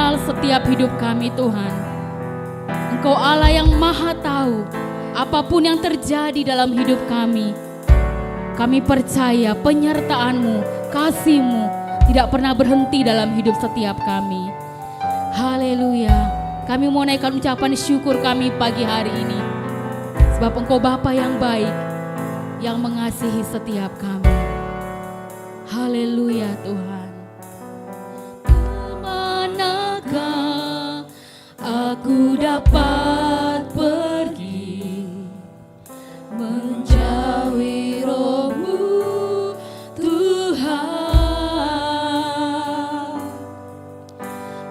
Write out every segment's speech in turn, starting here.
mengenal setiap hidup kami Tuhan. Engkau Allah yang maha tahu apapun yang terjadi dalam hidup kami. Kami percaya penyertaan-Mu, kasih-Mu tidak pernah berhenti dalam hidup setiap kami. Haleluya. Kami mau naikkan ucapan syukur kami pagi hari ini. Sebab Engkau Bapa yang baik, yang mengasihi setiap kami. Haleluya Tuhan. Kemanakah aku dapat pergi menjauhi Roh-Mu Tuhan?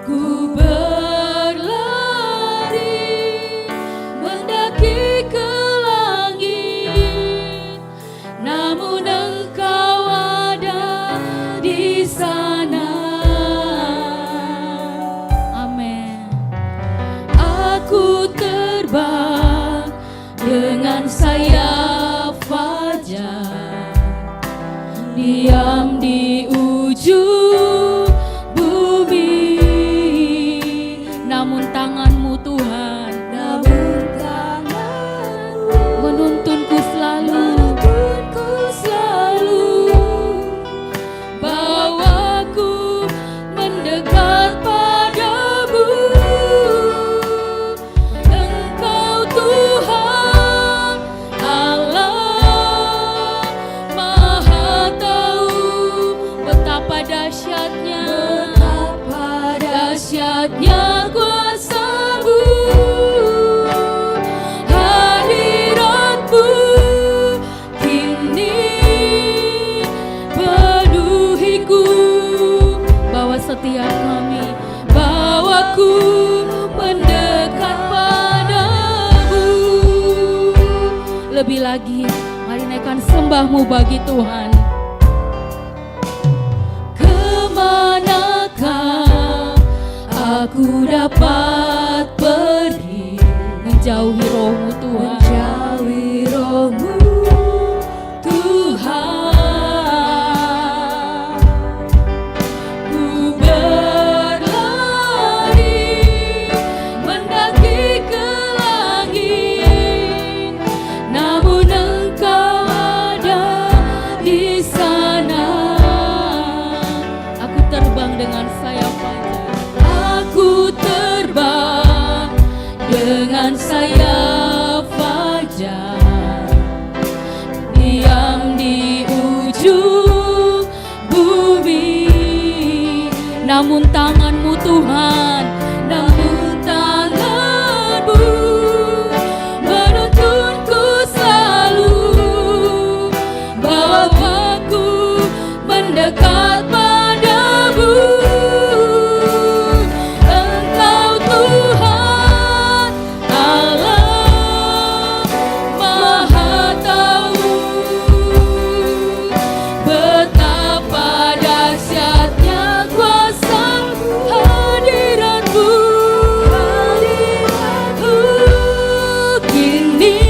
Ku berlari mendaki ke langit, namun Engkau ada di sana. Amin. Aku terbang dengan sayap fajar, diam di ujung bumi. Namun tangan-Mu Tuhan, namun tangan-Mu menuntunku selalu, bawaku mendekat padamu. Engkau Tuhan Allah maha tahu betapa dahsyatnya kuasa-Mu. Hadirat-Mu kini penuhiku. Bawa setiap kami, bawaku mendekat padamu. Lebih lagi, mari naikkan sembah-Mu bagi Tuhan. Kemanakah aku dapat pergi menjauhi Roh-Mu Tuhan? Menjauhi Roh-Mu Tuhan. Ku berlari mendaki ke langit, namun Engkau ada di sana. Aku terbang dengan sayap fajar. Aku terbang dengan sayap fajar, diam di ujung bumi. Namun tangan-Mu Tuhan, namun tangan-Mu menuntunku selalu, bawaku mendekat padamu. Engkau Tuhan Allah maha tahu betapa dahsyatnya kuasa-Mu. Hadirat-Mu kini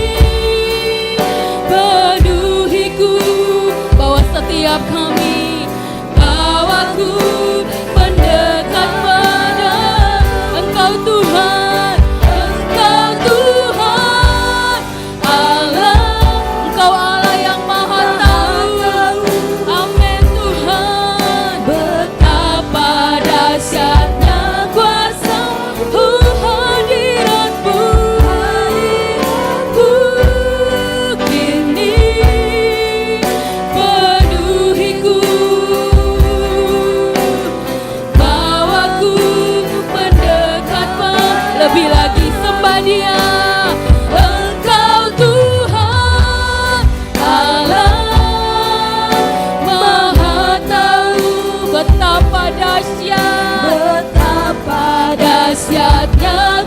penuhiku. Bawa setiap kami, bawaku mendekat pada Engkau Tuhan. Engkau Tuhan Allah, Engkau Allah yang maha tahu. Amin Tuhan. Betapa dahsyatnya kuasa-Mu. Hadirat-Mu kini penuhiku. Bawaku mendekat lebih lagi, sembah Dia. Engkau Tuhan Allah maha tahu betapa dahsyatnya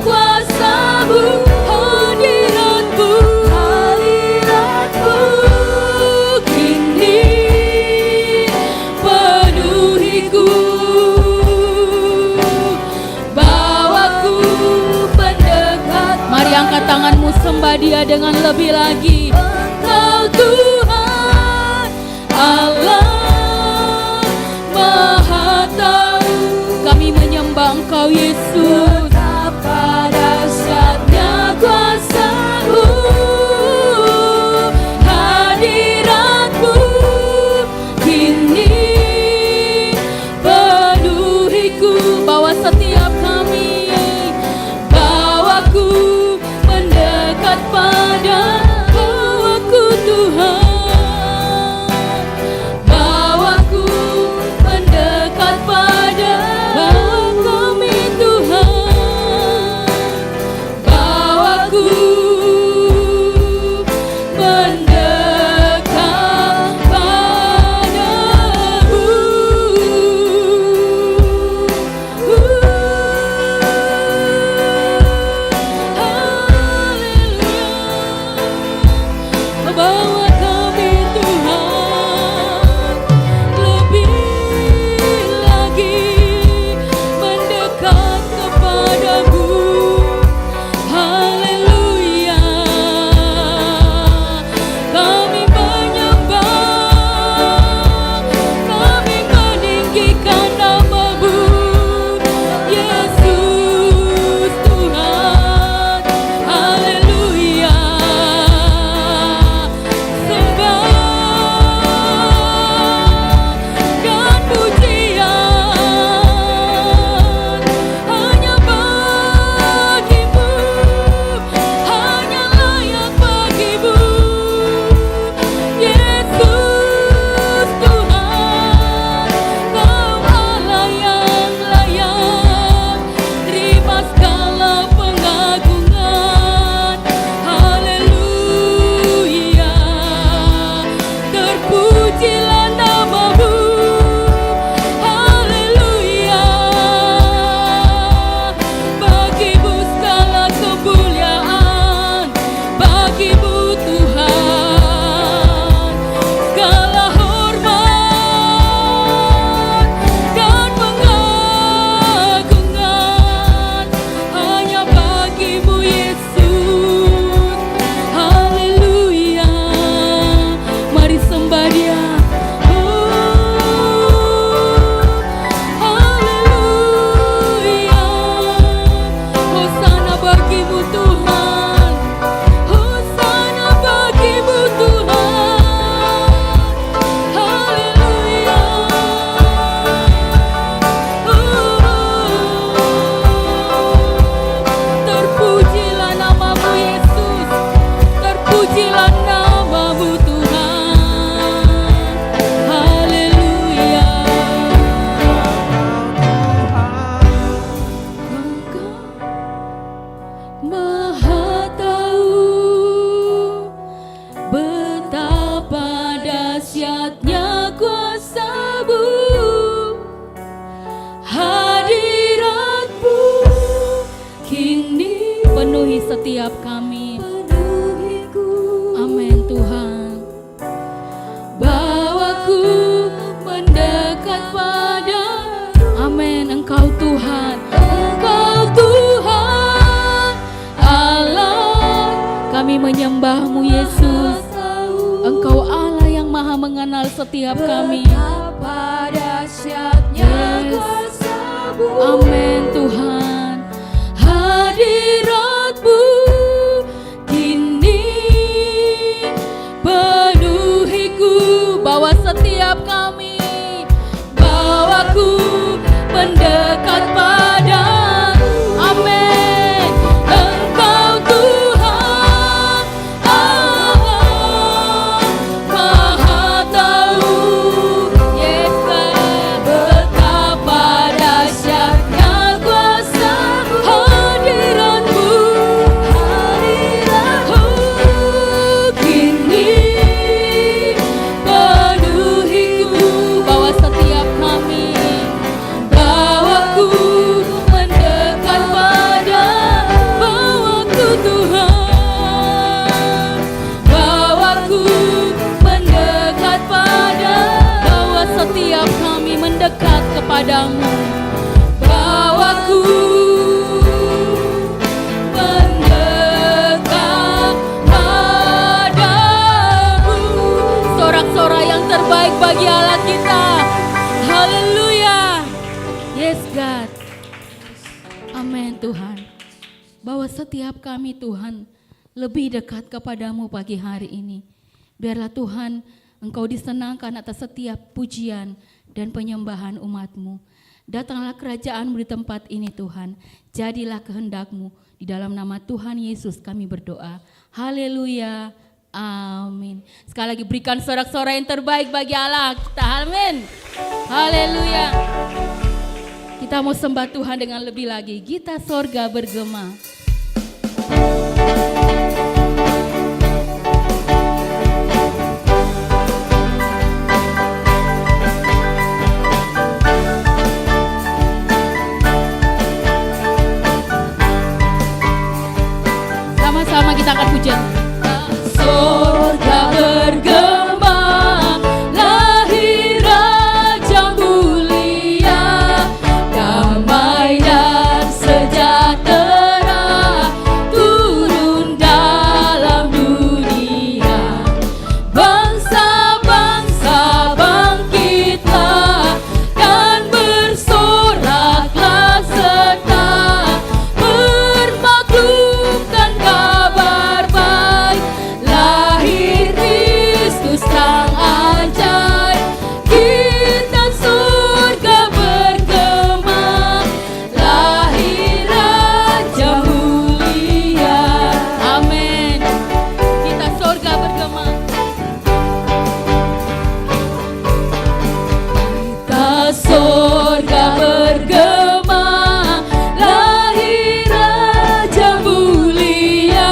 kuasa-Mu. Hadirat-Mu kini penuhiku. Bawaku mendekat. Mari angkat tanganmu, sembah Dia dengan lebih lagi. Engkau Tuhan Allah maha tahu. Kami menyembah Engkau Yesus. Betapa dahsyatnya kuasa-Mu, hadirat-Mu kini penuhiku. Bawa setiap kami, bawaku mendekat pada bawaku Tuhan, bawaku mendekat pada bawa kami Tuhan, bawaku mendekat padamu. Haleluya. Bawa kami Tuhan lebih lagi mendekat kepadamu. Haleluya. Kami menyembah, kami meninggikan nama-Mu, Yesus Tuhan. Haleluya. Sembah dan pujian hanya bagi-Mu, hanya layak bagi-Mu, Yesus Tuhan. Kau Allah yang layak terima segala pengagungan. Haleluya. Terpujilah nama-Mu. Haleluya. Bagi-Mu segala kemuliaan, bagi-Mu Tuhan segala hormat dan pengagungan hanya bagi-Mu Yesus. Haleluya. Mari sembah Dia. Haleluya. Hosana bagi-Mu Tuhan, hosana bagi-Mu Tuhan. Haleluya. Terpujilah nama-Mu Yesus, terpujilah nama-Mu Tuhan. Haleluya. Engkau Maha tahu betapa dahsyatnya kuasa-Mu, hadirat-Mu kini Penuhi setiap kami. penuhiku. Amin Tuhan. Bawaku mendekat pada Amin. Engkau Tuhan. Engkau Tuhan Allah. Kami menyembah-Mu Yesus. Engkau Allah yang maha mengenal setiap kami. Betapa dahsyatnya Yes. kuasa-Mu, Amin Tuhan. hadirat-Mu kini penuhiku. Bawa setiap kami. Bawaku mendekat pada amin. Engkau Tuhan Allah Maha tahu, Yesus, betapa dahsyatnya Amin Tuhan. Bahwa setiap kami Tuhan lebih dekat kepadamu pagi hari ini. Biarlah Tuhan Engkau disenangkan atas setiap pujian dan penyembahan umat-Mu. Datanglah kerajaan-Mu di tempat ini Tuhan. Jadilah kehendak-Mu. Di dalam nama Tuhan Yesus kami berdoa. Haleluya. Amin. Sekali lagi berikan sorak-sorai yang terbaik bagi Allah kita. Amin. Haleluya. Kita mau sembah Tuhan dengan lebih lagi. Gita sorga bergema. Sama-sama kita akan pujian. Sorga bergema, lahir Raja mulia, damai dan sejahtera turun dalam dunia. Bangsa-bangsa bangkitlah dan bersoraklah serta bermaklumkan kabar baik. Lahir Kristus sang ajaib, kita surga bergema. Lahir Raja mulia. Amin. Kita sorga bergema. Kita surga bergema, lahir Raja mulia,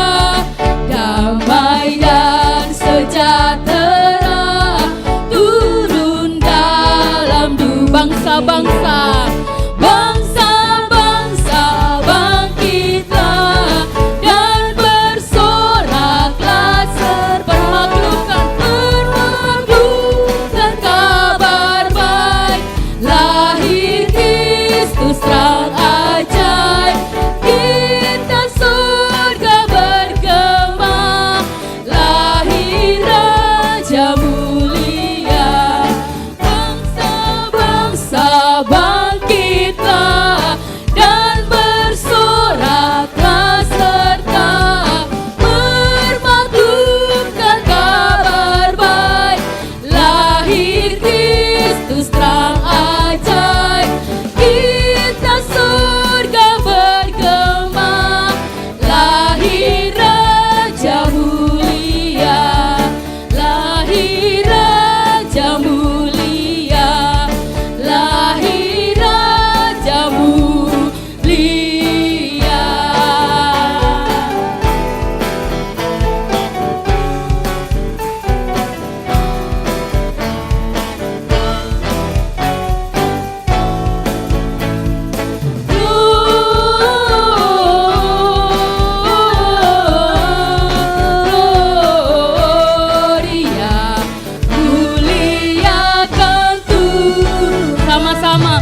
damai dan sejahtera turun dalam dunia. Bangsa-bangsa Bangsa-bangsa bangkitlah dan bersoraklah serta bermaklumkan kabar baik. Lahir Kristus sang ajaib, kita surga bergema. Lahir Raja mulia, bangsa-bangsa bangkitlah dan bersoraklah serta bermaklumkan kabar baik. Lahir Kristus terang ajaib, kita surga bergema. Lahir Raja mulia, lahir Raja mulia, lahir Raja mulia. Gloria, muliakan Tuhan. sama-sama.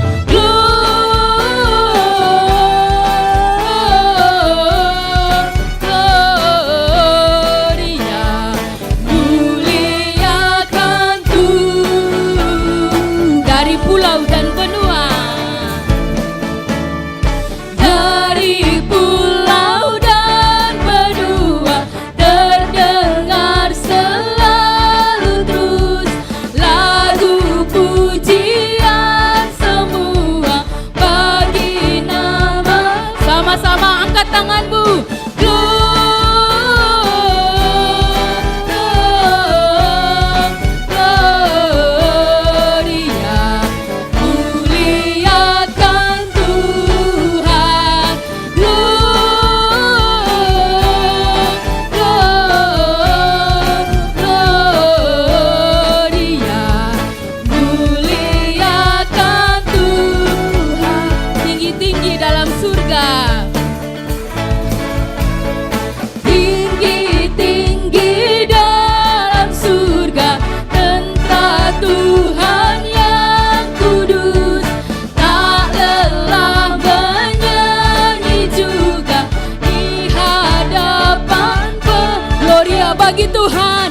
Gloria, muliakan Tuhan. Dari pulau dan benua, Dari pulau dan benua terdengar selalu terus lagu pujian semua bagi nama. sama-sama angkat tanganmu. Gloria, muliakan Tuhan. Gloria, muliakan Tuhan. Tinggi-tinggi dalam surga. Tinggi-tinggi dalam surga, tentara Tuhan yang kudus, tak lelah menyanyi juga di hadapan Gloria bagi Tuhan.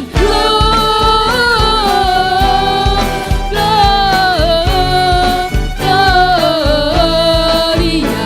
Gloria,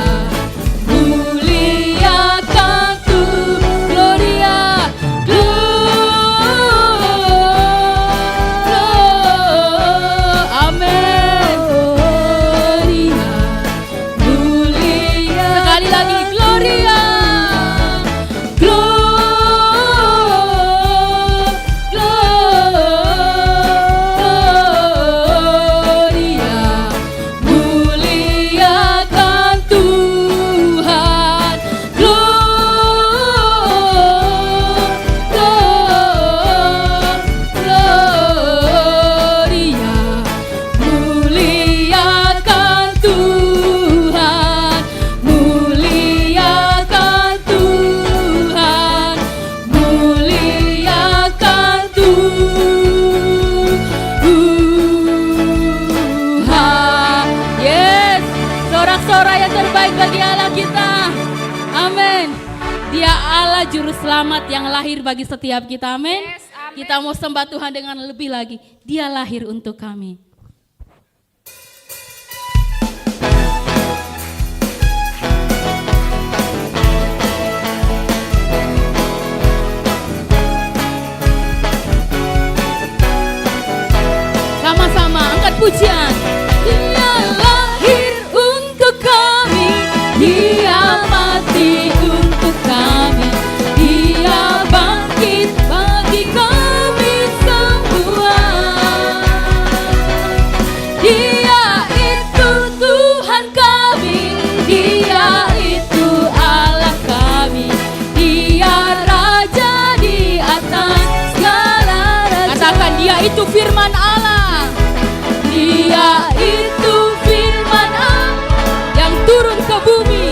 Allah kita. Amin. Dia Allah juru selamat yang lahir bagi setiap kita. Amin. Yes, amin. Kita mau sembah Tuhan dengan lebih lagi. Dia lahir untuk kami. Sama-sama angkat pujian. Dia lahir untuk kami, Dia mati untuk kami, Dia bangkit bagi kami semua. Dia itu Tuhan kami, Dia itu Allah kami, Dia Raja di atas segala raja. Katakan dia itu firman Allah. Dia itu firman Allah Yang turun ke bumi.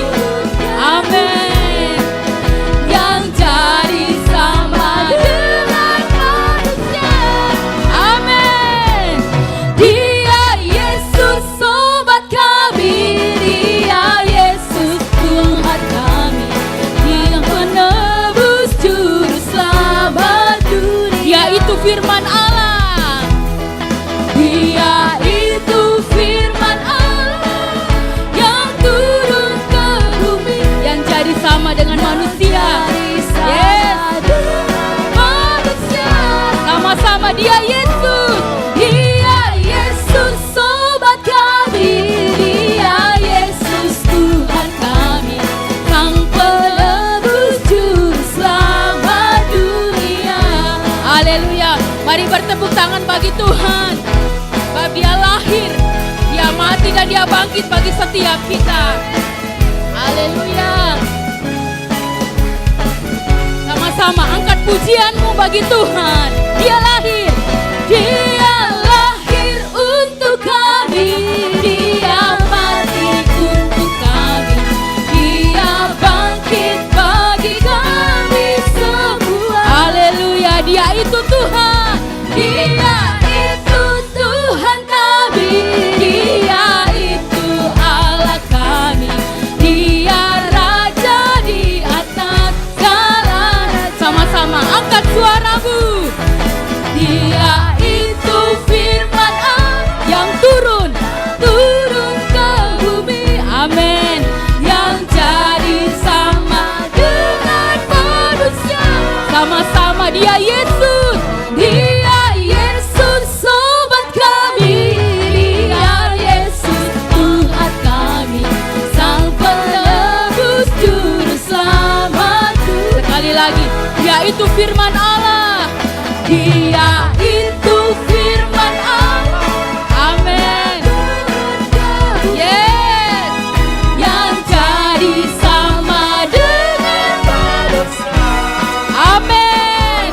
Amin. yang jadi sama dengan manusia. Amin. Dia Yesus sobat kami, Dia Yesus Tuhan kami, Dia penebus juru selamat dunia. Dia itu firman Allah. Dia itu firman Allah yang turun ke bumi, Yang jadi sama dengan manusia. Yes. manusia. Sama-sama dia Yesus. Dia Yesus sobat kami, Dia Yesus Tuhan kami, Sang penebus juru selamat dunia. Haleluya. Mari bertepuk tangan bagi Tuhan. Bahwa dia lahir, dia mati dan dia bangkit bagi setiap kita. Haleluya. Sama-sama angkat pujianmu bagi Tuhan. Dia lahir. Dia lahir untuk kami, Dia mati untuk kami, Dia bangkit bagi kami semua. Haleluya. Dia itu Tuhan. Dia itu Tuhan kami, Dia itu Allah kami, Dia Raja di atas segala raja. Sama-sama angkat suaramu. Dia itu firman Allah Yang turun. ke bumi, Amin. yang jadi sama dengan manusia. Sama-sama dia Yesus. Dia Yesus sobat kami, Dia Yesus Tuhan kami, Sang penebus juru selamat dunia. Sekali lagi, dia itu firman Allah. Dia itu firman Allah Amin. Yes. yang jadi sama dengan manusia. Amin.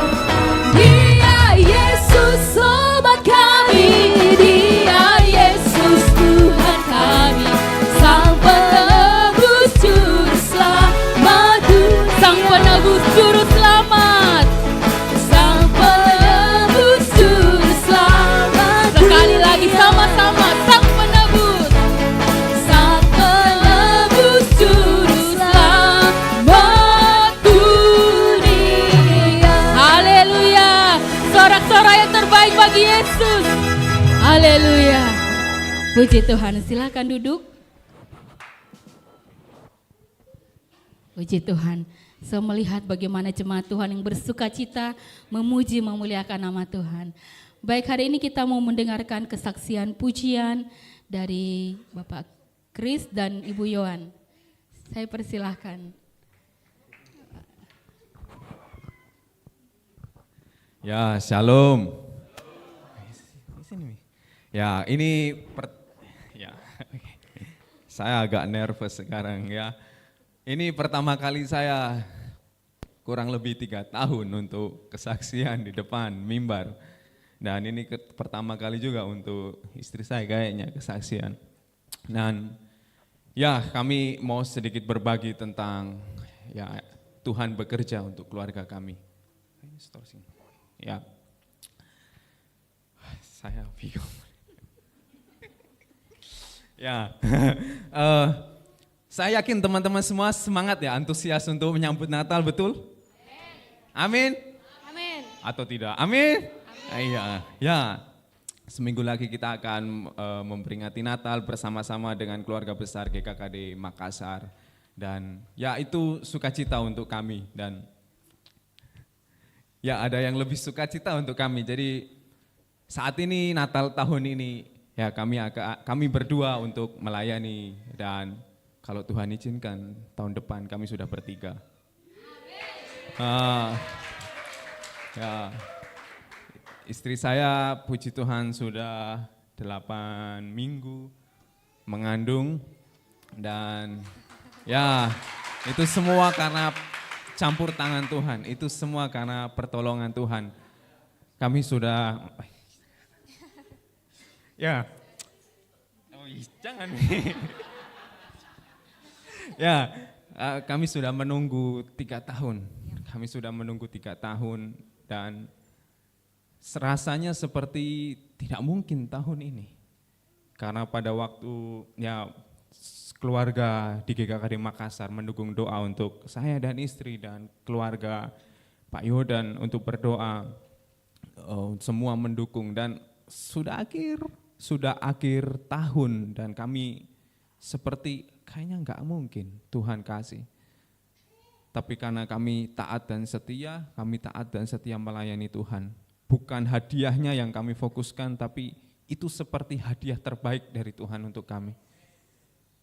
Dia Yesus sobat kami, Dia Yesus Tuhan kami, Sang penebus juru selamat dunia. Sang penebus juru selamat. Sang penebus juru selamat Sekali dunia. lagi sama-sama sang penebus. Sang penebus juru selamat dunia. Haleluya. Sorak-sorai yang terbaik bagi Yesus. Haleluya. Puji Tuhan. Silakan duduk. Puji Tuhan. So melihat bagaimana jemaat Tuhan yang bersuka cita memuji memuliakan nama Tuhan. Baik, hari ini kita mau mendengarkan kesaksian pujian dari Bapak Kris dan Ibu Yohan. Saya persilahkan. Ya, shalom. Ya, saya agak nervous sekarang ya. Ini pertama kali saya kurang lebih 3 tahun untuk kesaksian di depan mimbar. Dan ini pertama kali juga untuk istri saya kayaknya kesaksian. Dan ya, kami mau sedikit berbagi tentang ya Tuhan bekerja untuk keluarga kami. Ya, saya bingung. Ya, Saya yakin teman-teman semua semangat ya, antusias untuk menyambut Natal, betul? Amin? Amin. Atau tidak? Amin? Iya, ya. Seminggu lagi kita akan memperingati Natal bersama-sama dengan keluarga besar GKKD Makassar. Dan ya itu sukacita untuk kami dan ya ada yang lebih sukacita untuk kami. Jadi saat ini Natal tahun ini ya kami berdua untuk melayani dan kalau Tuhan izinkan tahun depan kami sudah bertiga. Ya, istri saya puji Tuhan sudah 8 minggu mengandung dan ya itu semua karena campur tangan Tuhan, itu semua karena pertolongan Tuhan. Kami sudah, ya, jangan. Ya, kami sudah menunggu 3 tahun. Kami sudah menunggu 3 tahun dan rasanya seperti tidak mungkin tahun ini. Karena pada waktu ya keluarga di GKKD Makassar mendukung doa untuk saya dan istri dan keluarga Pak Yodan untuk berdoa, semua mendukung dan sudah akhir tahun dan kami seperti kayaknya nggak mungkin Tuhan kasih. Tapi karena kami taat dan setia melayani Tuhan. Bukan hadiahnya yang kami fokuskan, tapi itu seperti hadiah terbaik dari Tuhan untuk kami.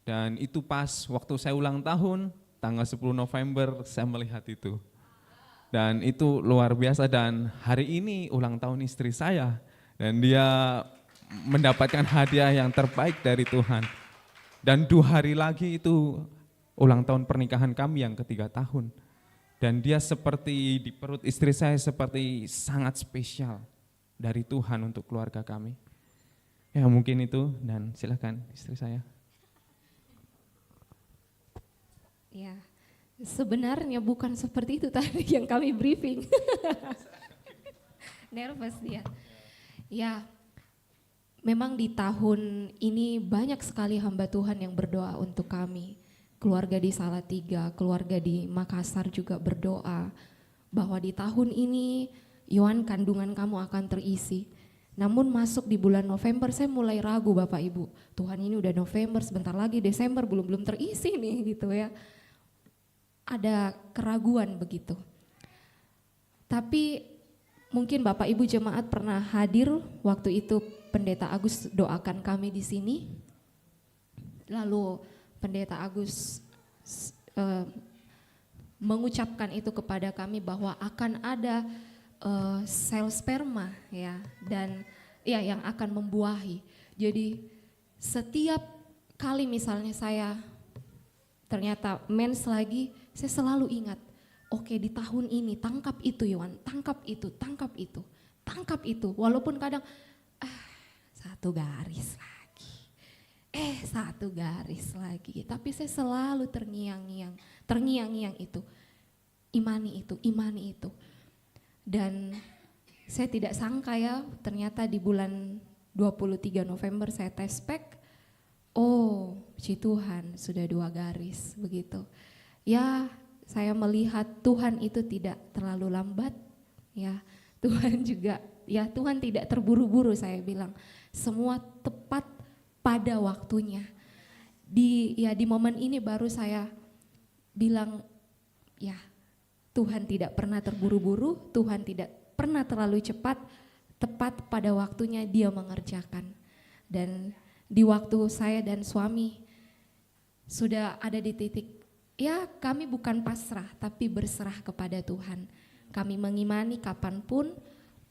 Dan itu pas waktu saya ulang tahun, tanggal 10 November saya melihat itu. Dan itu luar biasa dan hari ini ulang tahun istri saya. Dan dia mendapatkan hadiah yang terbaik dari Tuhan. Dan 2 hari lagi itu ulang tahun pernikahan kami yang ke-3 tahun. Dan dia seperti di perut istri saya seperti sangat spesial dari Tuhan untuk keluarga kami. Ya mungkin itu dan silakan istri saya. Ya, sebenarnya bukan seperti itu tadi yang kami briefing. Nervous dia. Ya, memang di tahun ini banyak sekali hamba Tuhan yang berdoa untuk kami. Keluarga di Salatiga, keluarga di Makassar juga berdoa bahwa di tahun ini Yohan kandungan kamu akan terisi. Namun masuk di bulan November saya mulai ragu Bapak Ibu. Tuhan ini udah November, sebentar lagi Desember belum terisi nih gitu ya. Ada keraguan begitu. Tapi mungkin Bapak Ibu jemaat pernah hadir waktu itu Pendeta Agus doakan kami di sini. Lalu Pendeta Agus mengucapkan itu kepada kami bahwa akan ada sel sperma ya dan ya yang akan membuahi. Jadi setiap kali misalnya saya ternyata mens lagi, saya selalu ingat, oke di tahun ini tangkap itu Yohan, tangkap itu, tangkap itu, tangkap itu. Walaupun kadang 1 garis lagi, 1 garis lagi. Tapi saya selalu terngiang-ngiang itu, imani itu. Dan saya tidak sangka ya, ternyata di bulan 23 November saya tes pack, oh puji Tuhan sudah 2 garis begitu. Ya saya melihat Tuhan itu tidak terlalu lambat ya. Tuhan juga, ya Tuhan tidak terburu-buru saya bilang. Semua tepat pada waktunya. Di momen ini baru saya bilang ya Tuhan tidak pernah terburu-buru, Tuhan tidak pernah terlalu cepat, tepat pada waktunya Dia mengerjakan. Dan di waktu saya dan suami sudah ada di titik, ya kami bukan pasrah tapi berserah kepada Tuhan. Kami mengimani kapanpun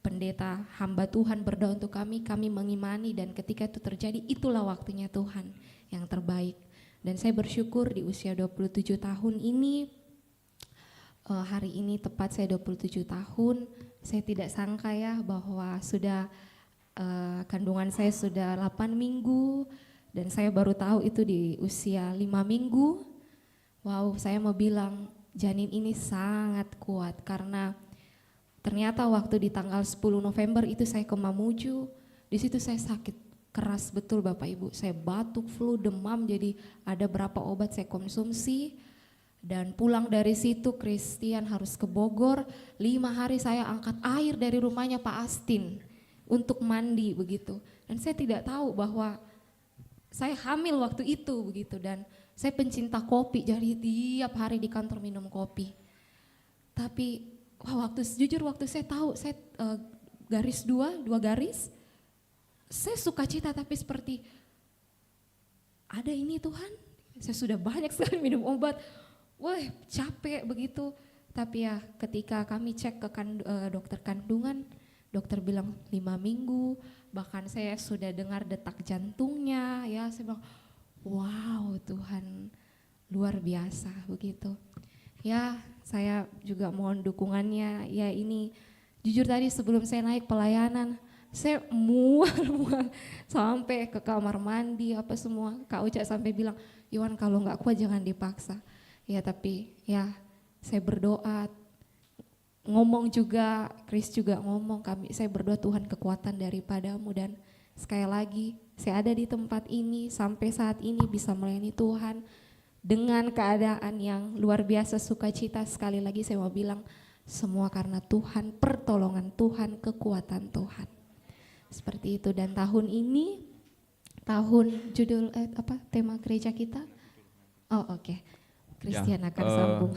pendeta hamba Tuhan berdoa untuk kami mengimani dan ketika itu terjadi itulah waktunya Tuhan yang terbaik. Dan saya bersyukur di usia 27 tahun ini, hari ini tepat saya 27 tahun, saya tidak sangka ya bahwa sudah kandungan saya sudah 8 minggu dan saya baru tahu itu di usia 5 minggu. Wow, saya mau bilang janin ini sangat kuat karena ternyata waktu di tanggal 10 November itu saya ke Mamuju, di situ saya sakit keras betul Bapak Ibu. Saya batuk, flu, demam, jadi ada berapa obat saya konsumsi. Dan pulang dari situ Christian harus ke Bogor, 5 hari saya angkat air dari rumahnya Pak Astin untuk mandi begitu. Dan saya tidak tahu bahwa saya hamil waktu itu begitu, dan saya pencinta kopi, jadi tiap hari di kantor minum kopi. Tapi jujur waktu saya tahu saya garis dua garis, saya sukacita tapi seperti ada ini Tuhan, saya sudah banyak sekali minum obat. Wah capek begitu, tapi ya ketika kami cek ke dokter kandungan, dokter bilang 5 minggu, bahkan saya sudah dengar detak jantungnya, ya saya bilang wow Tuhan luar biasa begitu. Ya saya juga mohon dukungannya, ya ini jujur tadi sebelum saya naik pelayanan, saya mual sampai ke kamar mandi apa semua, Kak Uca sampai bilang, Iwan kalau nggak kuat jangan dipaksa. Ya tapi ya saya berdoa, ngomong juga, Chris juga ngomong, saya berdoa Tuhan kekuatan daripadamu, dan sekali lagi saya ada di tempat ini sampai saat ini bisa melayani Tuhan dengan keadaan yang luar biasa sukacita. Sekali lagi saya mau bilang semua karena Tuhan, pertolongan Tuhan, kekuatan Tuhan. Seperti itu. Dan tahun ini judul tema gereja kita? Oh oke. Christian akan sambung.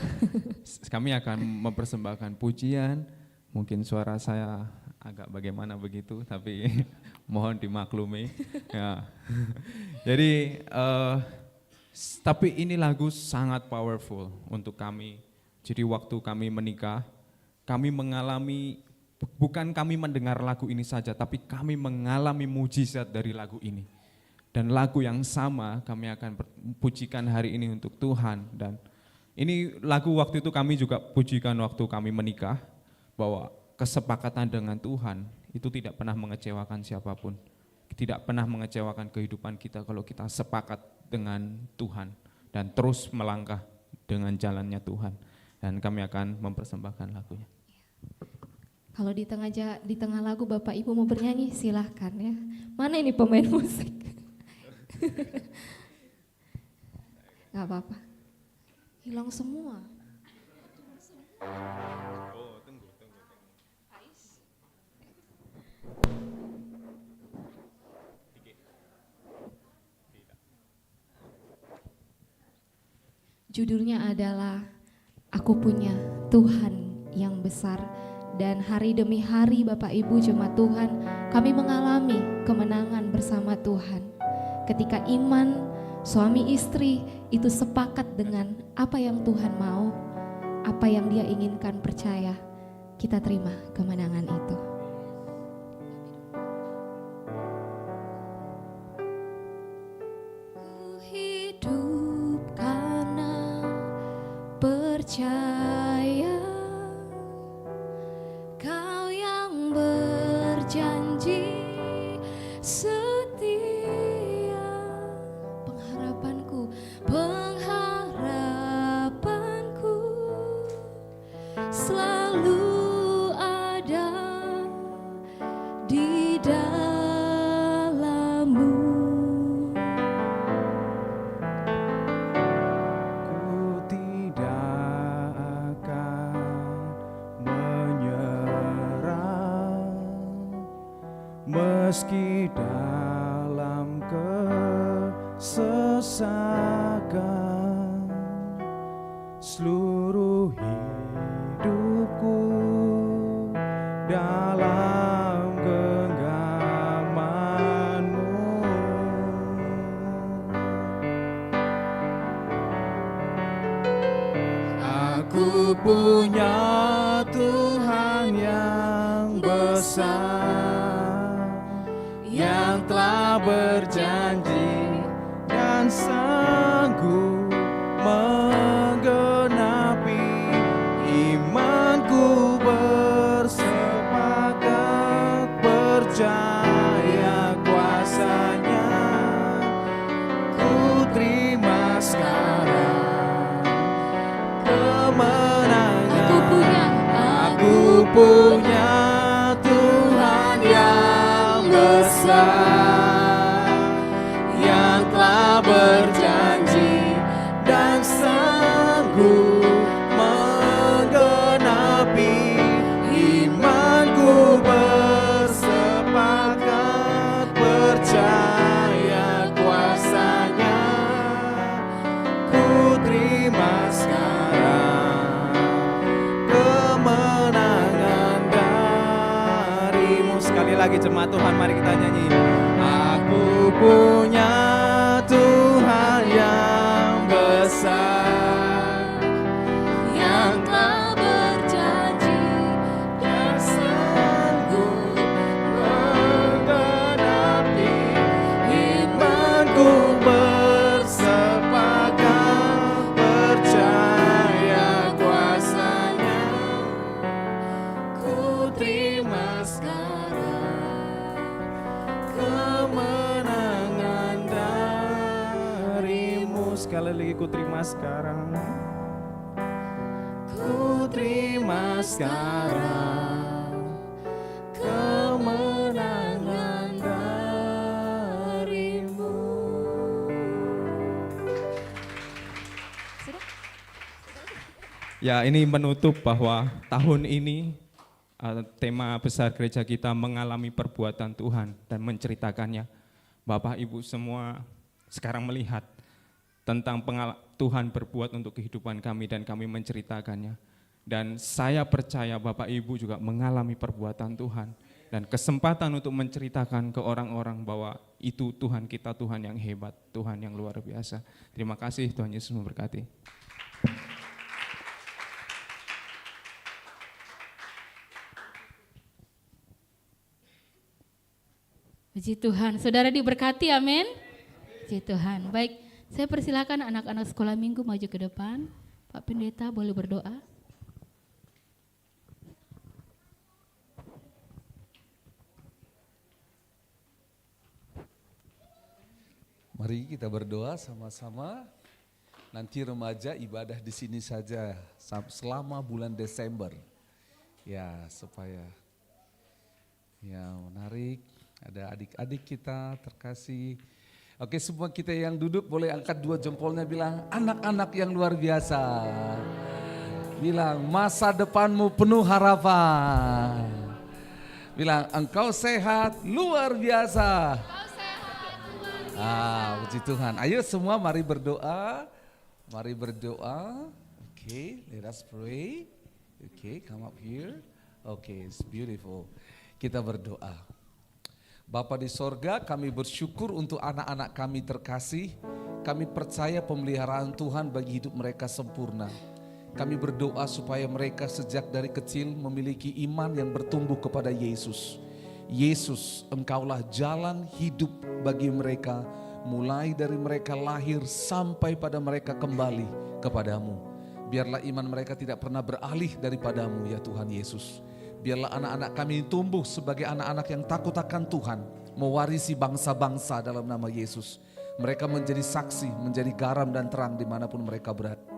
Kami akan mempersembahkan pujian, mungkin suara saya agak bagaimana begitu, tapi mohon dimaklumi. Ya. Jadi, tapi ini lagu sangat powerful untuk kami. Jadi waktu kami menikah, kami mengalami, bukan kami mendengar lagu ini saja, tapi kami mengalami mujizat dari lagu ini. Dan lagu yang sama kami akan pujikan hari ini untuk Tuhan. Dan ini lagu waktu itu kami juga pujikan waktu kami menikah, bahwa kesepakatan dengan Tuhan itu tidak pernah mengecewakan siapapun. Tidak pernah mengecewakan kehidupan kita kalau kita sepakat dengan Tuhan dan terus melangkah dengan jalannya Tuhan. Dan kami akan mempersembahkan lagunya. Kalau di tengah lagu Bapak Ibu mau bernyanyi silahkan ya. Mana ini pemain musik? Gak apa-apa. Hilang semua. Oh, tunggu. Judulnya adalah Aku Punya Tuhan yang Besar. Dan hari demi hari Bapak Ibu jemaat Tuhan, kami mengalami kemenangan bersama Tuhan. Ketika iman suami istri itu sepakat dengan apa yang Tuhan mau, apa yang Dia inginkan, percaya, kita terima kemenangan itu. Ku hidup karena percaya, Kau yang berjanji setia. Pengharapanku selalu ada di dalam-Mu. Ku tidak akan menyerah meski dalam kesesakan. Seluruh hidupku dalam genggaman-Mu. Aku punya Tuhan yang besar, yang telah berjanji dan sanggup menggenapi imanku. Bersepakat percaya kuasa-Nya, ku terima sekarang kemenangan. Aku punya Tuhan yang besar, aku menggenapi imanku bersepakat percaya kuasanya ku terima sekarang kemenangan darimu. Sekali lagi jemaat Tuhan, mari kita nyanyi. Aku punya Tuhan yang besar, yang telah berjanji dan sanggup menggenapi imanku bersepakat percaya kuasanya ku terima sekarang kemenangan darimu. Sekali lagi ku terima sekarang, ku terima sekarang kemenangan darimu. Ya, ini menutup bahwa tahun ini tema besar gereja kita mengalami perbuatan Tuhan dan menceritakannya. Bapak Ibu semua sekarang melihat tentang Tuhan berbuat untuk kehidupan kami dan kami menceritakannya. Dan saya percaya Bapak Ibu juga mengalami perbuatan Tuhan dan kesempatan untuk menceritakan ke orang-orang bahwa itu Tuhan kita, Tuhan yang hebat, Tuhan yang luar biasa. Terima kasih, Tuhan Yesus memberkati. Puji Tuhan, saudara diberkati, amin. Puji Tuhan. Baik, saya persilakan anak-anak sekolah minggu maju ke depan. Pak Pendeta boleh berdoa. Mari kita berdoa sama-sama. Nanti remaja ibadah di sini saja selama bulan Desember. Ya, supaya menarik. Ada adik-adik kita terkasih. Oke, semua kita yang duduk boleh angkat dua jempolnya, bilang anak-anak yang luar biasa. Bilang masa depanmu penuh harapan. Bilang engkau sehat luar biasa. Puji Tuhan. Ayo semua mari berdoa. Mari berdoa. Oke, let us pray. Oke, come up here. Oke, it's beautiful. Kita berdoa. Bapa di sorga, kami bersyukur untuk anak-anak kami terkasih. Kami percaya pemeliharaan Tuhan bagi hidup mereka sempurna. Kami berdoa supaya mereka sejak dari kecil memiliki iman yang bertumbuh kepada Yesus. Yesus, Engkaulah jalan hidup bagi mereka, mulai dari mereka lahir sampai pada mereka kembali kepadamu. Biarlah iman mereka tidak pernah beralih daripadamu ya Tuhan Yesus. Biarlah anak-anak kami tumbuh sebagai anak-anak yang takut akan Tuhan, mewarisi bangsa-bangsa dalam nama Yesus. Mereka menjadi saksi, menjadi garam dan terang dimanapun mereka berada.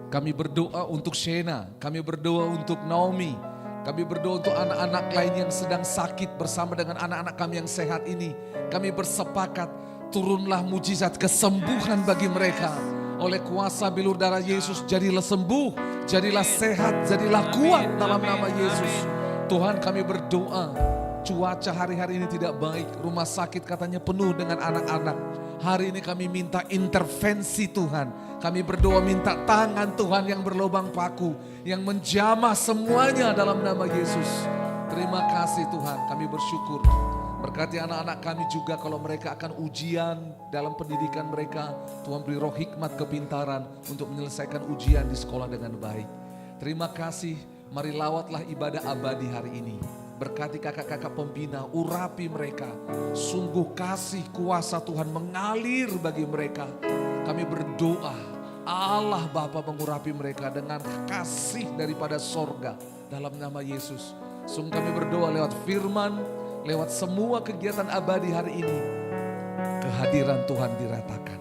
Kami berdoa untuk Shena, kami berdoa untuk Naomi, kami berdoa untuk anak-anak lain yang sedang sakit bersama dengan anak-anak kami yang sehat ini. Kami bersepakat, turunlah mujizat kesembuhan bagi mereka. Oleh kuasa bilur darah Yesus, jadilah sembuh, jadilah sehat, jadilah kuat dalam nama Yesus. Tuhan, kami berdoa, cuaca hari-hari ini tidak baik, rumah sakit katanya penuh dengan anak-anak. Hari ini kami minta intervensi Tuhan. Kami berdoa minta tangan Tuhan yang berlubang paku, yang menjamah semuanya dalam nama Yesus. Terima kasih Tuhan, kami bersyukur. Berkati anak-anak kami juga kalau mereka akan ujian dalam pendidikan mereka. Tuhan beri roh hikmat kepintaran untuk menyelesaikan ujian di sekolah dengan baik. Terima kasih, mari lawatlah ibadah abadi hari ini. Berkati kakak-kakak pembina, urapi mereka. Sungguh kasih kuasa Tuhan mengalir bagi mereka. Kami berdoa, Allah Bapa mengurapi mereka dengan kasih daripada sorga dalam nama Yesus. Sungguh kami berdoa lewat firman lewat semua kegiatan abadi hari ini, kehadiran Tuhan diratakan.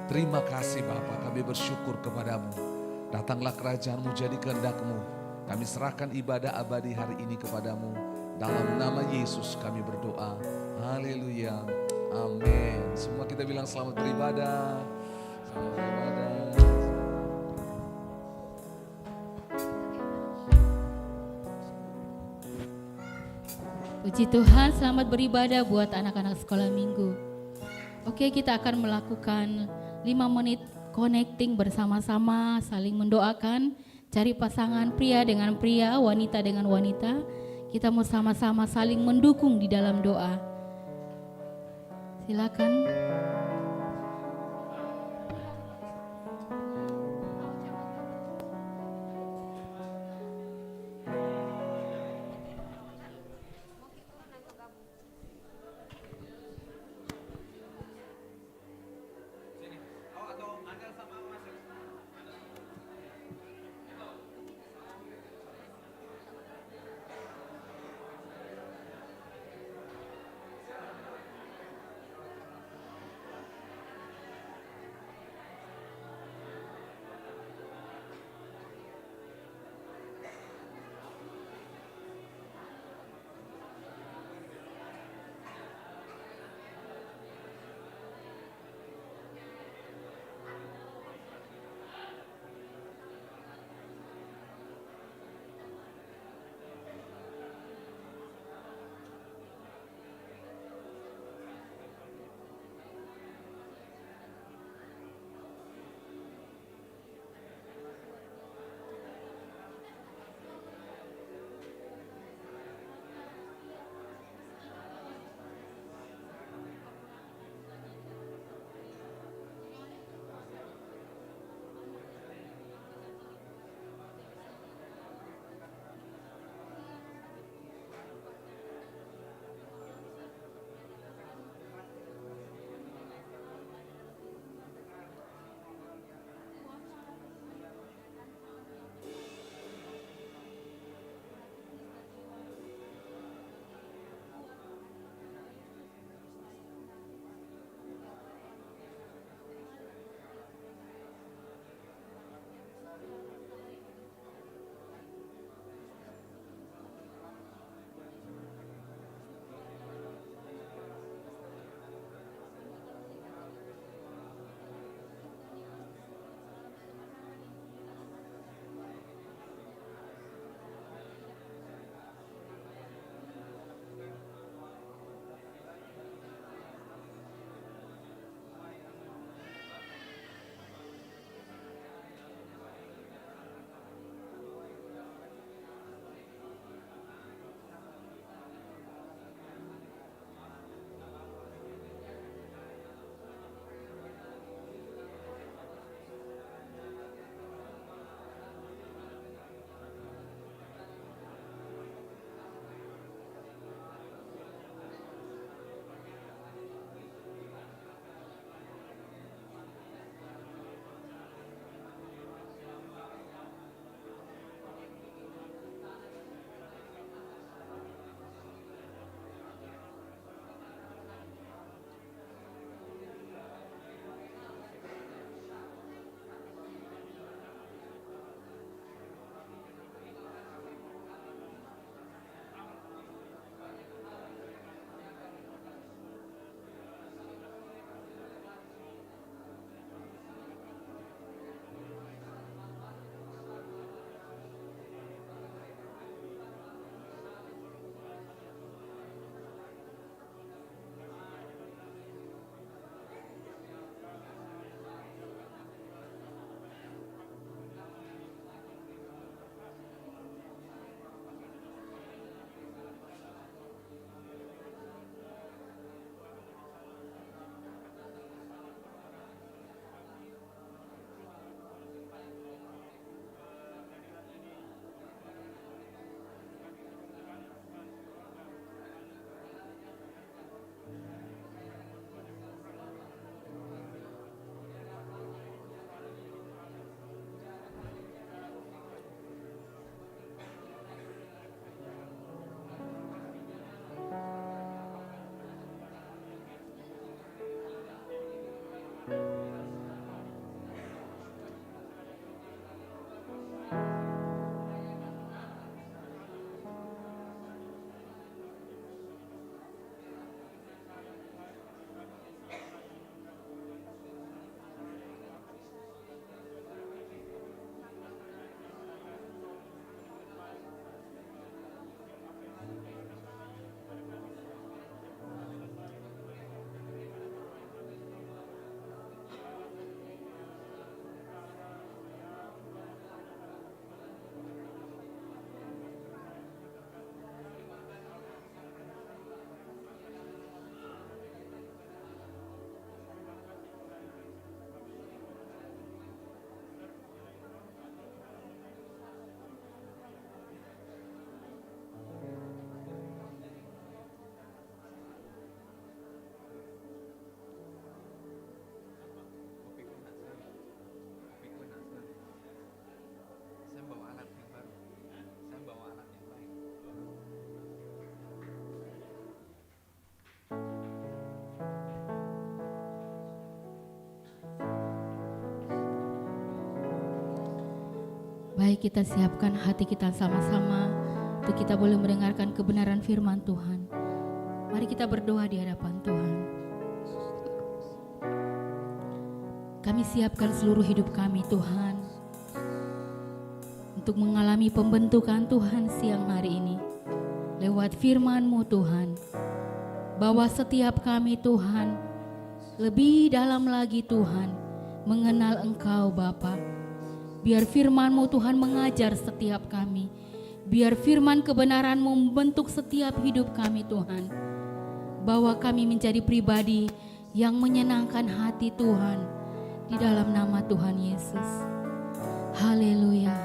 Terima kasih Bapa, kami bersyukur kepadamu. Datanglah kerajaan-Mu, jadi kehendak-Mu. Kami serahkan ibadah abadi hari ini kepadamu. Dalam nama Yesus kami berdoa. Haleluya. Amin. Semua kita bilang selamat beribadah. Selamat beribadah. Puji Tuhan, selamat beribadah buat anak-anak sekolah minggu. Oke, kita akan melakukan 5 menit connecting bersama-sama, saling mendoakan, cari pasangan pria dengan pria, wanita dengan wanita. Kita mau sama-sama saling mendukung di dalam doa. Silakan. Baik, kita siapkan hati kita sama-sama untuk kita boleh mendengarkan kebenaran firman Tuhan. Mari kita berdoa di hadapan Tuhan. Kami siapkan seluruh hidup kami Tuhan, untuk mengalami pembentukan Tuhan siang hari ini. Lewat firman-Mu Tuhan, bahwa setiap kami Tuhan, lebih dalam lagi Tuhan, mengenal Engkau Bapa. Biar firman-Mu Tuhan mengajar setiap kami. Biar firman kebenaran-Mu membentuk setiap hidup kami Tuhan. Bahwa kami menjadi pribadi yang menyenangkan hati Tuhan di dalam nama Tuhan Yesus. Haleluya.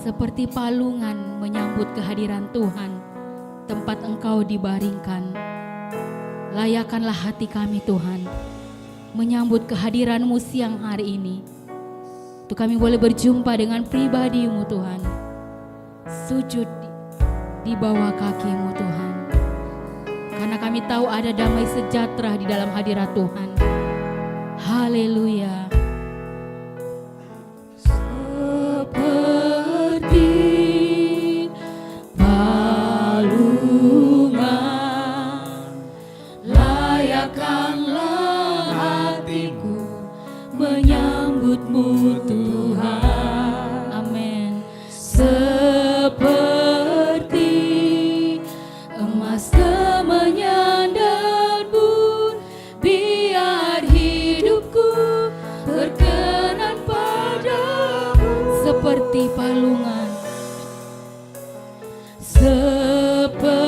Seperti palungan menyambut kehadiran Tuhan, tempat Engkau dibaringkan. Layakkanlah hati kami Tuhan, menyambut kehadiran-Mu siang hari ini. Untuk kami boleh berjumpa dengan pribadi-Mu Tuhan. Sujud di bawah kaki-Mu Tuhan. Karena kami tahu ada damai sejahtera di dalam hadirat Tuhan. Haleluya. Seperti palungan, layakkanlah hatiku menyambut-Mu Tuhan. Amin. Seperti emas kemenyan pun, biar hidupku berkenan padamu. Seperti palungan, seperti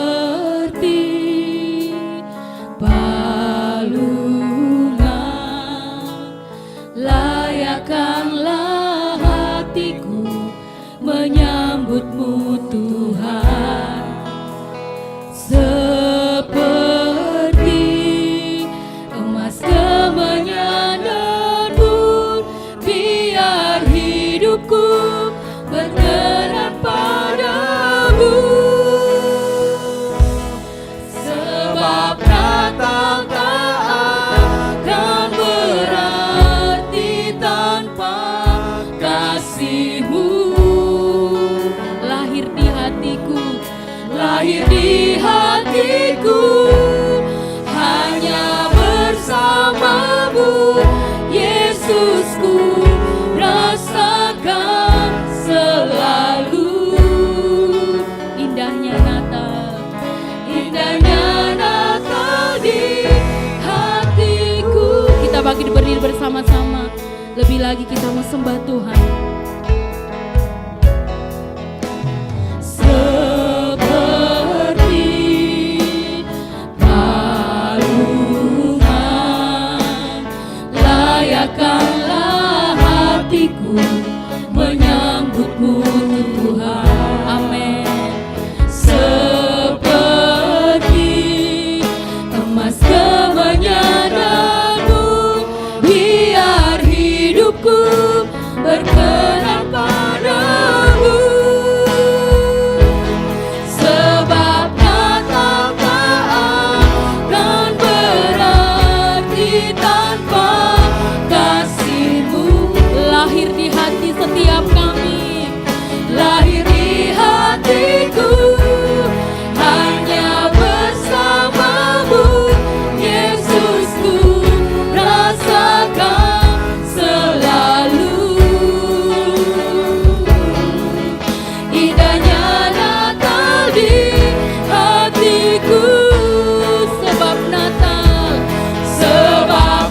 palungan, layakkanlah hatiku menyambut-Mu Tuhan. Seperti emas kemenyan pun, biar hidupku berkenan padamu. Sebab Natal tak akan berarti tanpa kasih-Mu. Lahir di hatiku, lahir di hatiku, hanya bersama-Mu Yesusku, rasakan selalu. Indahnya Natal, indahnya Natal di hatiku. Kita bangkit berdiri bersama-sama. Lebih lagi kita mau sembah Tuhan. Seperti palungan, layakkanlah hatiku menyambut-Mu Tuhan. Amin. Seperti emas kemenyan pun, biar hidupku berkenan padamu. Sebab Natal tak akan berarti tanpa kasih-Mu. Lahir di hati setiap kami, lahir di hatiku, hanya bersama-Mu Yesusku, rasakan selalu. Indahnya Natal di hatiku. Sebab Natal, sebab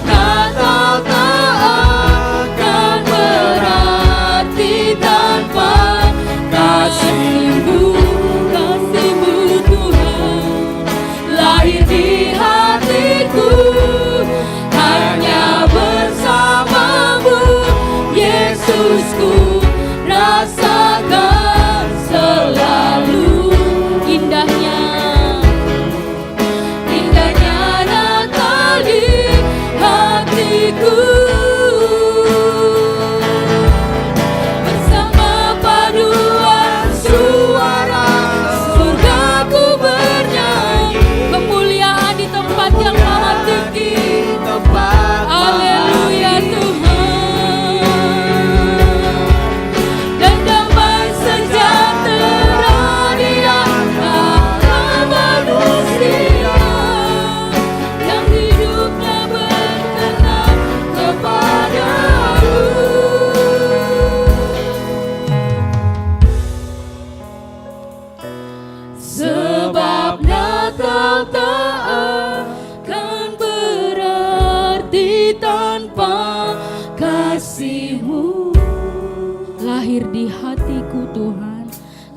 lahir di hatiku Tuhan,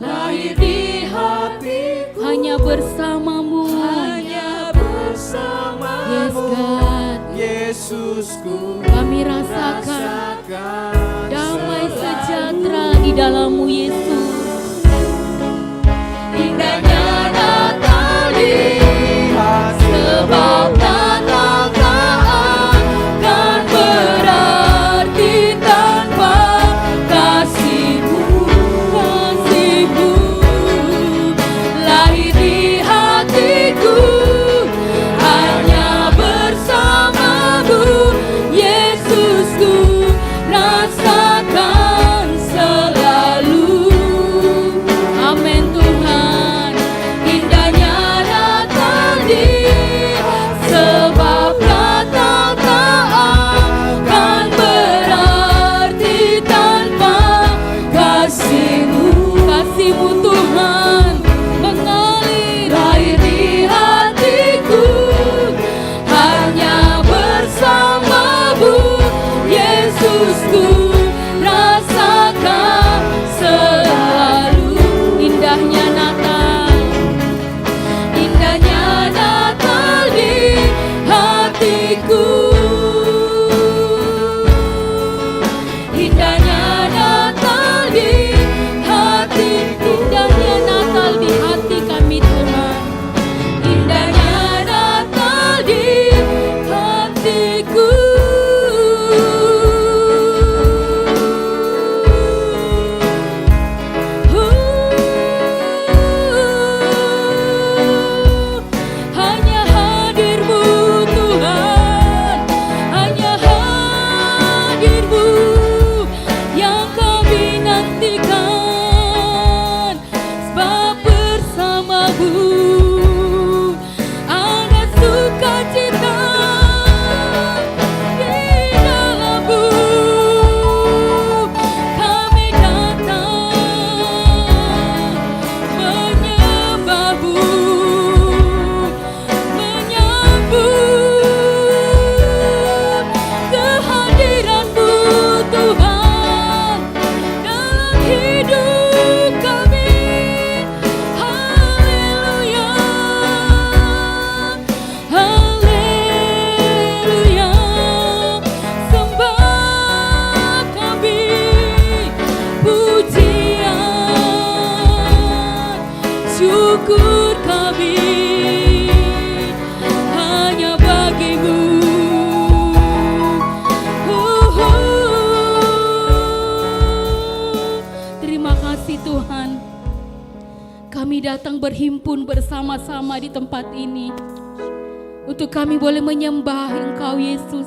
lahir di hatiku, hanya bersamamu, hanya bersamamu. Yes God, Yesusku, kami rasakan damai sejahtera di dalam-Mu Yesus. indahnya Natal di hati, sebab Natal tak akan berarti tanpa kasih-Mu. Kasih-Mu Lahir di hatiku, hanya bersamamu, Yesusku, rasakan selalu. Amin Tuhan. Indahnya Natal di sebab Natal tak akan berarti tanpa kasih-Mu. Kasih-Mu Tuhan mengalir Lahir di hatiku, hanya bersamamu, Yesusku, rasakan selalu. indahnya Natal. Indahnya Natal di hatiku, indahnya Natal di hatiku, Indahnya Natal di hati kami Tuhan. indahnya Natal di hatiku. Hanya hadir-Mu Tuhan, hanya hadir-Mu yang kami nantikan. Sebab bersama-Mu ada sukacita di dalam-Mu. Kami datang menyembah-Mu, menyambut kehadiran-Mu Tuhan dalam hidup kami. Haleluya, haleluya, sembah kami, pujian, syukur kami hanya bagi-Mu. Terima kasih Tuhan. Kami datang berhimpun bersama-sama di tempat ini untuk kami boleh menyembah Engkau Yesus,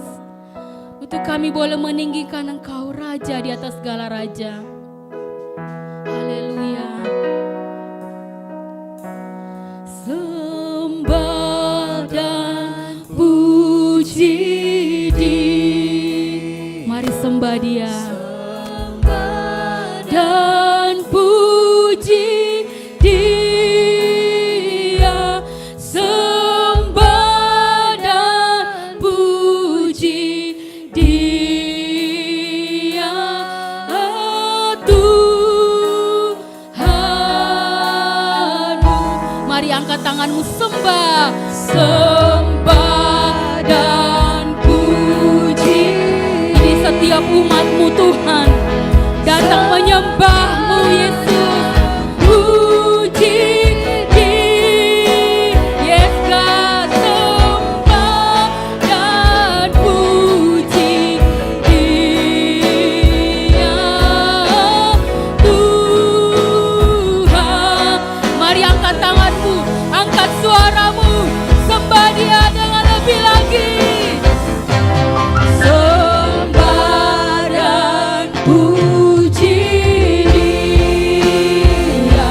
untuk kami boleh meninggikan Engkau Raja di atas segala raja. Haleluya. Sembah dan puji Dia. Mari sembah Dia. Dan puji Dia, sembah dan puji Dia, Tuhanmu. Mari angkat tanganmu, sembah, sembah dan puji. Ini setiap umat-Mu Tuhan datang menyembah-Mu Yesus. Puji Dia, yes God, sembah dan puji Dia, Tuhan. Mari angkat tanganmu, angkat suaramu, sembah Dia dengan lebih lagi. Sembah dan puji Dia,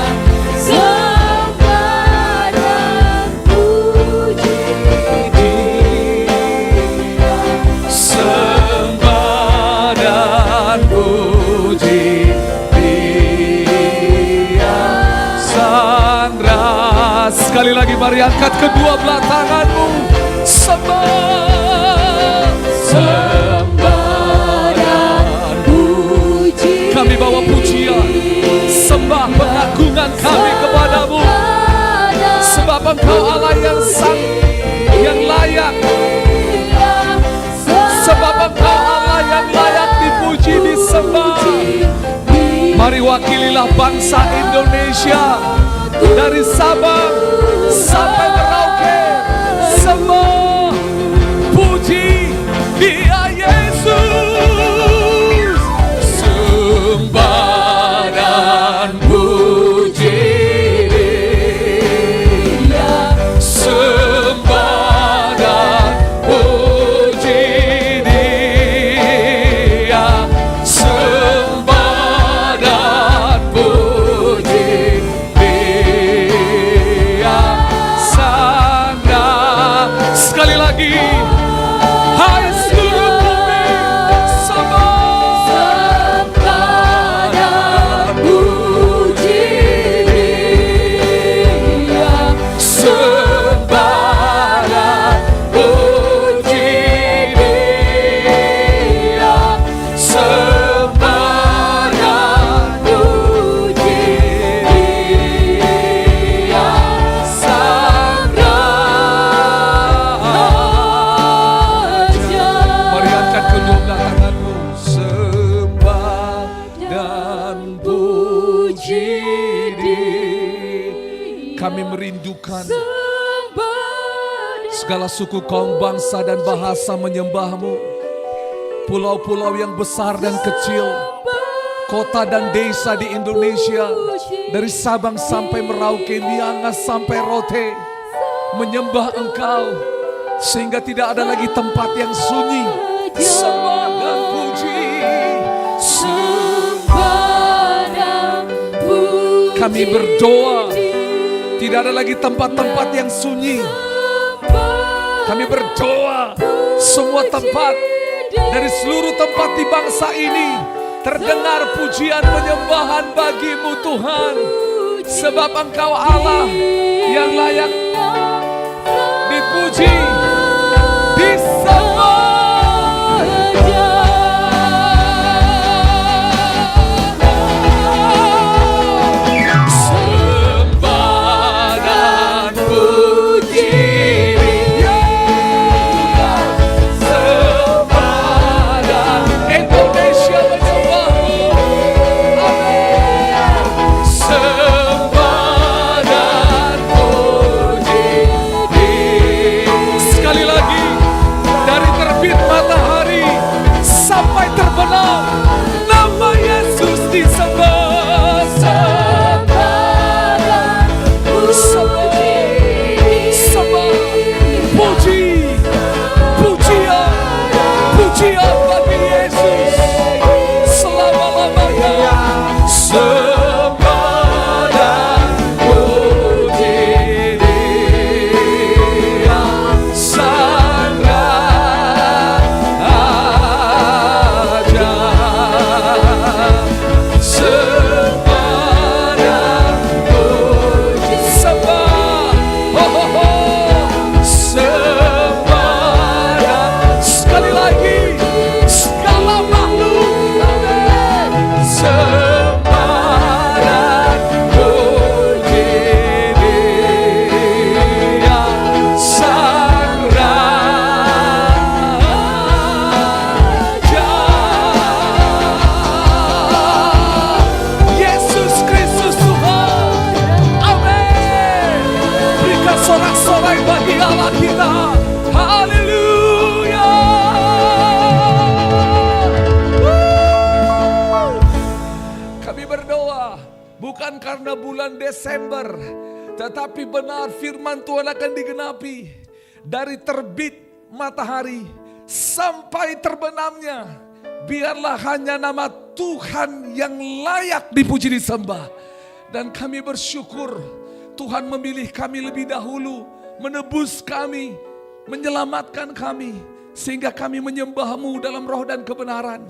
sembah dan puji Dia, Sembah dan puji Dia. Sandra, sekali lagi mari angkat kedua belah tanganmu. Sembah, sembah dan puji. kami bawa puji bangsa Indonesia, dari Sabang sampai Merauke, semua puji Dia Yesus. Sembah dan puji Dia, sembah dan puji Dia, sembah dan puji Dia. Sana sekali lagi, hai seluruh bumi, sembah dan puji Dia, sembah dan puji Dia, sembah dan puji Dia, Sang Raja. Mari angkat kedua belah tanganmu, sembah dan puji Dia. Kami merindukan segala suku, kaum, bangsa dan bahasa menyembah-Mu. Pulau-pulau yang besar dan kecil, kota dan desa di Indonesia, dari Sabang sampai Merauke, Miangas sampai Rote, menyembah Engkau sehingga tidak ada lagi tempat yang sunyi. Sembah dan puji, Sembah dan puji kami berdoa, tidak ada lagi tempat-tempat yang sunyi. Kami berdoa, semua tempat, dari seluruh tempat di bangsa ini, terdengar pujian penyembahan bagi-Mu Tuhan. Sebab Engkau Allah yang layak dipuji, disembah. Sembah dan puji Dia, sembah dan Indonesia menyembah-Mu. Amin. Sembah dan puji Dia. Sekali lagi, dari terbit matahari sampai terbenam, nama Yesus disembah. Sembah, puji, pujian bagi Yesus selama-lamanya. Sembah dan puji Dia, Sang Raja. Sembah dan puji, sembah, sembah dan sekali lagi, segala makhluk, sembah dan puji Dia, Sang Raja. Yesus Kristus Tuhan. Amin. Berikan sorak-sorai bagi Allah kita. Haleluya. Kami berdoa bukan karena bulan Desember, tetapi benar firman Tuhan akan digenapi. Dari terbit matahari sampai terbenamnya, biarlah hanya nama Tuhan yang layak dipuji disembah. Dan kami bersyukur Tuhan memilih kami lebih dahulu, menebus kami, menyelamatkan kami, sehingga kami menyembah-Mu dalam roh dan kebenaran.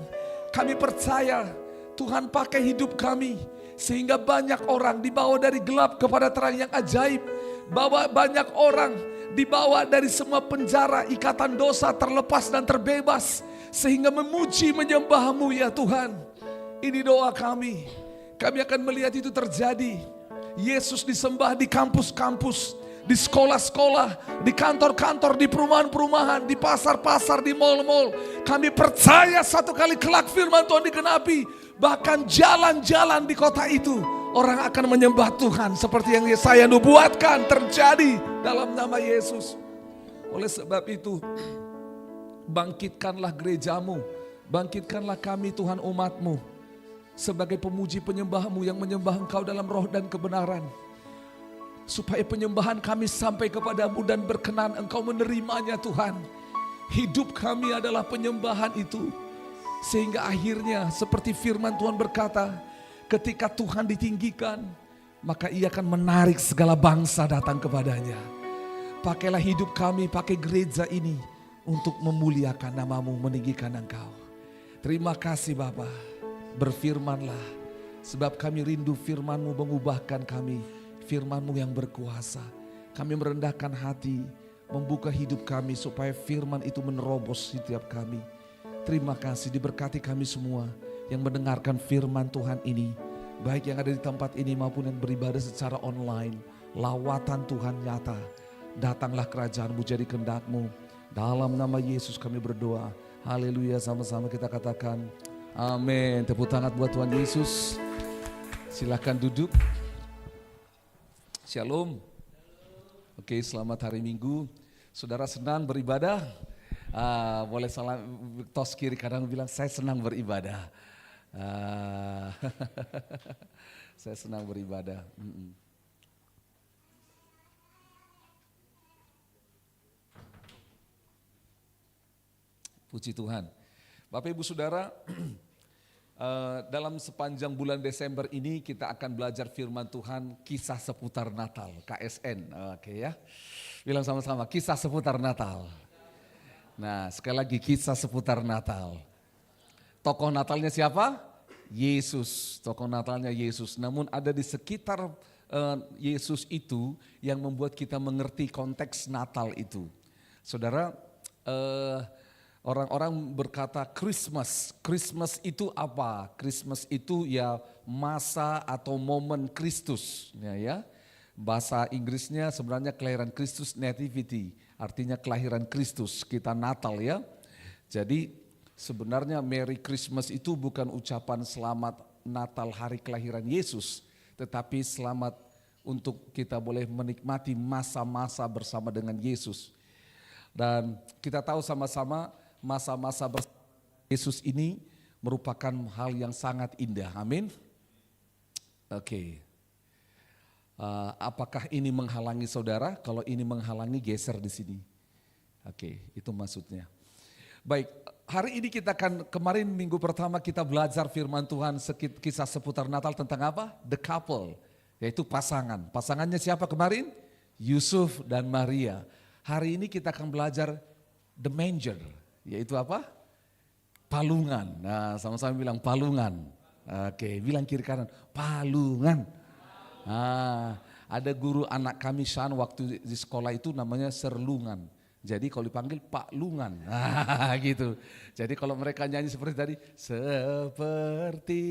Kami percaya Tuhan pakai hidup kami, sehingga banyak orang dibawa dari gelap kepada terang yang ajaib. Bawa banyak orang dibawa dari semua penjara, ikatan dosa, terlepas dan terbebas, sehingga memuji menyembah-Mu ya Tuhan. Ini doa kami. Kami akan melihat itu terjadi. Yesus disembah di kampus-kampus, di sekolah-sekolah, di kantor-kantor, di perumahan-perumahan, di pasar-pasar, di mal-mal. Kami percaya satu kali kelak firman Tuhan digenapi. Bahkan jalan-jalan di kota itu orang akan menyembah Tuhan seperti yang saya nubuatkan terjadi dalam nama Yesus. Oleh sebab itu, bangkitkanlah gerejamu, bangkitkanlah kami Tuhan umat-Mu sebagai pemuji penyembah-Mu yang menyembah Engkau dalam roh dan kebenaran. Supaya penyembahan kami sampai kepadamu dan berkenan Engkau menerimanya Tuhan. Hidup kami adalah penyembahan itu. Sehingga akhirnya seperti firman Tuhan berkata, ketika Tuhan ditinggikan, maka Ia akan menarik segala bangsa datang kepadanya. Pakailah hidup kami, pakai gereja ini untuk memuliakan nama-Mu, meninggikan Engkau. Terima kasih Bapa, berfirmanlah. Sebab kami rindu firman-Mu mengubahkan kami, firman-Mu yang berkuasa. Kami merendahkan hati, membuka hidup kami supaya firman itu menerobos setiap kami. Terima kasih, diberkati kami semua yang mendengarkan firman Tuhan ini. Baik yang ada di tempat ini maupun yang beribadah secara online. Lawatan Tuhan nyata. Datanglah kerajaan-Mu, jadi kehendak-Mu. Dalam nama Yesus kami berdoa. Haleluya, sama-sama kita katakan amin. Tepuk tangan buat Tuhan Yesus. Silakan duduk. Shalom. Oke, selamat hari Minggu. Saudara senang beribadah? Boleh salam, tos kiri kadang bilang saya senang beribadah. Saya senang beribadah. Puji Tuhan. Bapak Ibu Saudara, dalam sepanjang bulan Desember ini kita akan belajar firman Tuhan kisah seputar Natal, KSN. Oke ya. Bilang sama-sama, kisah seputar Natal. Nah, sekali lagi kisah seputar Natal. Tokoh Natalnya siapa? Yesus. Tokoh Natalnya Yesus. Namun ada di sekitar Yesus itu yang membuat kita mengerti konteks Natal itu. Saudara, orang-orang berkata Christmas. Christmas itu apa? Christmas itu ya masa atau momen Kristus. Ya. Bahasa Inggrisnya sebenarnya kelahiran Kristus, nativity. Artinya kelahiran Kristus, kita Natal ya. Jadi sebenarnya Merry Christmas itu bukan ucapan selamat Natal hari kelahiran Yesus. Tetapi selamat untuk kita boleh menikmati masa-masa bersama dengan Yesus. Dan kita tahu sama-sama masa-masa bersama Yesus ini merupakan hal yang sangat indah. Amin. Oke. Apakah ini menghalangi saudara? Kalau ini menghalangi, geser di sini. Oke, itu maksudnya. Baik, hari ini kemarin minggu pertama kita belajar firman Tuhan kisah seputar Natal tentang apa? The couple, yaitu pasangan. Pasangannya siapa kemarin? Yusuf dan Maria. Hari ini kita akan belajar the manger, yaitu apa? Palungan. Nah, sama-sama bilang palungan. Oke, bilang kiri kanan, palungan. Ada guru anak kami Shan waktu di sekolah itu namanya serlungan. Jadi kalau dipanggil Pak Lungan, gitu. Jadi kalau mereka nyanyi seperti tadi, seperti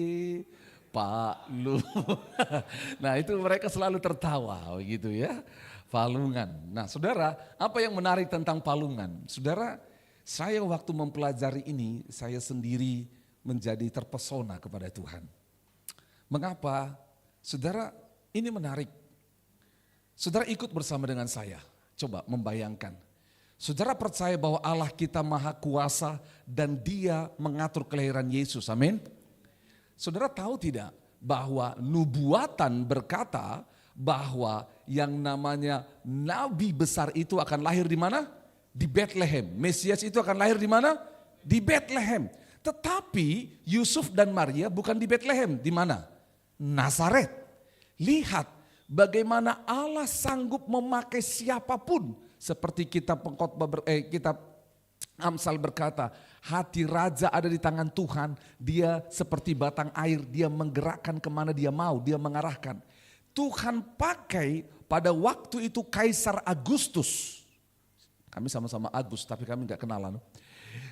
Pak Lu. Nah itu mereka selalu tertawa gitu ya, palungan. Nah saudara, apa yang menarik tentang palungan? Saudara, saya waktu mempelajari ini, saya sendiri menjadi terpesona kepada Tuhan. Mengapa? Saudara, ini menarik. Saudara ikut bersama dengan saya, coba membayangkan. Saudara percaya bahwa Allah kita maha kuasa dan Dia mengatur kelahiran Yesus, amin. Saudara tahu tidak bahwa nubuatan berkata bahwa yang namanya nabi besar itu akan lahir di mana? Di Bethlehem. Mesias itu akan lahir di mana? Di Bethlehem. Tetapi Yusuf dan Maria bukan di Bethlehem, di mana? Nazaret. Lihat bagaimana Allah sanggup memakai siapapun. Seperti kitab Amsal berkata, hati raja ada di tangan Tuhan. Dia seperti batang air, dia menggerakkan kemana dia mau, dia mengarahkan. Tuhan pakai pada waktu itu Kaisar Agustus. Kami sama-sama Agus tapi kami gak kenalan.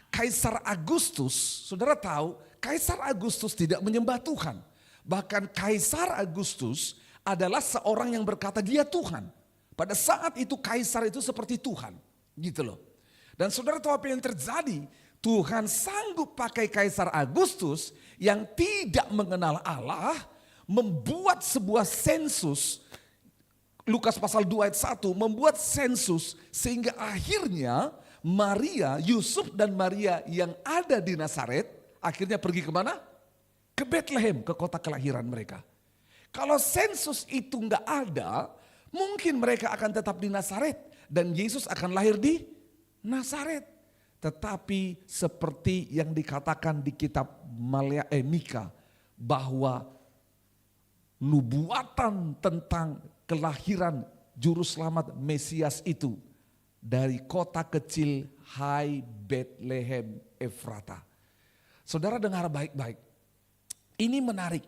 Kaisar Agustus, saudara tahu Kaisar Agustus tidak menyembah Tuhan. Bahkan Kaisar Agustus adalah seorang yang berkata dia Tuhan. Pada saat itu Kaisar itu seperti Tuhan, gitu loh. Dan saudara tahu apa yang terjadi? Tuhan sanggup pakai Kaisar Agustus yang tidak mengenal Allah membuat sebuah sensus. Lukas pasal 2 ayat 1 membuat sensus sehingga akhirnya Maria, Yusuf dan Maria yang ada di Nazaret akhirnya pergi kemana? Ke Bethlehem, ke kota kelahiran mereka. Kalau sensus itu enggak ada, mungkin mereka akan tetap di Nazaret dan Yesus akan lahir di Nazaret. Tetapi seperti yang dikatakan di kitab Mika bahwa nubuatan tentang kelahiran juru selamat Mesias itu dari kota kecil Hai Bethlehem Efrata. Saudara dengar baik-baik. Ini menarik.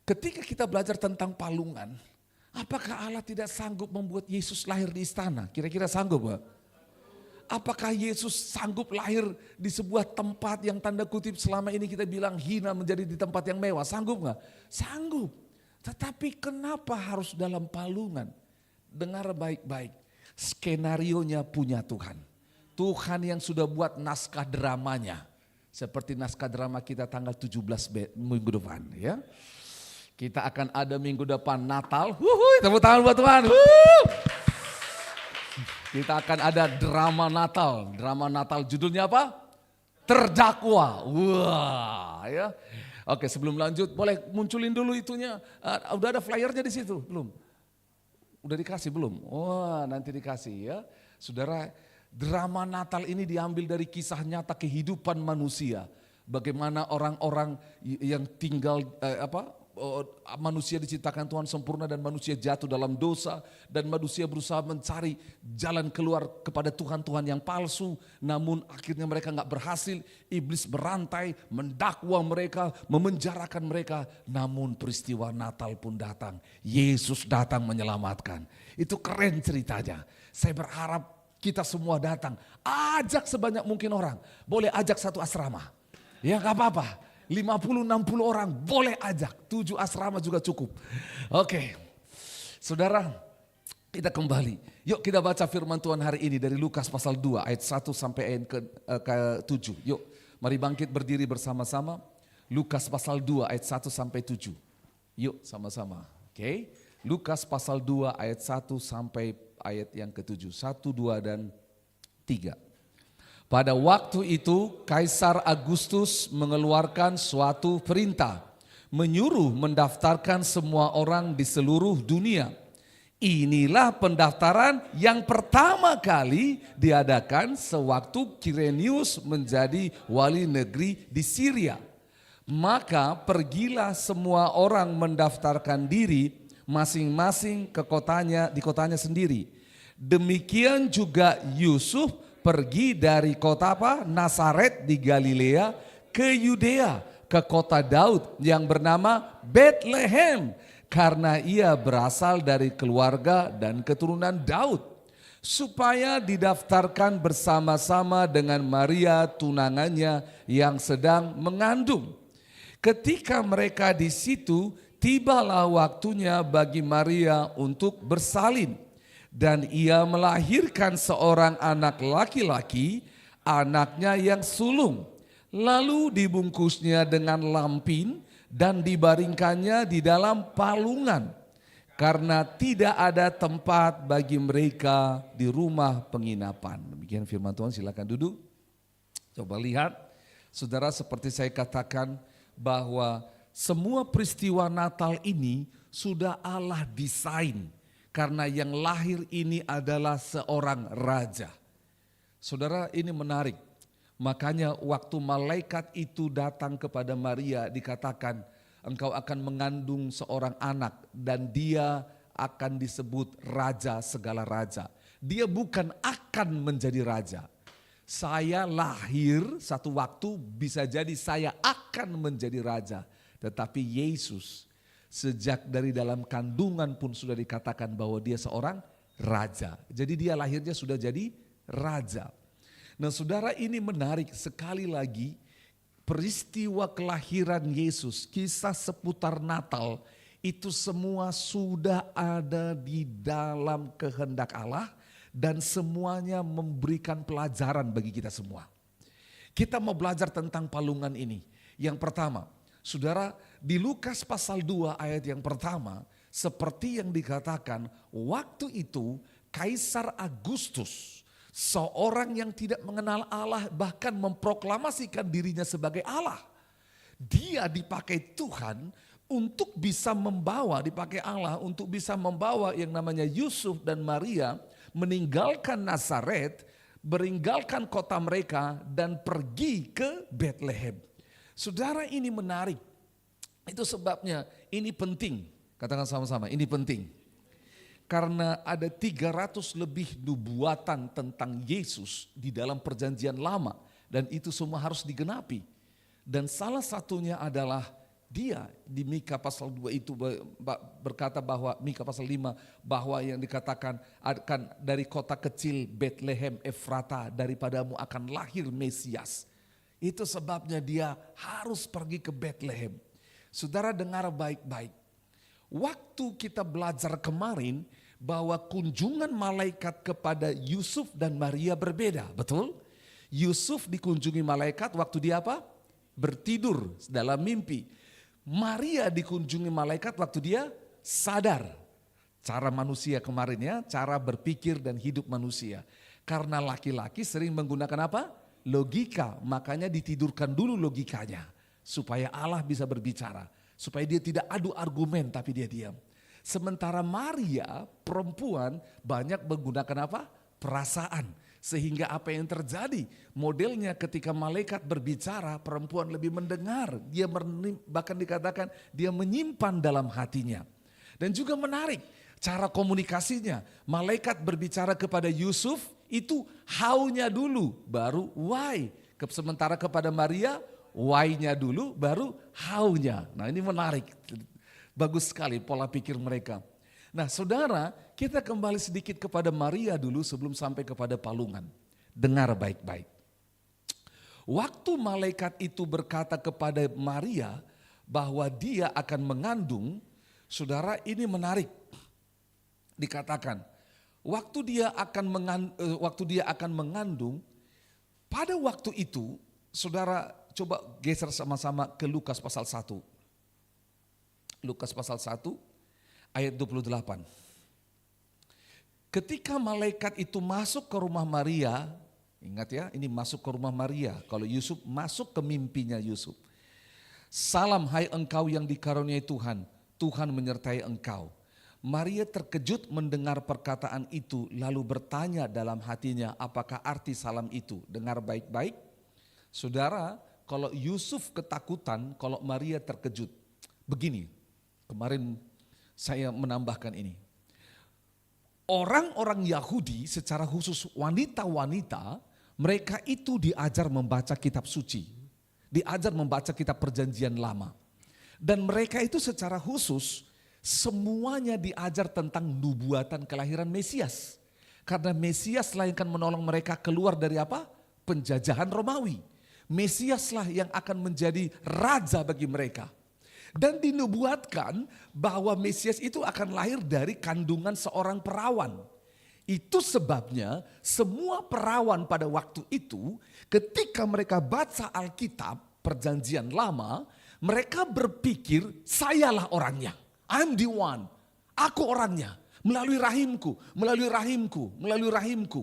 Ketika kita belajar tentang palungan, apakah Allah tidak sanggup membuat Yesus lahir di istana? Kira-kira sanggup gak? Apakah Yesus sanggup lahir di sebuah tempat yang tanda kutip selama ini kita bilang hina menjadi di tempat yang mewah? Sanggup gak? Sanggup. Tetapi kenapa harus dalam palungan? Dengar baik-baik. Skenarionya punya Tuhan. Tuhan yang sudah buat naskah dramanya. Seperti naskah drama kita tanggal 17 minggu depan ya. Kita akan ada minggu depan Natal. Tepuk tangan buat Tuhan. Kita akan ada drama Natal. Drama Natal judulnya apa? Terdakwa. Wah, ya. Oke, sebelum lanjut boleh munculin dulu itunya. Udah ada flyernya di situ? Belum? Udah dikasih belum? Wah, nanti dikasih ya. Saudara, drama Natal ini diambil dari kisah nyata kehidupan manusia. Bagaimana orang-orang yang tinggal manusia diciptakan Tuhan sempurna dan manusia jatuh dalam dosa dan manusia berusaha mencari jalan keluar kepada Tuhan-Tuhan yang palsu, namun akhirnya mereka nggak berhasil. Iblis berantai, mendakwa mereka, memenjarakan mereka, namun peristiwa Natal pun datang. Yesus datang menyelamatkan. Itu keren ceritanya. Saya berharap kita semua datang, ajak sebanyak mungkin orang, boleh ajak satu asrama, ya nggak apa-apa. 50-60 orang boleh ajak, 7 asrama juga cukup. Oke, saudara kita kembali. Yuk kita baca firman Tuhan hari ini dari Lukas pasal 2 ayat 1 sampai ayat ke-7. Yuk mari bangkit berdiri bersama-sama. Lukas pasal 2 ayat 1 sampai 7. Yuk sama-sama. Oke, Lukas pasal 2 ayat 1 sampai ayat yang ke-7. 1, 2 dan 3. Pada waktu itu Kaisar Agustus mengeluarkan suatu perintah, menyuruh mendaftarkan semua orang di seluruh dunia. Inilah pendaftaran yang pertama kali diadakan sewaktu Kirenius menjadi wali negeri di Syria. Maka pergilah semua orang mendaftarkan diri masing-masing ke kotanya, di kotanya sendiri. Demikian juga Yusuf pergi dari kota Nazaret di Galilea ke Yudea, ke kota Daud yang bernama Bethlehem, karena ia berasal dari keluarga dan keturunan Daud, supaya didaftarkan bersama-sama dengan Maria tunangannya yang sedang mengandung. Ketika mereka di situ, tibalah waktunya bagi Maria untuk bersalin. Dan ia melahirkan seorang anak laki-laki, anaknya yang sulung. Lalu dibungkusnya dengan lampin dan dibaringkannya di dalam palungan. Karena tidak ada tempat bagi mereka di rumah penginapan. Demikian firman Tuhan, silakan duduk. Coba lihat, saudara, seperti saya katakan bahwa semua peristiwa Natal ini sudah Allah desain. Karena yang lahir ini adalah seorang raja. Saudara, ini menarik. Makanya waktu malaikat itu datang kepada Maria dikatakan, engkau akan mengandung seorang anak dan dia akan disebut raja segala raja. Dia bukan akan menjadi raja. Saya lahir satu waktu bisa jadi saya akan menjadi raja. Tetapi Yesus sejak dari dalam kandungan pun sudah dikatakan bahwa dia seorang raja. Jadi dia lahirnya sudah jadi raja. Nah saudara, ini menarik sekali lagi, peristiwa kelahiran Yesus, kisah seputar Natal, itu semua sudah ada di dalam kehendak Allah dan semuanya memberikan pelajaran bagi kita semua. Kita mau belajar tentang palungan ini. Yang pertama, saudara, di Lukas pasal 2 ayat yang pertama, seperti yang dikatakan, waktu itu Kaisar Agustus, seorang yang tidak mengenal Allah, bahkan memproklamasikan dirinya sebagai Allah. Dia dipakai Tuhan untuk bisa membawa, dipakai Allah untuk bisa membawa yang namanya Yusuf dan Maria meninggalkan Nazaret, meninggalkan kota mereka dan pergi ke Bethlehem. Saudara, ini menarik. Itu sebabnya ini penting. Katakan sama-sama, ini penting. Karena ada 300 lebih nubuatan tentang Yesus di dalam perjanjian lama. Dan itu semua harus digenapi. Dan salah satunya adalah dia di Mika pasal 2 itu berkata bahwa, Mika pasal 5, bahwa yang dikatakan akan dari kota kecil Bethlehem Efrata, daripadamu akan lahir Mesias. Itu sebabnya dia harus pergi ke Bethlehem. Saudara dengar baik-baik. Waktu kita belajar kemarin bahwa kunjungan malaikat kepada Yusuf dan Maria berbeda, betul? Yusuf dikunjungi malaikat waktu dia apa? Bertidur dalam mimpi. Maria dikunjungi malaikat waktu dia sadar. Cara manusia kemarin ya, cara berpikir dan hidup manusia. Karena laki-laki sering menggunakan apa? Logika, makanya ditidurkan dulu logikanya. Supaya Allah bisa berbicara. Supaya dia tidak adu argumen tapi dia diam. Sementara Maria perempuan banyak menggunakan apa? Perasaan. Sehingga apa yang terjadi? Modelnya ketika malaikat berbicara perempuan lebih mendengar. Dia bahkan dikatakan dia menyimpan dalam hatinya. Dan juga menarik cara komunikasinya. Malaikat berbicara kepada Yusuf itu how-nya dulu baru why. Sementara kepada Maria why-nya dulu baru how-nya. Nah ini menarik. Bagus sekali pola pikir mereka. Nah saudara, kita kembali sedikit kepada Maria dulu sebelum sampai kepada palungan. Dengar baik-baik. Waktu malaikat itu berkata kepada Maria bahwa dia akan mengandung, saudara ini menarik. Dikatakan, waktu dia akan mengandung, pada waktu itu, saudara coba geser sama-sama ke Lukas pasal 1. Lukas pasal 1 ayat 28. Ketika malaikat itu masuk ke rumah Maria, ingat ya ini masuk ke rumah Maria, kalau Yusuf masuk ke mimpinya Yusuf. Salam hai engkau yang dikaruniai Tuhan, Tuhan menyertai engkau. Maria terkejut mendengar perkataan itu lalu bertanya dalam hatinya apakah arti salam itu. Dengar baik-baik. Saudara, kalau Yusuf ketakutan, kalau Maria terkejut. Begini, kemarin saya menambahkan ini. Orang-orang Yahudi secara khusus wanita-wanita, mereka itu diajar membaca kitab suci. Diajar membaca kitab perjanjian lama. Dan mereka itu secara khusus semuanya diajar tentang nubuatan kelahiran Mesias. Karena Mesias lah yang akan menolong mereka keluar dari apa? Penjajahan Romawi. Mesiaslah yang akan menjadi raja bagi mereka. Dan dinubuatkan bahwa Mesias itu akan lahir dari kandungan seorang perawan. Itu sebabnya semua perawan pada waktu itu ketika mereka baca Alkitab perjanjian lama, mereka berpikir sayalah orangnya. I'm the one, aku orangnya. Melalui rahimku, melalui rahimku, melalui rahimku.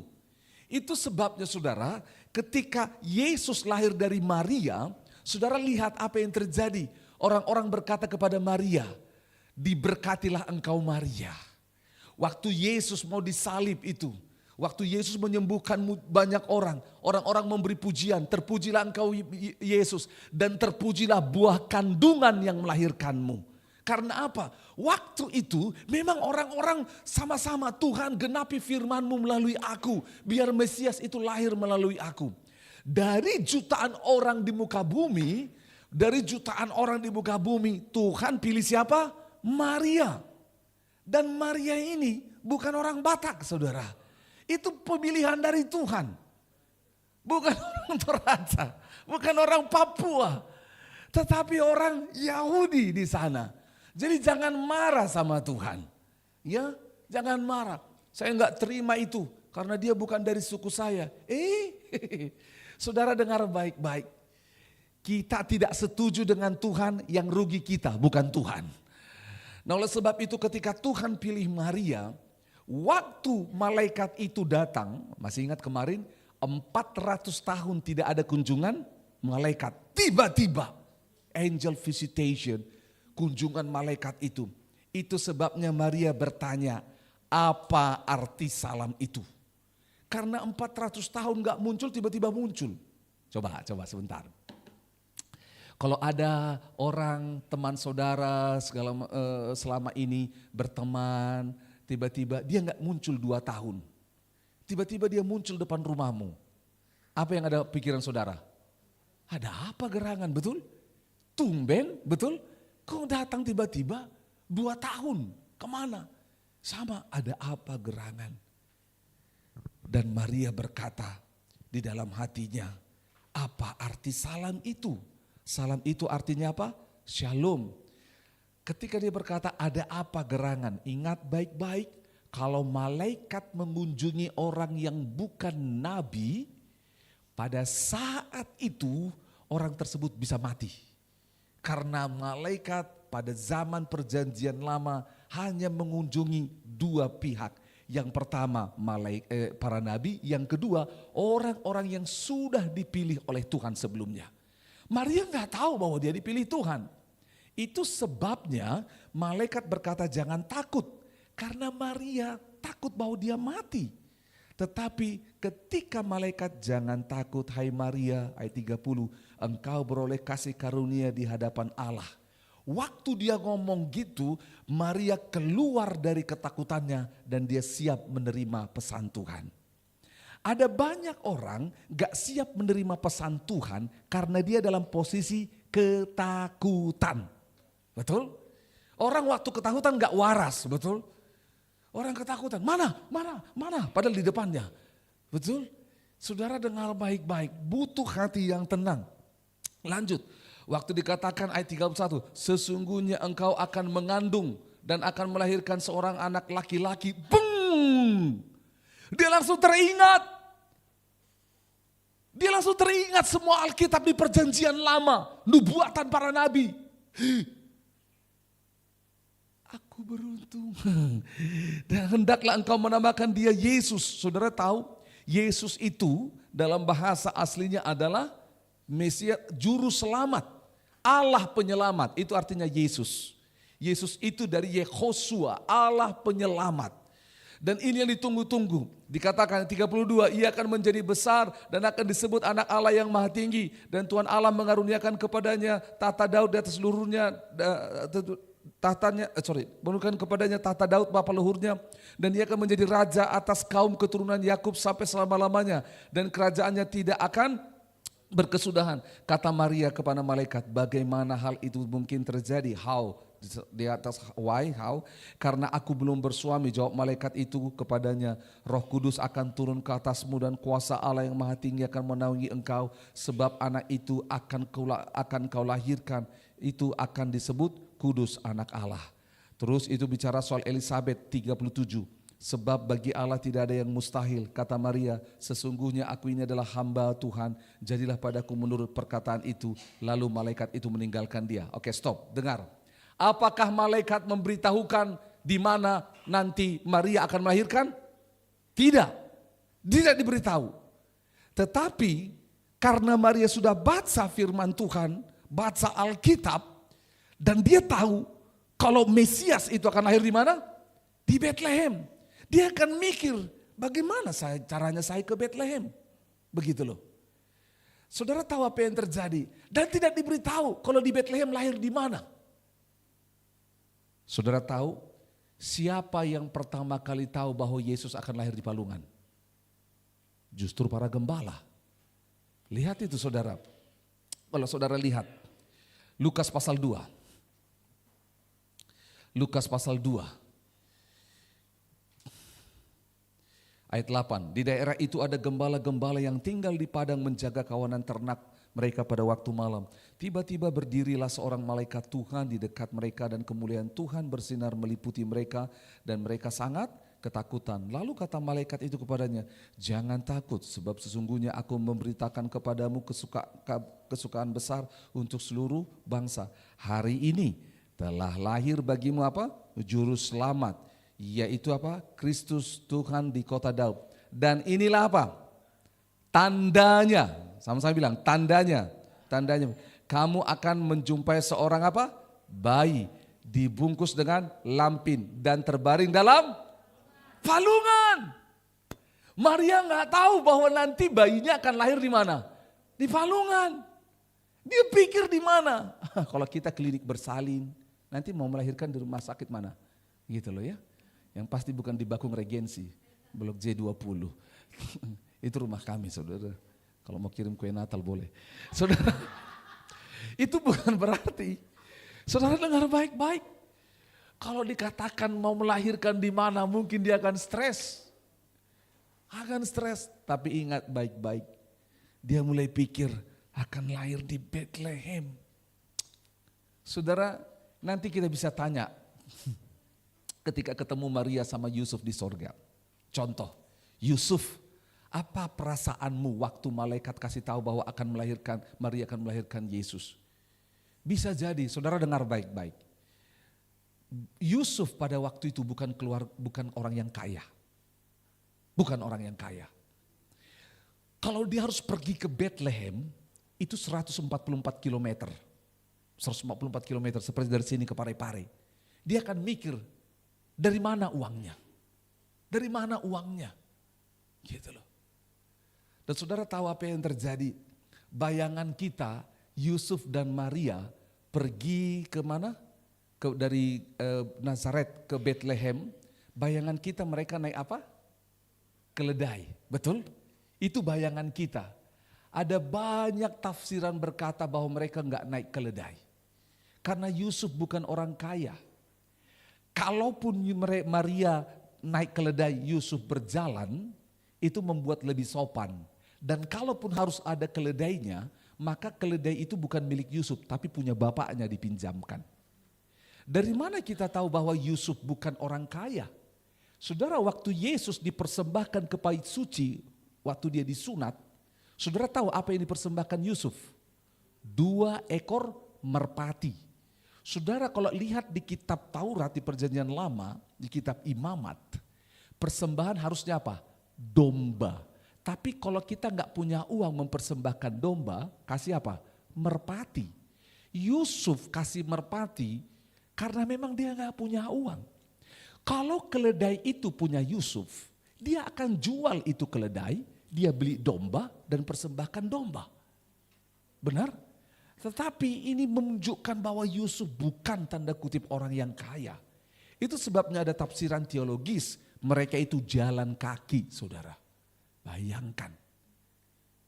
Itu sebabnya saudara ketika Yesus lahir dari Maria, saudara lihat apa yang terjadi. Orang-orang berkata kepada Maria, diberkatilah engkau Maria. Waktu Yesus mau disalib itu, waktu Yesus menyembuhkan banyak orang, orang-orang memberi pujian, terpujilah engkau Yesus dan terpujilah buah kandungan yang melahirkanmu. Karena apa? Waktu itu memang orang-orang sama-sama Tuhan genapi firman-Mu melalui aku, biar Mesias itu lahir melalui aku. Dari jutaan orang di muka bumi, Tuhan pilih siapa? Maria. Dan Maria ini bukan orang Batak saudara. Itu pemilihan dari Tuhan. Bukan orang Toraja, bukan orang Papua. Tetapi orang Yahudi di sana. Jadi jangan marah sama Tuhan. Ya, jangan marah. Saya enggak terima itu. karena dia bukan dari suku saya. Saudara dengar baik-baik. Kita tidak setuju dengan Tuhan, yang rugi kita, bukan Tuhan. Nah oleh sebab itu ketika Tuhan pilih Maria, waktu malaikat itu datang, masih ingat kemarin 400 tahun tidak ada kunjungan malaikat. Tiba-tiba angel visitation, kunjungan malaikat itu. Itu sebabnya Maria bertanya, apa arti salam itu? Karena 400 tahun gak muncul, tiba-tiba muncul. Coba sebentar. Kalau ada orang, teman saudara selama ini berteman, tiba-tiba dia gak muncul 2 tahun. Tiba-tiba dia muncul depan rumahmu. Apa yang ada pikiran saudara? Ada apa gerangan, betul? Tumben, betul? Kok datang tiba-tiba 2 tahun, kemana? Sama, ada apa gerangan? Dan Maria berkata di dalam hatinya, apa arti salam itu? Salam itu artinya apa? Shalom. Ketika dia berkata ada apa gerangan, ingat baik-baik, kalau malaikat mengunjungi orang yang bukan nabi, pada saat itu orang tersebut bisa mati. Karena malaikat pada zaman perjanjian lama hanya mengunjungi 2 pihak. Yang pertama para nabi, yang kedua orang-orang yang sudah dipilih oleh Tuhan sebelumnya. Maria nggak tahu bahwa dia dipilih Tuhan. Itu sebabnya malaikat berkata jangan takut. Karena Maria takut bahwa dia mati. Tetapi ketika malaikat jangan takut hai Maria, ayat 30, engkau beroleh kasih karunia di hadapan Allah. Waktu dia ngomong gitu, Maria keluar dari ketakutannya dan dia siap menerima pesan Tuhan. Ada banyak orang gak siap menerima pesan Tuhan karena dia dalam posisi ketakutan. Betul? Orang waktu ketakutan gak waras, betul? Orang ketakutan, mana, padahal di depannya. Betul? Saudara dengar baik-baik, butuh hati yang tenang. Lanjut, waktu dikatakan ayat 31, sesungguhnya engkau akan mengandung dan akan melahirkan seorang anak laki-laki. Bung! Dia langsung teringat. Dia langsung teringat semua Alkitab di perjanjian lama, nubuatan para nabi. Aku beruntung. Dan hendaklah engkau menamakan dia Yesus. Saudara tahu Yesus itu dalam bahasa aslinya adalah Mesias, juru selamat. Allah penyelamat, itu artinya Yesus. Yesus itu dari Yehosua, Allah penyelamat. Dan ini yang ditunggu-tunggu. Dikatakan 32, ia akan menjadi besar dan akan disebut anak Allah yang maha tinggi. Dan Tuhan Allah mengaruniakan kepadanya tahta Daud di atas seluruhnya, berikan kepadanya tahta Daud bapa leluhurnya, dan dia akan menjadi raja atas kaum keturunan Yakub sampai selama-lamanya, dan kerajaannya tidak akan berkesudahan. Kata Maria kepada malaikat, bagaimana hal itu mungkin terjadi? How? Di atas why, how? Karena aku belum bersuami, jawab malaikat itu kepadanya, Roh Kudus akan turun ke atasmu dan kuasa Allah yang maha tinggi akan menaungi engkau, sebab anak itu akan kau lahirkan, itu akan disebut Kudus, anak Allah. Terus itu bicara soal Elisabet 37. Sebab bagi Allah tidak ada yang mustahil, kata Maria, sesungguhnya aku ini adalah hamba Tuhan, jadilah padaku menurut perkataan itu. Lalu malaikat itu meninggalkan dia. Oke, stop, dengar. Apakah malaikat memberitahukan di mana nanti Maria akan melahirkan? Tidak, tidak diberitahu. Tetapi karena Maria sudah baca firman Tuhan, baca Alkitab, dan dia tahu kalau Mesias itu akan lahir di mana? Di Bethlehem. Dia akan mikir, bagaimana caranya saya ke Bethlehem? Begitu loh. Saudara tahu apa yang terjadi? Dan tidak diberitahu kalau di Bethlehem lahir di mana. Saudara tahu siapa yang pertama kali tahu bahwa Yesus akan lahir di Palungan? Justru para gembala. Lihat itu saudara. Kalau saudara lihat Lukas pasal 2. Lukas pasal 2. Ayat 8. Di daerah itu ada gembala-gembala yang tinggal di padang menjaga kawanan ternak mereka pada waktu malam. Tiba-tiba berdirilah seorang malaikat Tuhan di dekat mereka dan kemuliaan Tuhan bersinar meliputi mereka dan mereka sangat ketakutan. Lalu kata malaikat itu kepadanya, jangan takut sebab sesungguhnya aku memberitakan kepadamu kesukaan besar untuk seluruh bangsa. Hari ini telah lahir bagimu apa? Juru selamat, yaitu apa? Kristus Tuhan di kota Daud. Dan inilah apa? Tandanya, sama-sama bilang tandanya. Kamu akan menjumpai seorang apa? Bayi dibungkus dengan lampin dan terbaring dalam palungan. Maria nggak tahu bahwa nanti bayinya akan lahir di mana? Di palungan. Dia pikir di mana? Kalau kita klinik bersalin, nanti mau melahirkan di rumah sakit mana? Gitu loh ya. Yang pasti bukan di Bakung Regensi, Blok J20. Itu rumah kami, saudara. Kalau mau kirim kue Natal boleh. Saudara, itu bukan berarti. Saudara dengar baik-baik. Kalau dikatakan mau melahirkan di mana, mungkin dia akan stres. Tapi ingat baik-baik. Dia mulai pikir akan lahir di Bethlehem. Saudara, nanti kita bisa tanya ketika ketemu Maria sama Yusuf di sorga. Contoh, Yusuf, apa perasaanmu waktu malaikat kasih tahu bahwa Maria akan melahirkan Yesus? Bisa jadi, saudara dengar baik-baik. Yusuf pada waktu itu bukan orang yang kaya. Bukan orang yang kaya. Kalau dia harus pergi ke Bethlehem, itu 144 km. 144 km seperti dari sini ke Parepare. Dia akan mikir, dari mana uangnya? Dari mana uangnya? Gitu loh. Dan saudara tahu apa yang terjadi? Bayangan kita, Yusuf dan Maria pergi ke mana? Dari Nazaret ke Bethlehem. Bayangan kita mereka naik apa? Keledai, betul? Itu bayangan kita. Ada banyak tafsiran berkata bahwa mereka enggak naik keledai. Karena Yusuf bukan orang kaya. Kalaupun Maria naik keledai, Yusuf berjalan, itu membuat lebih sopan. Dan kalaupun harus ada keledainya, maka keledai itu bukan milik Yusuf, tapi punya bapaknya dipinjamkan. Dari mana kita tahu bahwa Yusuf bukan orang kaya? Saudara, waktu Yesus dipersembahkan ke bait suci, waktu dia disunat, saudara tahu apa yang dipersembahkan Yusuf? 2 ekor merpati. Saudara kalau lihat di kitab Taurat di perjanjian lama, di kitab Imamat, persembahan harusnya apa? Domba. Tapi kalau kita nggak punya uang mempersembahkan domba, kasih apa? Merpati. Yusuf kasih merpati karena memang dia nggak punya uang. Kalau keledai itu punya Yusuf, dia akan jual itu keledai, dia beli domba dan persembahkan domba. Benar? Tetapi ini menunjukkan bahwa Yusuf bukan tanda kutip orang yang kaya. Itu sebabnya ada tafsiran teologis, mereka itu jalan kaki, saudara. Bayangkan,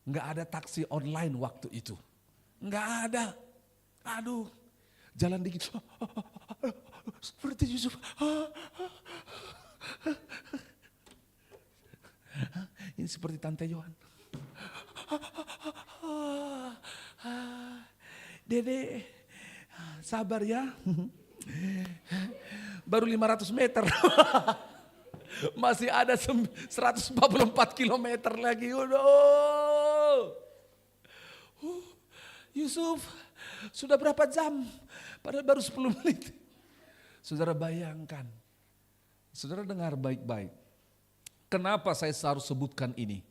nggak ada taksi online waktu itu, nggak ada. Aduh, jalan dikit, seperti Yusuf. Ini seperti Tante Yohan. Dede, sabar ya. Baru 500 meter. Masih ada 144 kilometer lagi. Yusuf, sudah berapa jam? Padahal baru 10 menit. Saudara bayangkan. Saudara dengar baik-baik. Kenapa saya harus sebutkan ini?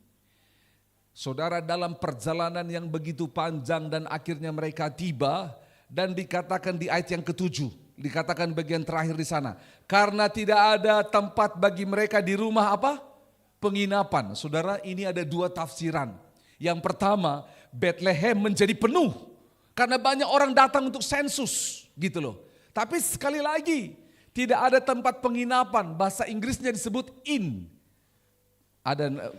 Saudara, dalam perjalanan yang begitu panjang dan akhirnya mereka tiba, dan dikatakan di ayat yang ke-7, dikatakan bagian terakhir di sana, karena tidak ada tempat bagi mereka di rumah apa? Penginapan. Saudara, ini ada 2 tafsiran. Yang pertama, Bethlehem menjadi penuh karena banyak orang datang untuk sensus, gitu loh. Tapi sekali lagi, tidak ada tempat penginapan. Bahasa Inggrisnya disebut inn.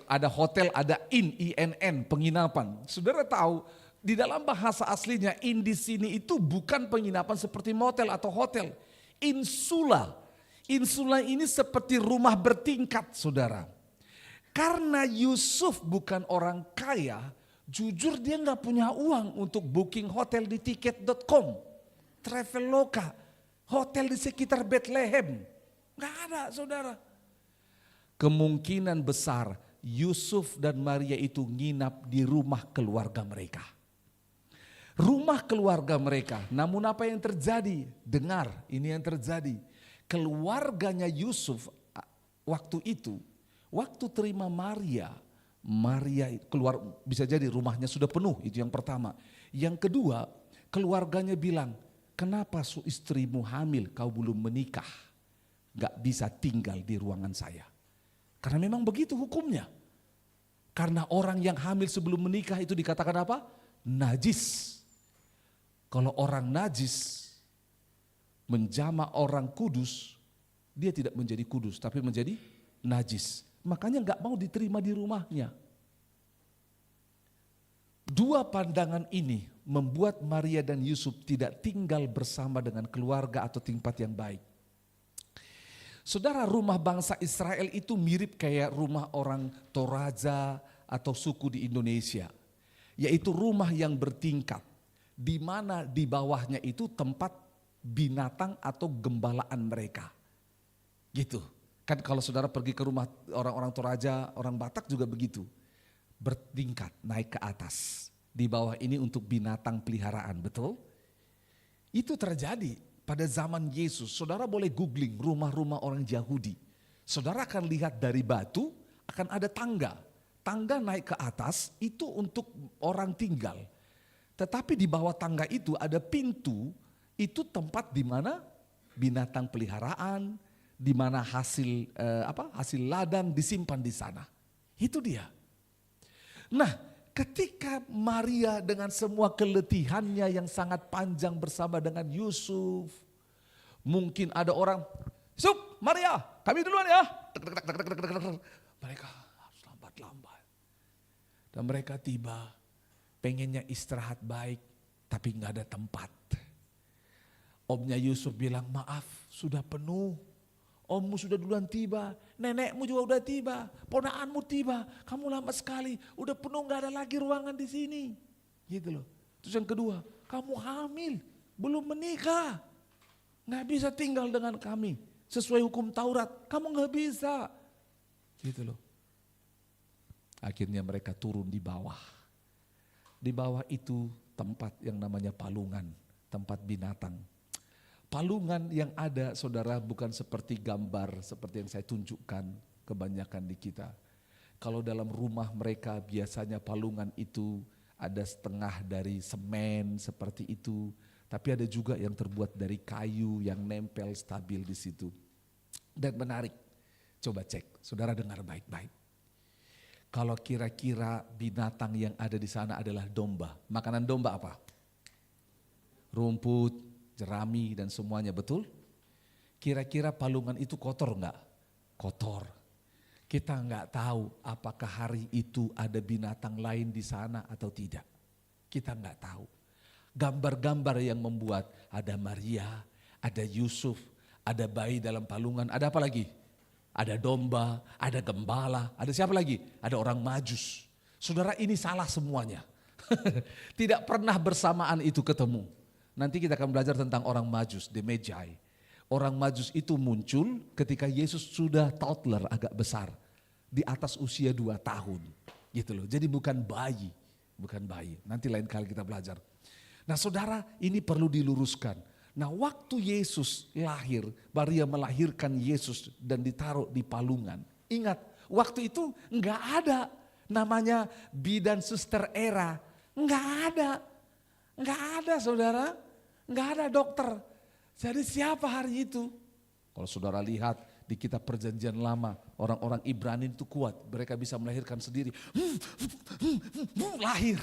Ada hotel, ada inn, INN, penginapan. Saudara tahu, di dalam bahasa aslinya inn di sini itu bukan penginapan seperti motel atau hotel. Insula. Insula ini seperti rumah bertingkat, saudara. Karena Yusuf bukan orang kaya, jujur dia nggak punya uang untuk booking hotel di tiket.com, Traveloka, hotel di sekitar Bethlehem. Nggak ada, saudara. kemungkinan besar Yusuf dan Maria itu nginap di rumah keluarga mereka. Rumah keluarga mereka, namun apa yang terjadi? Dengar, ini yang terjadi. Keluarganya Yusuf waktu itu, waktu terima Maria keluar, bisa jadi rumahnya sudah penuh, itu yang pertama. Yang kedua, keluarganya bilang, kenapa istrimu hamil, kau belum menikah? Gak bisa tinggal di ruangan saya. Karena memang begitu hukumnya. Karena orang yang hamil sebelum menikah itu dikatakan apa? Najis. Kalau orang najis menjama orang kudus, dia tidak menjadi kudus tapi menjadi najis. Makanya gak mau diterima di rumahnya. Dua pandangan ini membuat Maria dan Yusuf tidak tinggal bersama dengan keluarga atau tempat yang baik. Saudara, rumah bangsa Israel itu mirip kayak rumah orang Toraja atau suku di Indonesia. Yaitu rumah yang bertingkat, di mana di bawahnya itu tempat binatang atau gembalaan mereka. Gitu. Kan kalau saudara pergi ke rumah orang-orang Toraja, orang Batak juga begitu. Bertingkat, naik ke atas. Di bawah ini untuk binatang peliharaan, betul? Itu terjadi. Pada zaman Yesus, saudara boleh googling rumah-rumah orang Yahudi. Saudara akan lihat dari batu akan ada tangga. Tangga naik ke atas itu untuk orang tinggal. Tetapi di bawah tangga itu ada pintu, itu tempat di mana binatang peliharaan, di mana hasil ladang disimpan di sana. Itu dia. Nah, ketika Maria dengan semua keletihannya yang sangat panjang bersama dengan Yusuf. Mungkin ada orang, Yusuf, Maria, kami duluan ya. Mereka harus lambat-lambat. Dan mereka tiba, pengennya istirahat baik, tapi gak ada tempat. Omnya Yusuf bilang, maaf sudah penuh. Ommu sudah duluan tiba, nenekmu juga udah tiba, ponakanmu tiba, kamu lama sekali, udah penuh gak ada lagi ruangan di sini. Gitu loh. Terus yang kedua, kamu hamil, belum menikah, gak bisa tinggal dengan kami. Sesuai hukum Taurat, kamu gak bisa. Gitu loh. Akhirnya mereka turun di bawah. Di bawah itu tempat yang namanya palungan, tempat binatang. Palungan yang ada saudara bukan seperti gambar seperti yang saya tunjukkan kebanyakan di kita. Kalau dalam rumah mereka biasanya palungan itu ada setengah dari semen seperti itu. Tapi ada juga yang terbuat dari kayu yang nempel stabil di situ. Dan menarik, coba cek, saudara dengar baik-baik. Kalau kira-kira binatang yang ada di sana adalah domba, makanan domba apa? Rumput, jerami dan semuanya, betul? Kira-kira palungan itu kotor enggak? Kotor. Kita enggak tahu apakah hari itu ada binatang lain di sana atau tidak. Kita enggak tahu. Gambar-gambar yang membuat ada Maria, ada Yusuf, ada bayi dalam palungan, ada apa lagi? Ada domba, ada gembala, ada siapa lagi? Ada orang Majus. Saudara, ini salah semuanya. Tidak pernah bersamaan itu ketemu. Nanti kita akan belajar tentang orang Majus, the Magi. Orang Majus itu muncul ketika Yesus sudah toddler, agak besar. Di atas usia 2 tahun. Gitu loh. Jadi bukan bayi. Nanti lain kali kita belajar. Nah saudara, ini perlu diluruskan. Nah waktu Yesus lahir, Maria melahirkan Yesus dan ditaruh di palungan. Ingat, waktu itu enggak ada namanya bidan suster era. Enggak ada saudara, enggak ada dokter. Jadi siapa hari itu? Kalau saudara lihat di kitab perjanjian lama, orang-orang Ibrani itu kuat. Mereka bisa melahirkan sendiri. Lahir,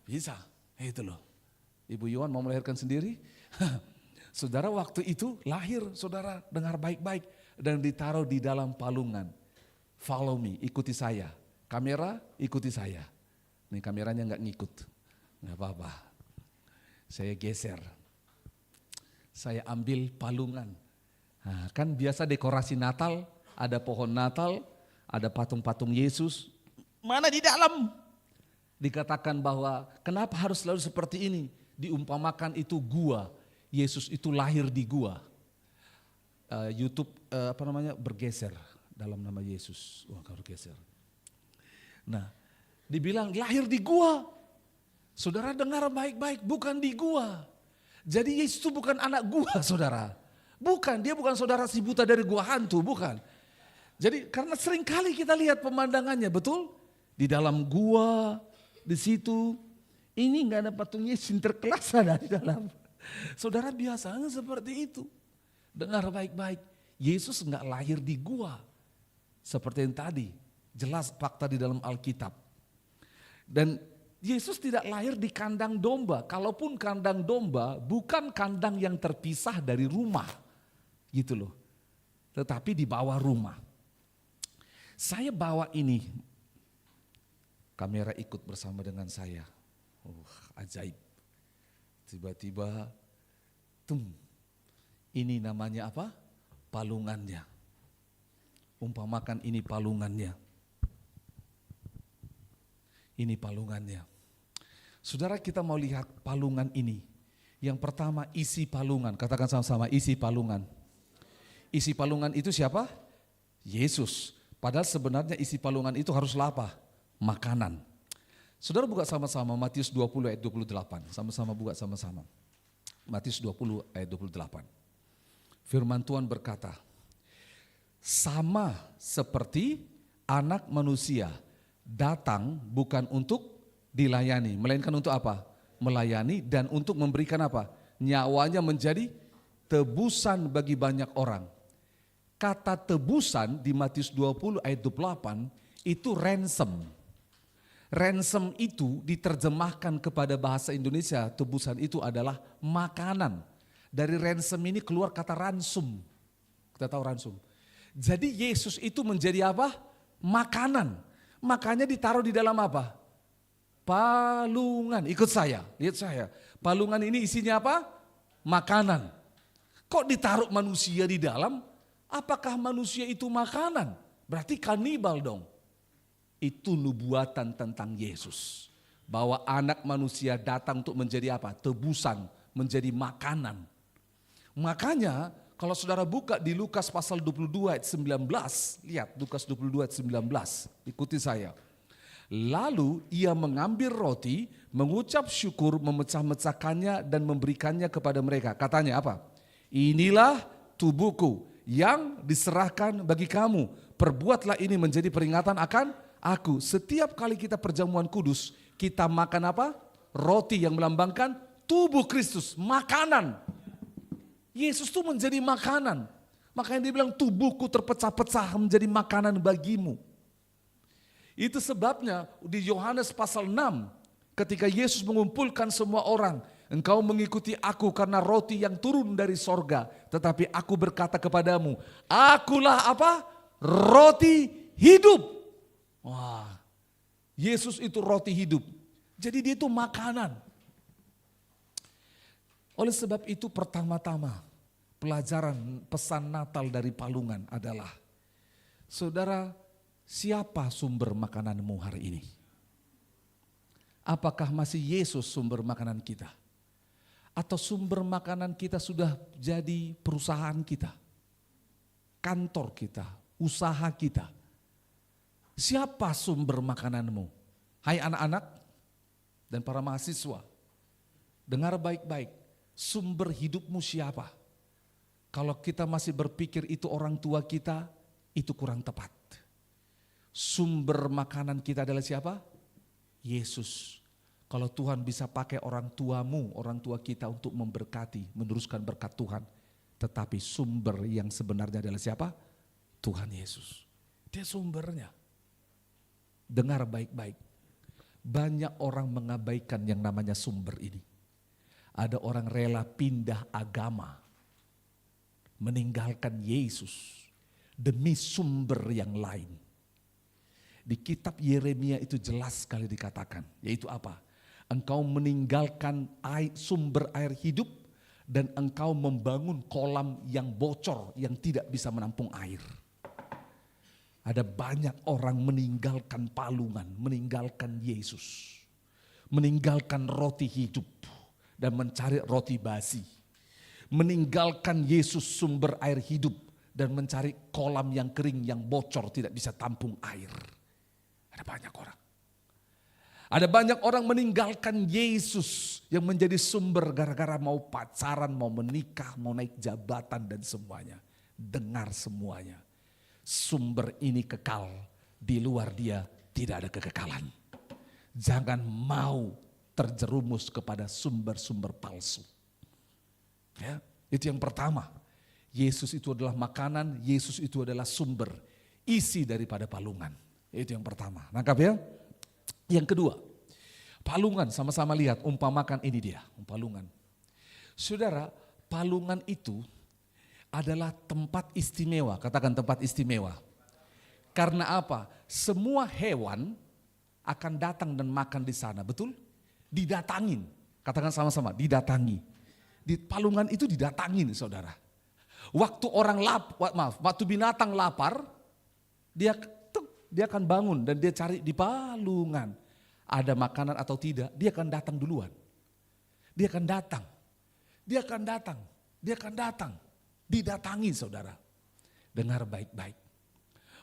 bisa, itu loh. Ibu Yuan mau melahirkan sendiri? Saudara waktu itu lahir, saudara dengar baik-baik. Dan ditaruh di dalam palungan. Follow me, ikuti saya. Kamera, ikuti saya. Nih kameranya enggak ngikut, enggak apa-apa. Saya geser. Saya ambil palungan. Nah, kan biasa dekorasi Natal, ada pohon Natal, ada patung-patung Yesus. Mana di dalam? Dikatakan bahwa kenapa harus selalu seperti ini? Diumpamakan itu gua. Yesus itu lahir di gua. YouTube bergeser. dalam nama Yesus. Wah, harus geser. Nah, dibilang lahir di gua. Saudara dengar baik-baik, bukan di gua. Jadi Yesus itu bukan anak gua, saudara. Bukan, dia bukan saudara si buta dari gua hantu, bukan. Jadi karena sering kali kita lihat pemandangannya, betul? Di dalam gua, di situ. Ini nggak ada patung Yesus terkelas ada di dalam. Saudara biasanya seperti itu. Dengar baik-baik, Yesus nggak lahir di gua. Seperti yang tadi, jelas fakta di dalam Alkitab. Dan Yesus tidak lahir di kandang domba. Kalaupun kandang domba, bukan kandang yang terpisah dari rumah. Gitu loh. Tetapi di bawah rumah. Saya bawa ini. Kamera ikut bersama dengan saya. Ajaib. Tiba-tiba, ini namanya apa? Palungannya. Umpamakan ini palungannya. Ini palungannya. Saudara, kita mau lihat palungan ini. Yang pertama isi palungan. Katakan sama-sama, isi palungan. Isi palungan itu siapa? Yesus. Padahal sebenarnya isi palungan itu haruslah apa? Makanan. Saudara buka sama-sama Matius 20 ayat 28. Sama-sama buka sama-sama. Matius 20 ayat 28. Firman Tuhan berkata, sama seperti anak manusia datang bukan untuk dilayani, melainkan untuk apa? Melayani dan untuk memberikan apa? Nyawanya menjadi tebusan bagi banyak orang. Kata tebusan di Matius 20 ayat 28 itu ransom. Ransom itu diterjemahkan kepada bahasa Indonesia, tebusan itu adalah makanan. Dari ransom ini keluar kata ransum. Kita tahu ransum. Jadi Yesus itu menjadi apa? Makanan. Makanya ditaruh di dalam apa? Palungan. Ikut saya, lihat saya. Palungan ini isinya apa? Makanan. Kok ditaruh manusia di dalam? Apakah manusia itu makanan? Berarti kanibal dong. Itu nubuatan tentang Yesus. Bahwa anak manusia datang untuk menjadi apa? Tebusan, menjadi makanan. Makanya kalau saudara buka di Lukas pasal 22 ayat 19, lihat Lukas 22 ayat 19, ikuti saya. Lalu ia mengambil roti, mengucap syukur, memecah-mecahkannya dan memberikannya kepada mereka. Katanya apa? Inilah tubuhku yang diserahkan bagi kamu. Perbuatlah ini menjadi peringatan akan aku. Setiap kali kita perjamuan kudus, kita makan apa? Roti yang melambangkan tubuh Kristus, makanan. Yesus itu menjadi makanan. Makanya dia bilang tubuhku terpecah-pecah menjadi makanan bagimu. Itu sebabnya di Yohanes pasal 6 ketika Yesus mengumpulkan semua orang. Engkau mengikuti aku karena roti yang turun dari sorga. Tetapi aku berkata kepadamu, akulah apa? Roti hidup. Wah, Yesus itu roti hidup. Jadi dia itu makanan. Oleh sebab itu pertama-tama pelajaran pesan Natal dari palungan adalah, saudara, siapa sumber makananmu hari ini? Apakah masih Yesus sumber makanan kita? Atau sumber makanan kita sudah jadi perusahaan kita, kantor kita, usaha kita? Siapa sumber makananmu? Hai anak-anak dan para mahasiswa, dengar baik-baik. Sumber hidupmu siapa? Kalau kita masih berpikir itu orang tua kita, itu kurang tepat. Sumber makanan kita adalah siapa? Yesus. Kalau Tuhan bisa pakai orang tuamu, orang tua kita untuk memberkati, meneruskan berkat Tuhan. Tetapi sumber yang sebenarnya adalah siapa? Tuhan Yesus. Dia sumbernya. Dengar baik-baik. Banyak orang mengabaikan yang namanya sumber ini. Ada orang rela pindah agama, meninggalkan Yesus demi sumber yang lain. Di kitab Yeremia itu jelas sekali dikatakan, yaitu apa? Engkau meninggalkan sumber air hidup dan engkau membangun kolam yang bocor yang tidak bisa menampung air. Ada banyak orang meninggalkan palungan, meninggalkan Yesus, meninggalkan roti hidup dan mencari roti basi. Meninggalkan Yesus sumber air hidup dan mencari kolam yang kering yang bocor tidak bisa tampung air. Ada banyak orang. Ada banyak orang meninggalkan Yesus yang menjadi sumber gara-gara mau pacaran, mau menikah, mau naik jabatan dan semuanya. Dengar semuanya. Sumber ini kekal, di luar dia tidak ada kekekalan. Jangan mau terjerumus kepada sumber-sumber palsu. Ya, itu yang pertama. Yesus itu adalah makanan, Yesus itu adalah sumber, isi daripada palungan. Itu yang pertama. Nangkap ya? Yang kedua, palungan, sama-sama lihat, umpamakan ini dia, palungan. Saudara, palungan itu adalah tempat istimewa, katakan tempat istimewa. Karena apa? Semua hewan akan datang dan makan di sana, betul? Didatangin, katakan sama-sama, didatangi. Di palungan itu didatangin, saudara. Waktu waktu binatang lapar, dia akan bangun dan dia cari di palungan. Ada makanan atau tidak, dia akan datang duluan. Dia akan datang. Dia akan datang. Dia akan datang. Didatangi saudara. Dengar baik-baik.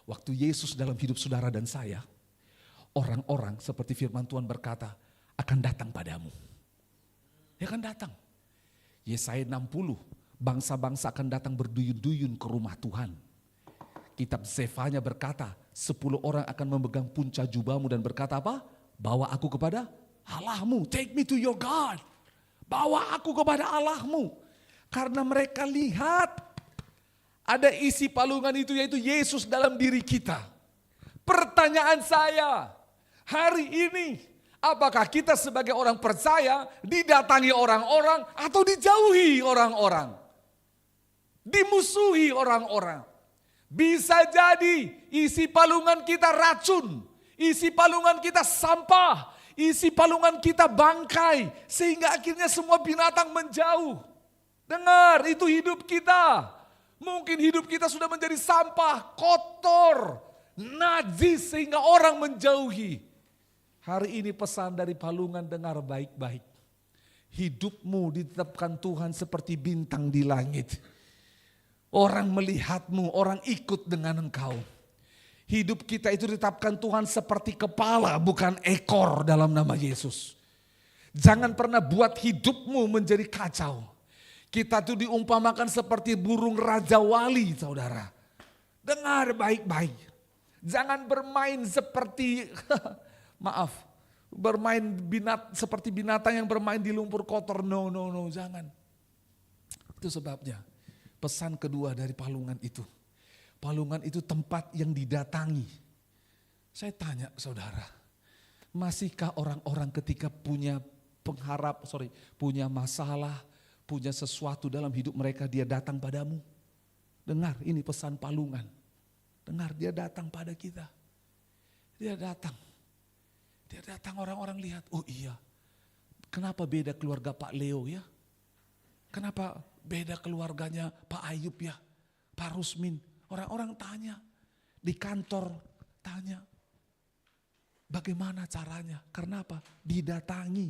Waktu Yesus dalam hidup saudara dan saya, orang-orang seperti firman Tuhan berkata, akan datang padamu. Dia akan datang. Yesaya 60, bangsa-bangsa akan datang berduyun-duyun ke rumah Tuhan. Kitab Zefanya berkata, 10 orang akan memegang punca jubahmu dan berkata apa? Bawa aku kepada Allahmu. Take me to your God. Bawa aku kepada Allahmu. Karena mereka lihat ada isi palungan itu yaitu Yesus dalam diri kita. Pertanyaan saya, hari ini apakah kita sebagai orang percaya didatangi orang-orang atau dijauhi orang-orang? Dimusuhi orang-orang. Bisa jadi isi palungan kita racun, isi palungan kita sampah, isi palungan kita bangkai, sehingga akhirnya semua binatang menjauh. Dengar, itu hidup kita. Mungkin hidup kita sudah menjadi sampah, kotor, najis sehingga orang menjauhi. Hari ini pesan dari palungan, dengar baik-baik. Hidupmu ditetapkan Tuhan seperti bintang di langit. Orang melihatmu, orang ikut dengan engkau. Hidup kita itu ditetapkan Tuhan seperti kepala, bukan ekor dalam nama Yesus. Jangan pernah buat hidupmu menjadi kacau. Kita tuh diumpamakan seperti burung raja wali, saudara. Dengar baik-baik. Jangan bermain seperti, maaf, bermain seperti binatang yang bermain di lumpur kotor. No, jangan. Itu sebabnya. Pesan kedua dari palungan itu. Palungan itu tempat yang didatangi. Saya tanya saudara, masihkah orang-orang ketika punya punya masalah, punya sesuatu dalam hidup mereka, dia datang padamu? Dengar, ini pesan palungan. Dengar, dia datang pada kita. Dia datang. Dia datang, orang-orang lihat, oh iya. Kenapa beda keluarga Pak Leo ya? Kenapa beda keluarganya Pak Ayub ya, Pak Rusmin. Orang-orang tanya, di kantor tanya, bagaimana caranya? Karena apa? Didatangi.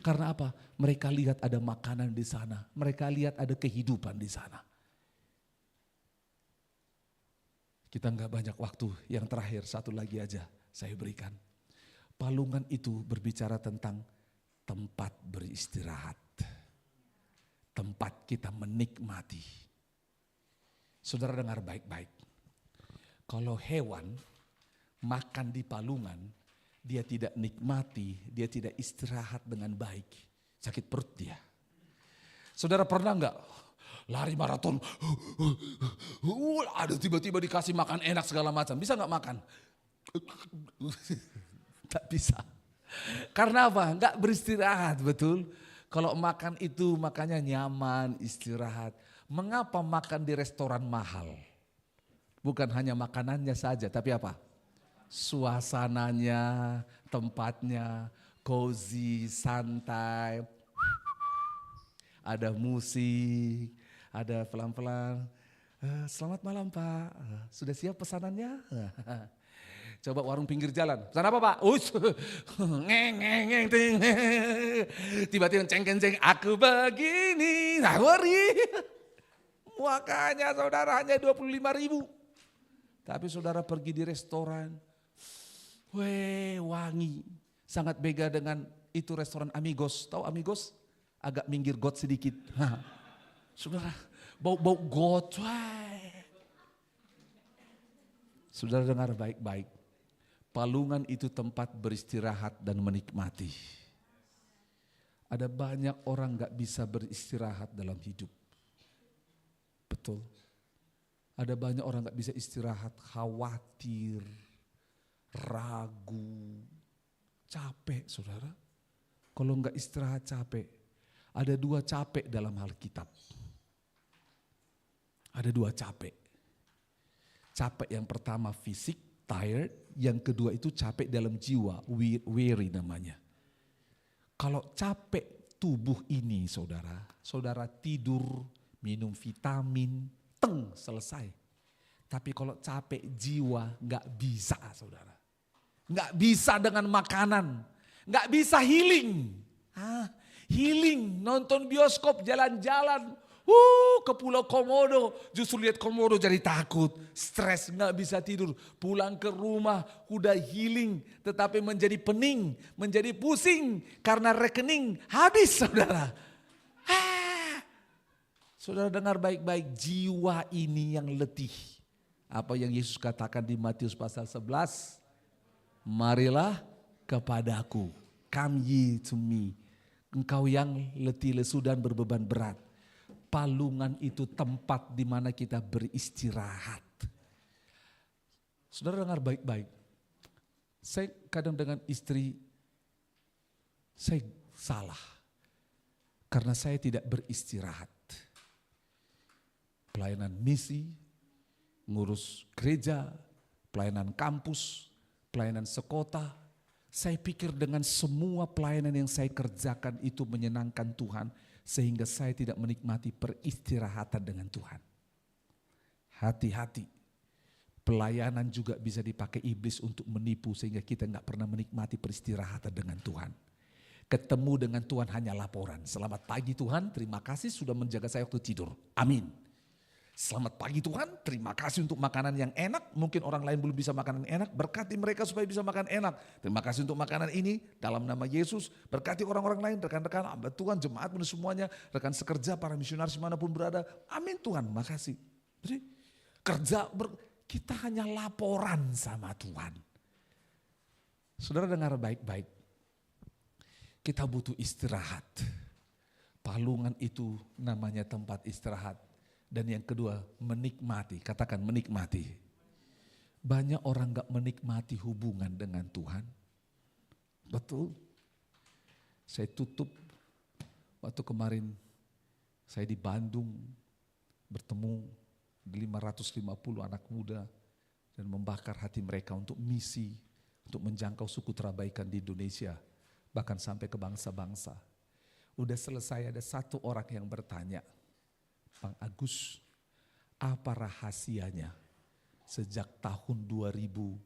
Karena apa? Mereka lihat ada makanan di sana. Mereka lihat ada kehidupan di sana. Kita nggak banyak waktu, yang terakhir satu lagi aja saya berikan. Palungan itu berbicara tentang tempat beristirahat. Tempat kita menikmati. Saudara dengar baik-baik. Kalau hewan makan di palungan, dia tidak nikmati, dia tidak istirahat dengan baik. Sakit perut dia. Saudara pernah enggak lari maraton? Ada tiba-tiba dikasih makan enak segala macam. Bisa enggak makan? Tak bisa. Karena apa? Enggak beristirahat, betul? Kalau makan itu makanya nyaman, istirahat. Mengapa makan di restoran mahal? Bukan hanya makanannya saja, tapi apa? Suasananya, tempatnya, cozy, santai. Ada musik, ada pelan-pelan. Selamat malam Pak, sudah siap pesanannya? Coba warung pinggir jalan. Pesan apa Pak? Ngeng. Tiba-tiba ceng-ceng, aku begini. Nah, Makanya saudara hanya 25.000. Tapi saudara pergi di restoran, wangi. Sangat beda dengan itu restoran Amigos. Tahu Amigos? Agak minggir got sedikit. Saudara, bau-bau got. Saudara dengar baik-baik. Palungan itu tempat beristirahat dan menikmati. Ada banyak orang gak bisa beristirahat dalam hidup. Betul. Ada banyak orang gak bisa istirahat, khawatir, ragu, capek saudara. Kalau gak istirahat capek. Ada 2 capek dalam Alkitab. Ada 2 capek. Capek yang pertama fisik, tired. Yang kedua itu capek dalam jiwa, weary namanya. Kalau capek tubuh ini saudara, saudara tidur, minum vitamin, selesai. Tapi kalau capek jiwa gak bisa saudara. Gak bisa dengan makanan, gak bisa healing. Healing, nonton bioskop, jalan-jalan. Ke Pulau Komodo, justru lihat Komodo jadi takut, stres, gak bisa tidur. Pulang ke rumah udah healing, tetapi menjadi pening, menjadi pusing karena rekening habis saudara. Saudara dengar baik-baik, jiwa ini yang letih. Apa yang Yesus katakan di Matius pasal 11? Marilah kepadaku, come ye to me. Engkau yang letih lesu dan berbeban berat. Palungan itu tempat di mana kita beristirahat. Saudara dengar baik-baik. Saya kadang dengan istri, saya salah. Karena saya tidak beristirahat. Pelayanan misi, ngurus gereja, pelayanan kampus, pelayanan sekota. Saya pikir dengan semua pelayanan yang saya kerjakan itu menyenangkan Tuhan. Sehingga saya tidak menikmati peristirahatan dengan Tuhan. Hati-hati. Pelayanan juga bisa dipakai iblis untuk menipu sehingga kita gak pernah menikmati peristirahatan dengan Tuhan. Ketemu dengan Tuhan hanya laporan. Selamat pagi Tuhan, terima kasih sudah menjaga saya waktu tidur. Amin. Selamat pagi Tuhan, terima kasih untuk makanan yang enak. Mungkin orang lain belum bisa makanan enak, berkati mereka supaya bisa makan enak. Terima kasih untuk makanan ini, dalam nama Yesus. Berkati orang-orang lain, rekan-rekan, hamba Tuhan, jemaat semuanya, rekan sekerja, para misionaris dimanapun berada. Amin Tuhan, makasih. Jadi kita hanya laporan sama Tuhan. Saudara dengar baik-baik. Kita butuh istirahat. Palungan itu namanya tempat istirahat. Dan yang kedua, menikmati. Katakan menikmati. Banyak orang gak menikmati hubungan dengan Tuhan. Betul. Saya tutup waktu kemarin saya di Bandung bertemu 550 anak muda dan membakar hati mereka untuk misi, untuk menjangkau suku terabaikan di Indonesia, bahkan sampai ke bangsa-bangsa. Udah selesai ada satu orang yang bertanya, Bang Agus, apa rahasianya sejak tahun 2002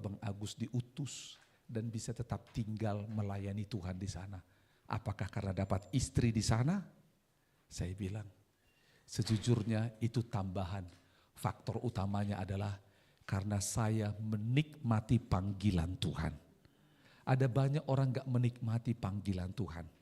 Bang Agus diutus dan bisa tetap tinggal melayani Tuhan di sana? Apakah karena dapat istri di sana? Saya bilang, sejujurnya itu tambahan. Faktor utamanya adalah karena saya menikmati panggilan Tuhan. Ada banyak orang gak menikmati panggilan Tuhan.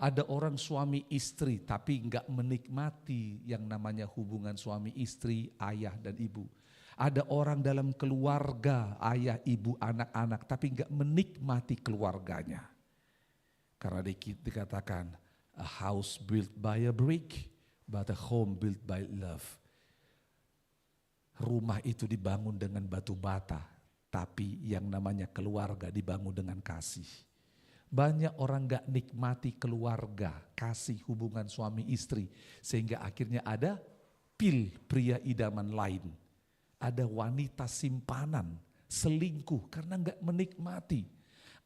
Ada orang suami istri tapi enggak menikmati yang namanya hubungan suami istri, ayah dan ibu. Ada orang dalam keluarga, ayah, ibu, anak-anak tapi enggak menikmati keluarganya. Karena dikatakan a house built by a brick but a home built by love. Rumah itu dibangun dengan batu bata tapi yang namanya keluarga dibangun dengan kasih. Banyak orang gak nikmati keluarga, kasih hubungan suami istri. Sehingga akhirnya ada pria idaman lain. Ada wanita simpanan, selingkuh karena gak menikmati.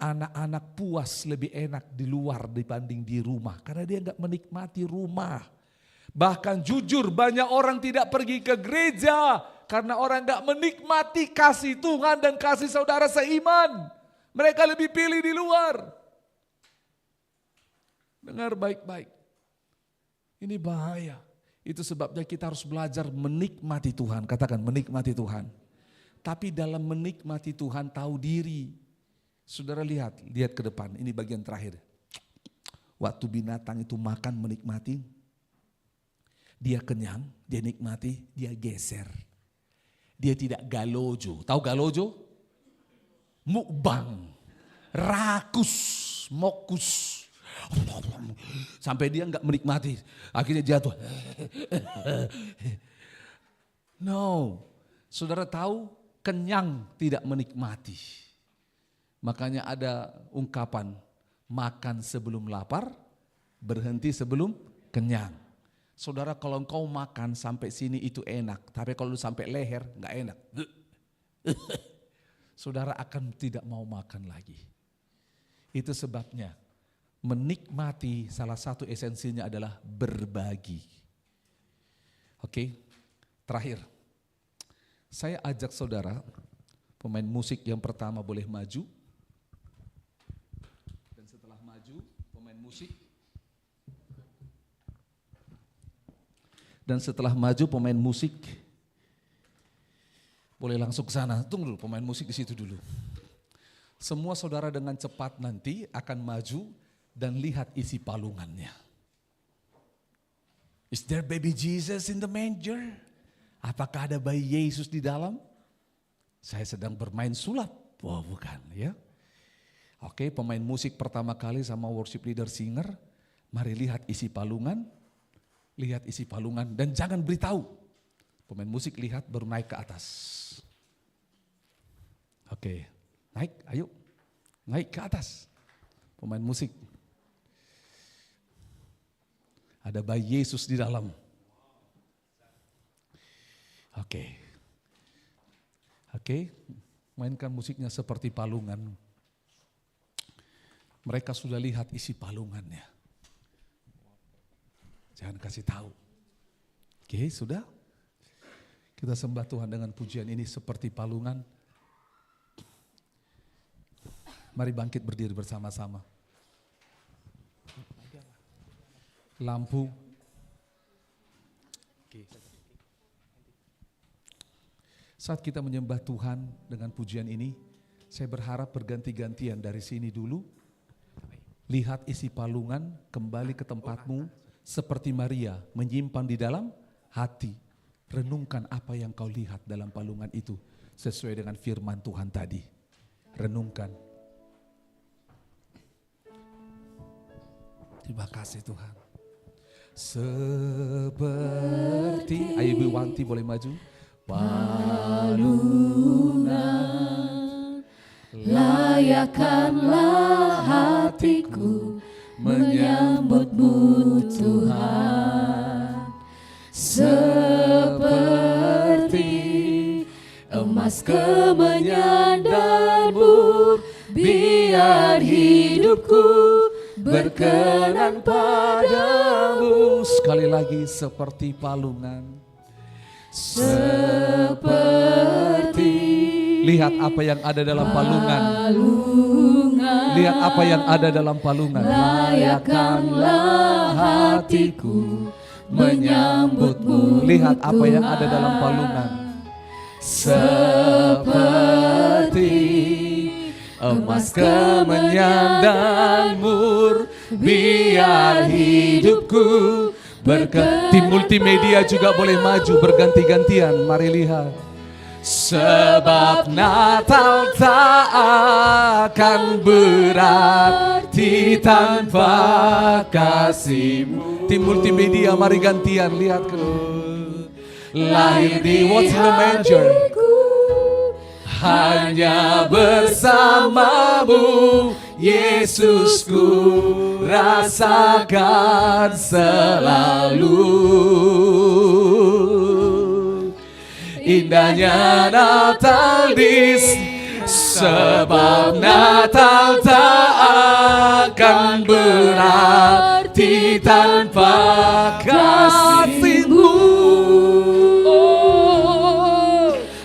Anak-anak puas lebih enak di luar dibanding di rumah. Karena dia gak menikmati rumah. Bahkan jujur banyak orang tidak pergi ke gereja. Karena orang gak menikmati kasih Tuhan dan kasih saudara seiman. Mereka lebih pilih di luar. Dengar baik-baik. Ini bahaya. Itu sebabnya kita harus belajar menikmati Tuhan. Katakan menikmati Tuhan. Tapi dalam menikmati Tuhan tahu diri. Saudara lihat ke depan. Ini bagian terakhir. Waktu binatang itu makan menikmati. Dia kenyang, dia nikmati, dia geser. Dia tidak galojo. Tahu galojo? Mukbang. Rakus, mokus. Sampai dia enggak menikmati. Akhirnya jatuh. No. Saudara tahu kenyang tidak menikmati. Makanya ada ungkapan makan sebelum lapar, berhenti sebelum kenyang. Saudara kalau engkau makan sampai sini itu enak, tapi kalau sampai leher enggak enak. Saudara akan tidak mau makan lagi. Itu sebabnya menikmati salah satu esensinya adalah berbagi. Oke, terakhir. Saya ajak saudara, pemain musik yang pertama boleh maju. Dan setelah maju, pemain musik. Dan setelah maju pemain musik boleh langsung ke sana. Tunggu dulu, pemain musik di situ dulu. Semua saudara dengan cepat nanti akan maju dan lihat isi palungannya. Is there baby Jesus in the manger? Apakah ada bayi Yesus di dalam? Saya sedang bermain sulap. Wah, bukan ya. Oke, pemain musik pertama kali sama worship leader singer. Mari lihat isi palungan. Lihat isi palungan dan jangan beritahu. Pemain musik lihat baru naik ke atas. Oke, naik, ayo. Naik ke atas. Pemain musik. Ada bayi Yesus di dalam. Oke, mainkan musiknya seperti palungan. Mereka sudah lihat isi palungannya. Jangan kasih tahu. Oke, sudah. Kita sembah Tuhan dengan pujian ini seperti palungan. Mari bangkit berdiri bersama-sama. Lampu. Saat kita menyembah Tuhan dengan pujian ini, saya berharap berganti-gantian dari sini dulu. Lihat isi palungan, kembali ke tempatmu seperti Maria menyimpan di dalam hati. Renungkan apa yang kau lihat dalam palungan itu sesuai dengan firman Tuhan tadi. Renungkan. Terima kasih Tuhan. Seperti, ayo Ibu Wanti boleh maju. Palungan, layakkanlah hatiku menyambutmu Tuhan. Seperti emas kemenyan dan mur, biar hidupku berkenan padamu. Sekali lagi seperti palungan. Seperti lihat apa yang ada dalam palungan. Lihat apa yang ada dalam palungan. Layakkanlah hatiku menyambutmu. Lihat apa yang ada dalam palungan. Seperti emas kemenyan dan mur, biar hidupku berkenan. Tim multimedia juga boleh maju berganti-gantian. Mari lihat. Sebab Natal tak akan berarti tanpa kasih-Mu. Tim multimedia mari gantian, lihat ke lahir di What's in the Manger. Hanya bersamamu Yesusku rasakan selalu. Indahnya Natal sebab Natal tak akan berarti tanpa kasih-Mu.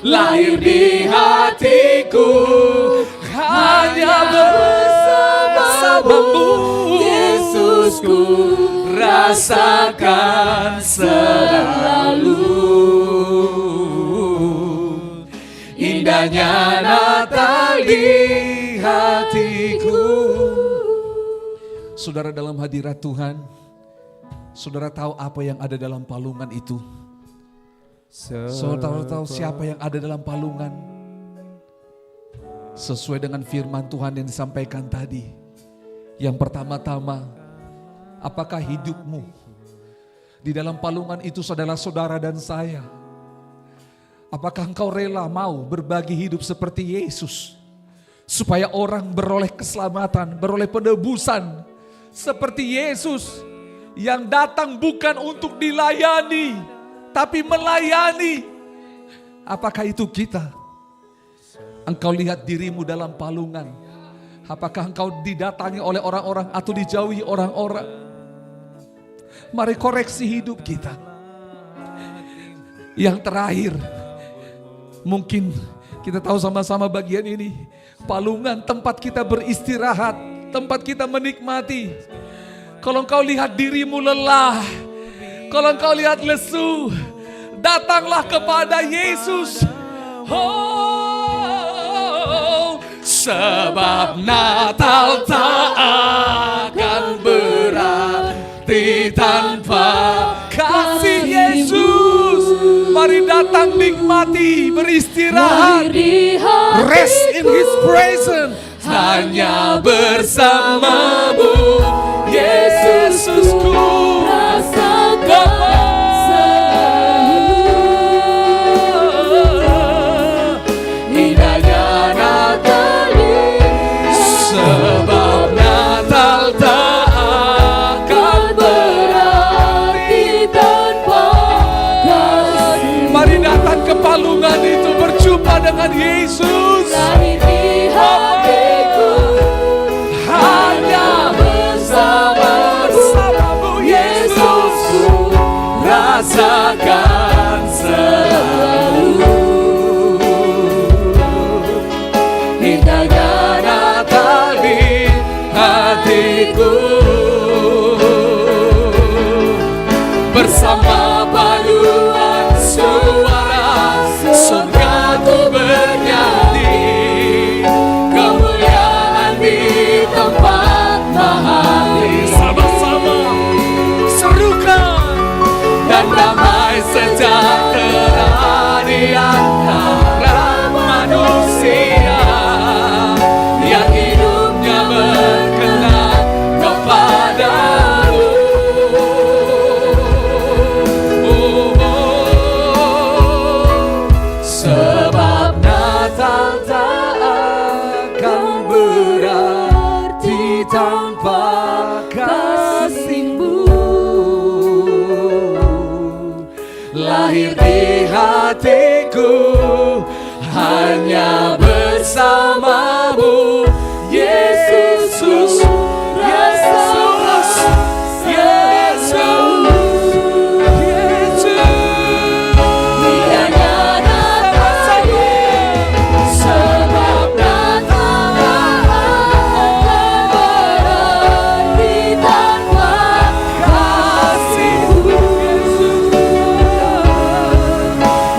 Lahir di hatiku hanya bersamamu Yesus Yesus ku rasakan selalu. Indahnya Natal di hatiku. Saudara, dalam hadirat Tuhan, saudara tahu apa yang ada dalam palungan itu? Saudara tahu siapa yang ada dalam palungan? Sesuai dengan firman Tuhan yang disampaikan tadi. Yang pertama-tama, apakah hidupmu di dalam palungan itu saudara-saudara dan saya? Apakah engkau rela mau berbagi hidup seperti Yesus? Supaya orang beroleh keselamatan, beroleh penebusan. Seperti Yesus yang datang bukan untuk dilayani, tapi melayani. Apakah itu kita? Engkau lihat dirimu dalam palungan. Apakah engkau didatangi oleh orang-orang atau dijauhi orang-orang? Mari koreksi hidup kita. Yang terakhir, mungkin kita tahu sama-sama bagian ini. Palungan tempat kita beristirahat, tempat kita menikmati. Kalau engkau lihat dirimu lelah, kalau engkau lihat lesu, datanglah kepada Yesus. Oh, sebab Natal tak akan berarti tanpa kasih Yesus. Mari datang, nikmati, beristirahat. Rest in His presence. Hanya bersamamu, Yesusku rasakan selalu. Indahnya Natal, sebab Natal tak akan berarti tanpa kasih. Mari datang ke palungan itu, berjumpa dengan Yesus. Lahir di hatiku, hanya bersamamu, Yesusku rasakan selalu. Indahnya Natal di hatiku, bersama paduan suara surga ku bernyanyi, kemuliaan di tempat mahali. Sama-sama serukan, dan damai sejahtera di antara manusia yang hidupnya berkenan kepadamu. Sebab Natal tak akan berarti tanpa kasih-Mu. Lahir di hatiku, hanya bersamamu, Yesus.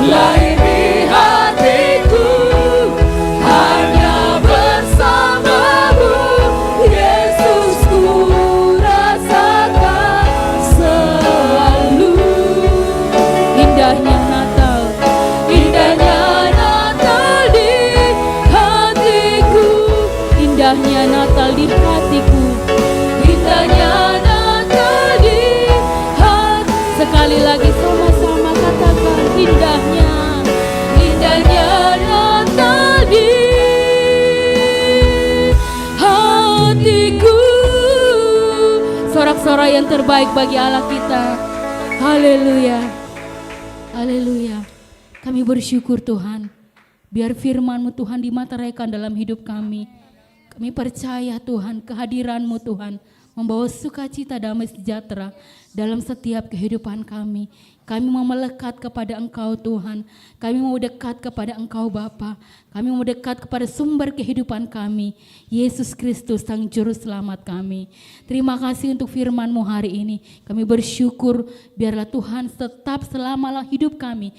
Lahir di hatiku, hanya bersamamu, Yesusku rasakan selalu. Indahnya Natal, Indahnya Natal di hatiku, indahnya Natal di hatiku. indahnya Natal di hati. Sekali lagi sama-sama katakan indahnya. Indahnya Natal di hatiku. Sorak-sorai yang terbaik bagi Allah kita. Haleluya. Haleluya. Kami bersyukur Tuhan. Biar firman-Mu Tuhan dimateraikan dalam hidup kami. Kami percaya Tuhan, kehadiran-Mu Tuhan membawa sukacita, damai sejahtera dalam setiap kehidupan kami. Kami mau melekat kepada Engkau Tuhan. Kami mau dekat kepada Engkau Bapa. Kami mau dekat kepada sumber kehidupan kami, Yesus Kristus Sang Juru Selamat kami. Terima kasih untuk firman-Mu hari ini. Kami bersyukur biarlah Tuhan tetap selama hidup kami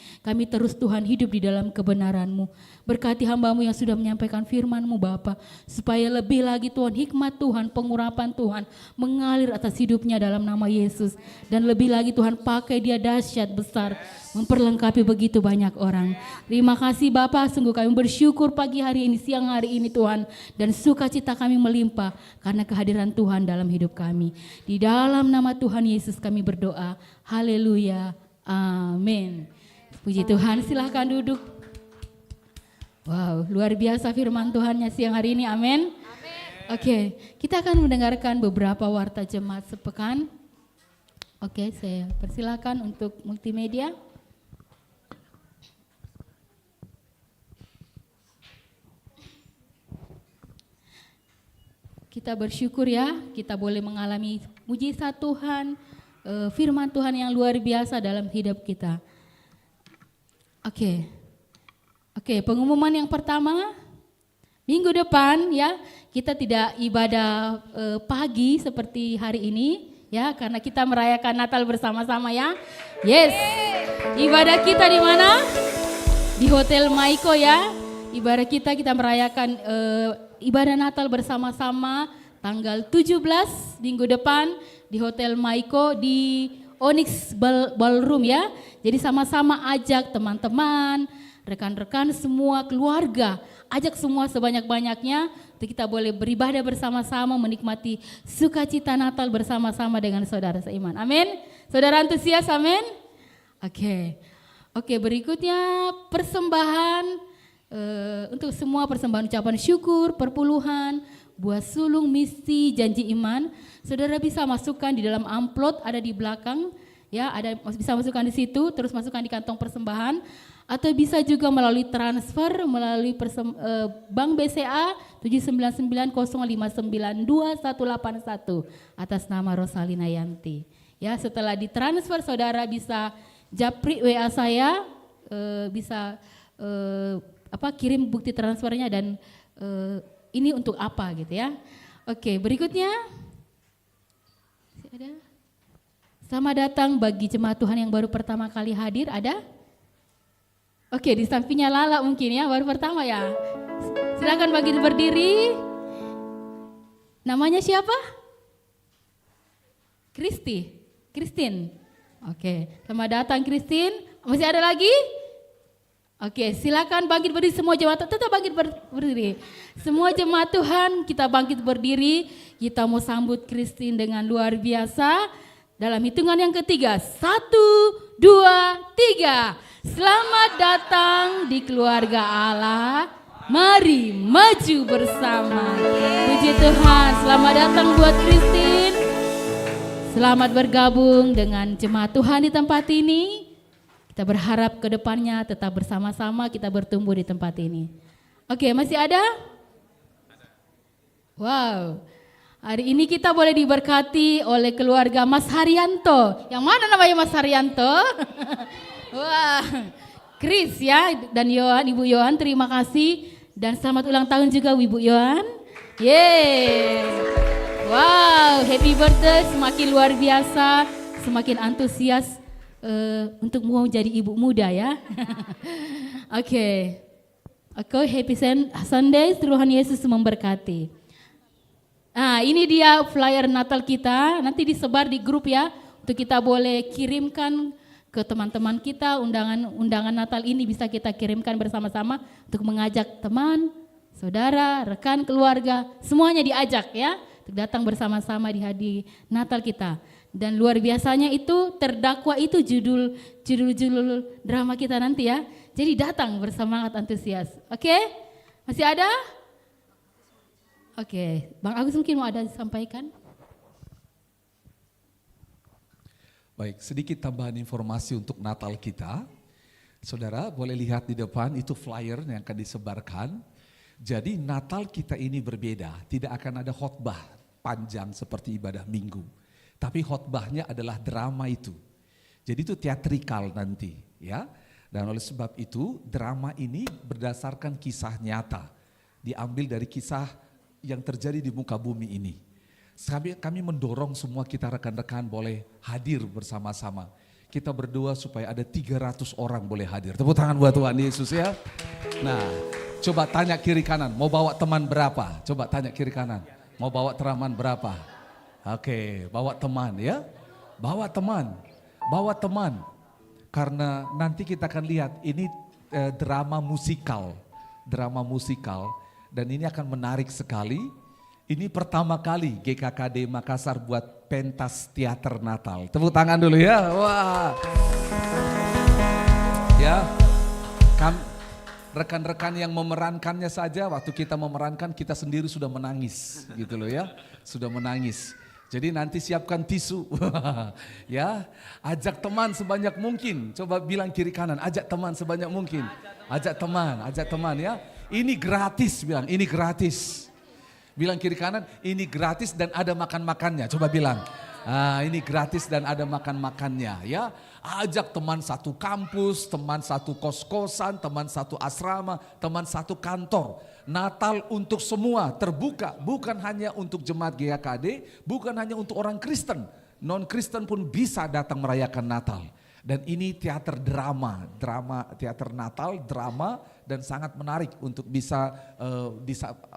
terus Tuhan hidup di dalam kebenaran-Mu. Berkati hamba-Mu yang sudah menyampaikan firman-Mu Bapa, supaya lebih lagi Tuhan hikmat Tuhan, pengurapan Tuhan mengalir atas hidupnya dalam nama Yesus. Dan lebih lagi Tuhan pakai dia dahsyat besar, memperlengkapi begitu banyak orang. Terima kasih Bapa, sungguh kami bersyukur pagi hari ini, siang hari ini Tuhan, dan sukacita kami melimpah karena kehadiran Tuhan dalam hidup kami. Di dalam nama Tuhan Yesus kami berdoa. Haleluya. Amin. Puji Tuhan, silahkan duduk. Wow, luar biasa firman Tuhannya siang hari ini. Amin. Oke, kita akan mendengarkan beberapa warta jemaat sepekan. Oke, saya persilakan untuk multimedia. Kita bersyukur ya, kita boleh mengalami mujizat Tuhan, firman Tuhan yang luar biasa dalam hidup kita. Oke, pengumuman yang pertama, minggu depan ya, kita tidak ibadah pagi seperti hari ini. Ya, karena kita merayakan Natal bersama-sama ya. Yes. Ibadah kita di mana? Di Hotel Maiko ya. Ibadah kita merayakan ibadah Natal bersama-sama tanggal 17 minggu depan di Hotel Maiko di Onyx Ballroom ya. Jadi sama-sama ajak teman-teman, rekan-rekan semua, keluarga, ajak semua sebanyak-banyaknya untuk kita boleh beribadah bersama-sama, menikmati sukacita Natal bersama-sama dengan saudara seiman. Amin. Saudara antusias, amin. Oke, berikutnya persembahan untuk semua persembahan ucapan syukur, perpuluhan, buah sulung, misi, janji iman. Saudara bisa masukkan di dalam amplop ada di belakang. Ya, ada bisa masukkan di situ, terus masukkan di kantong persembahan, atau bisa juga melalui transfer melalui Bank BCA 799059281 atas nama Rosalina Yanti. Ya, setelah ditransfer saudara bisa japri WA saya, bisa kirim bukti transfernya dan ini untuk apa gitu ya. Oke, berikutnya ada. Selamat datang bagi jemaat Tuhan yang baru pertama kali hadir, ada? Oke, di sampingnya Lala mungkin ya, baru pertama ya. Silakan bagi berdiri. Namanya siapa? Christine. Oke, selamat datang Christine. Masih ada lagi? Oke, silakan bangkit berdiri semua jemaat, tetap bangkit berdiri. Semua jemaat Tuhan, kita bangkit berdiri. Kita mau sambut Christine dengan luar biasa. Dalam hitungan yang ketiga, 1, 2, 3. Selamat datang di keluarga Allah. Mari maju bersama. Puji Tuhan, selamat datang buat Christine. Selamat bergabung dengan jemaat Tuhan di tempat ini. Kita berharap ke depannya tetap bersama-sama kita bertumbuh di tempat ini. Oke, masih ada? Wow. Hari ini kita boleh diberkati oleh keluarga Mas Haryanto. Yang mana namanya Mas Haryanto? Wah, Chris ya dan Yohan, Ibu Yohan, terima kasih dan selamat ulang tahun juga Ibu Yohan. Yeay. Wow, happy birthday, semakin luar biasa, semakin antusias untuk mau jadi ibu muda ya. Oke, happy Sunday, Tuhan Yesus memberkati. Nah, ini dia flyer Natal kita, nanti disebar di grup ya, untuk kita boleh kirimkan ke teman-teman kita, undangan Natal ini bisa kita kirimkan bersama-sama untuk mengajak teman, saudara, rekan, keluarga, semuanya diajak ya, untuk datang bersama-sama di hari Natal kita. Dan luar biasanya itu terdakwa itu judul drama kita nanti ya, jadi datang bersemangat antusias. Oke, masih ada? Oke, Bang Agus mungkin mau ada disampaikan? Baik, sedikit tambahan informasi untuk Natal kita. Saudara boleh lihat di depan itu flyer yang akan disebarkan. Jadi Natal kita ini berbeda, tidak akan ada khotbah panjang seperti ibadah minggu. Tapi khotbahnya adalah drama itu. Jadi itu teatrikal nanti ya. Dan oleh sebab itu drama ini berdasarkan kisah nyata. Diambil dari kisah yang terjadi di muka bumi ini. Kami mendorong semua kita rekan-rekan boleh hadir bersama-sama. Kita berdoa supaya ada 300 orang boleh hadir. Tepuk tangan buat Tuhan Yesus ya. Nah, coba tanya kiri kanan, mau bawa teman berapa? Coba tanya kiri kanan, mau bawa teman berapa? Oke, bawa teman ya. Bawa teman. Karena nanti kita akan lihat ini drama musikal. Dan ini akan menarik sekali. Ini pertama kali GKKD Makassar buat pentas teater Natal. Tepuk tangan dulu ya. Wah. Ya. Rekan-rekan yang memerankannya saja, waktu kita memerankan kita sendiri sudah menangis gitu loh ya. Sudah menangis. Jadi nanti siapkan tisu. Ya, ajak teman sebanyak mungkin. Coba bilang kiri kanan, ajak teman sebanyak mungkin. Ajak teman ya. Ini gratis, bilang ini gratis. Bilang kiri kanan, ini gratis dan ada makan-makannya. Coba bilang, ini gratis dan ada makan-makannya ya. Ajak teman satu kampus, teman satu kos-kosan, teman satu asrama, teman satu kantor. Natal untuk semua terbuka, bukan hanya untuk jemaat GKKD, bukan hanya untuk orang Kristen. Non-Kristen pun bisa datang merayakan Natal. Dan ini teater teater Natal, drama, dan sangat menarik untuk bisa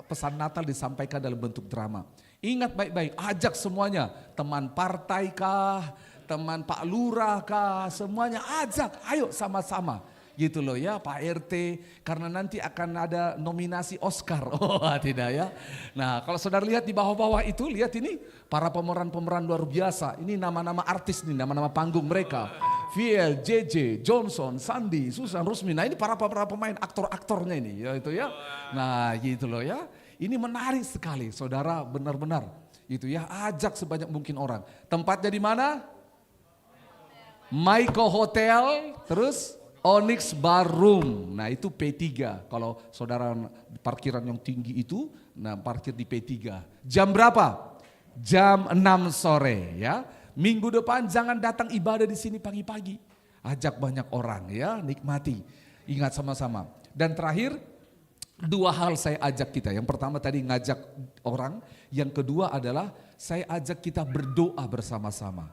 pesan Natal disampaikan dalam bentuk drama. Ingat baik-baik, ajak semuanya, teman partai kah, teman Pak Lurah kah, semuanya ajak, ayo sama-sama. Gitu loh ya Pak RT, karena nanti akan ada nominasi Oscar. Oh tidak ya. Nah kalau saudara lihat di bawah-bawah itu, lihat ini para pemeran-pemeran luar biasa. Ini nama-nama artis nih, nama-nama panggung mereka. VL, JJ, Johnson, Sandi, Susan, Rusmi. Nah ini para pemain aktor-aktornya ini ya itu ya. Nah gitu loh ya. Ini menarik sekali saudara, benar-benar. Itu ya, ajak sebanyak mungkin orang. Tempatnya di mana? Maiko Hotel, terus Onyx Bar Room. Nah itu P3. Kalau saudara parkiran yang tinggi itu, nah parkir di P3. Jam berapa? Jam 6 sore ya. Minggu depan jangan datang ibadah di sini pagi-pagi. Ajak banyak orang ya, nikmati. Ingat sama-sama. Dan terakhir, 2 hal saya ajak kita. Yang pertama tadi ngajak orang. Yang kedua adalah saya ajak kita berdoa bersama-sama.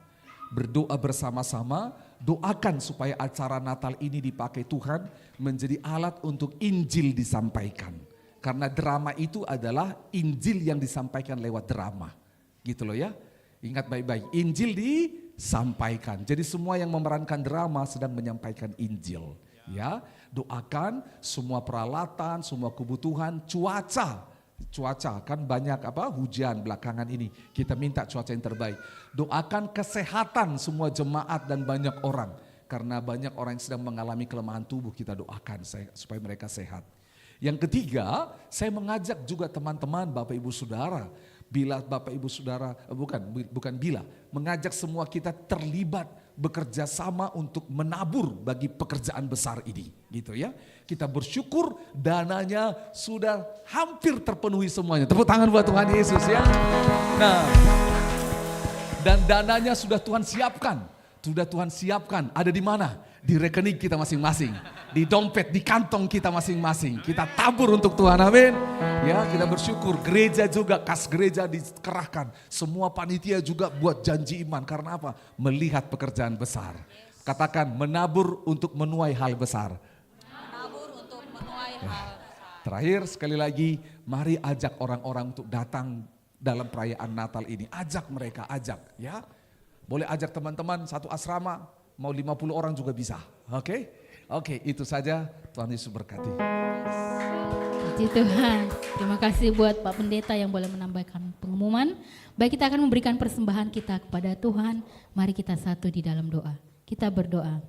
Berdoa bersama-sama, doakan supaya acara Natal ini dipakai Tuhan menjadi alat untuk Injil disampaikan. Karena drama itu adalah Injil yang disampaikan lewat drama. Gitu loh ya. Ingat baik-baik, Injil disampaikan. Jadi semua yang memerankan drama sedang menyampaikan Injil. Ya, doakan semua peralatan, semua kebutuhan, cuaca kan banyak hujan belakangan ini. Kita minta cuaca yang terbaik. Doakan kesehatan semua jemaat dan banyak orang. Karena banyak orang yang sedang mengalami kelemahan tubuh, kita doakan supaya mereka sehat. Yang ketiga, saya mengajak juga teman-teman Bapak Ibu Saudara. Bila Bapak Ibu Saudara, mengajak semua kita terlibat bekerja sama untuk menabur bagi pekerjaan besar ini, gitu ya. Kita bersyukur dananya sudah hampir terpenuhi semuanya. Tepuk tangan buat Tuhan Yesus ya. Nah, dan dananya sudah Tuhan siapkan. Ada di mana? Di rekening kita masing-masing, di dompet, di kantong kita masing-masing. Kita tabur untuk Tuhan, amin. Ya, kita bersyukur. Gereja juga, kas gereja dikerahkan. Semua panitia juga buat janji iman. Karena apa? Melihat pekerjaan besar. Katakan, menabur untuk menuai hal besar. Terakhir sekali lagi, mari ajak orang-orang untuk datang dalam perayaan Natal ini. Ajak mereka, ya. Boleh ajak teman-teman satu asrama. Mau 50 orang juga bisa, oke, itu saja. Tuhan Yesus berkati. Puji Tuhan, terima kasih buat Pak Pendeta yang boleh menambahkan pengumuman. Baik, kita akan memberikan persembahan kita kepada Tuhan. Mari kita satu di dalam doa. Kita berdoa.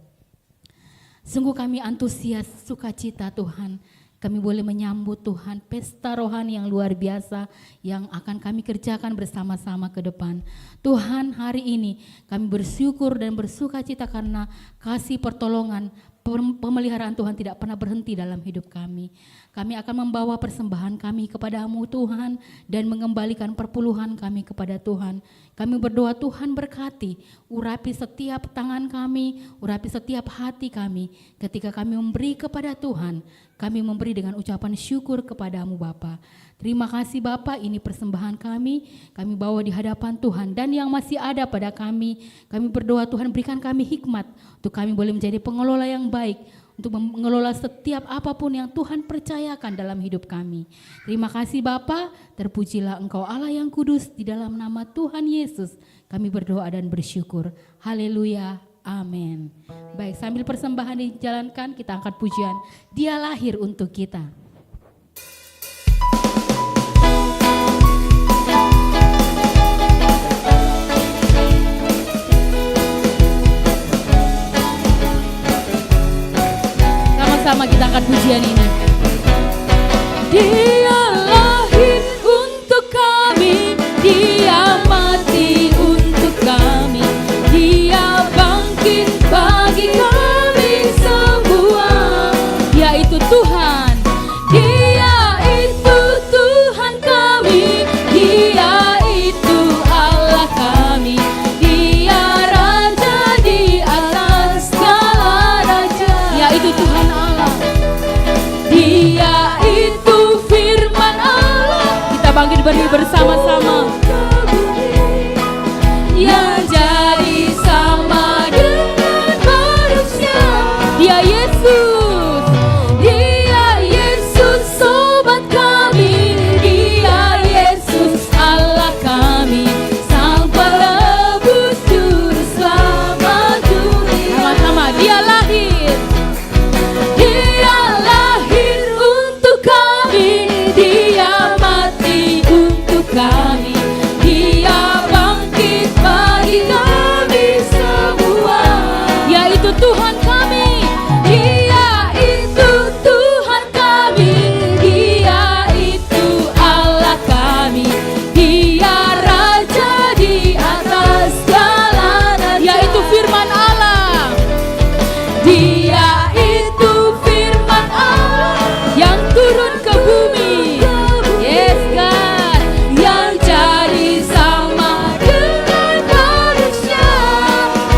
Sungguh kami antusias, sukacita Tuhan. Kami boleh menyambut Tuhan pesta rohani yang luar biasa yang akan kami kerjakan bersama-sama ke depan. Tuhan, hari ini kami bersyukur dan bersukacita karena kasih pertolongan Pemeliharaan Tuhan tidak pernah berhenti dalam hidup kami. Kami akan membawa persembahan kami kepada-Mu Tuhan dan mengembalikan perpuluhan kami kepada Tuhan. Kami berdoa Tuhan berkati, urapi setiap tangan kami, urapi setiap hati kami. Ketika kami memberi kepada Tuhan, kami memberi dengan ucapan syukur kepada-Mu Bapa. Terima kasih Bapa, ini persembahan kami bawa di hadapan Tuhan. Dan yang masih ada pada kami berdoa Tuhan berikan kami hikmat untuk kami boleh menjadi pengelola yang baik, untuk mengelola setiap apapun yang Tuhan percayakan dalam hidup kami. Terima kasih Bapa, terpujilah Engkau Allah yang kudus, di dalam nama Tuhan Yesus kami berdoa dan bersyukur. Haleluya, amin. Baik, sambil persembahan dijalankan, kita angkat pujian Dia lahir untuk kita. Sama kita angkat pujian ini. Dia lahir untuk kami, Dia mati untuk kami, Dia bangkit bagi kami semua, yaitu Tuhan. Dia itu Tuhan kami, Dia itu Allah kami, Dia Raja di atas segala raja, yaitu Tuhan Allah. Dia itu firman Allah. Kita bangkit berdiri bersama-sama. Yang jadi sama dengan manusia. Dia Yesus. Dia Yesus sobat kami. Dia Yesus Allah kami. Sang penebus juru selamat dunia. Sama-sama Dia lahir. Dia lahir untuk kami, Dia mati untuk kami, Dia bangkit bagi kami semua, yaitu Tuhan kami. Dia itu Tuhan kami, Dia itu Allah kami, Dia Raja di atas segala raja, yaitu firman Allah. Dia itu firman Allah yang turun ke bumi. Yes God, yang jadi sama dengan manusia.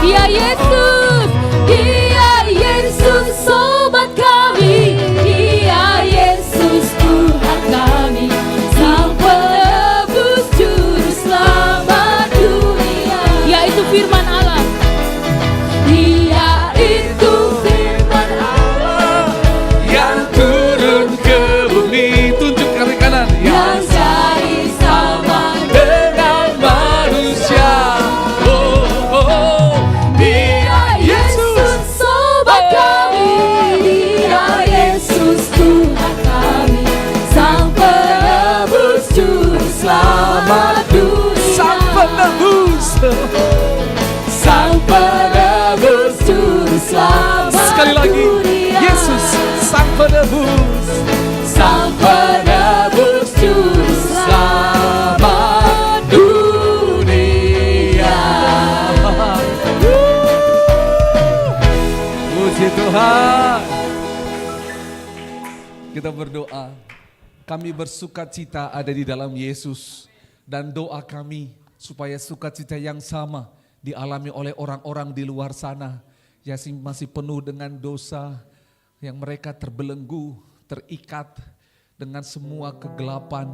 Dia Yesus, Dia Yesus sobat kami, Dia Yesus Tuhan kami, Sang penebus juru selamat dunia, yaitu firman Allah. Dia itu firman Allah yang turun ke bumi. Tunjuk kaki kanan. yang jadi sama Dengan manusia. Oh, oh, oh. Dia Yesus sobat kami, Dia Yesus Tuhan kami, Sang penebus juru selamat dunia, Sang penebus. Sang penebus juru selamat Sekali lagi, dunia. Yesus Sang penebus. Sang penebus juru selamat dunia. Puji Tuhan. Kita berdoa. Kami bersukacita ada di dalam Yesus. Dan doa kami supaya sukacita yang sama dialami oleh orang-orang di luar sana yang masih penuh dengan dosa, yang mereka terbelenggu, terikat dengan semua kegelapan,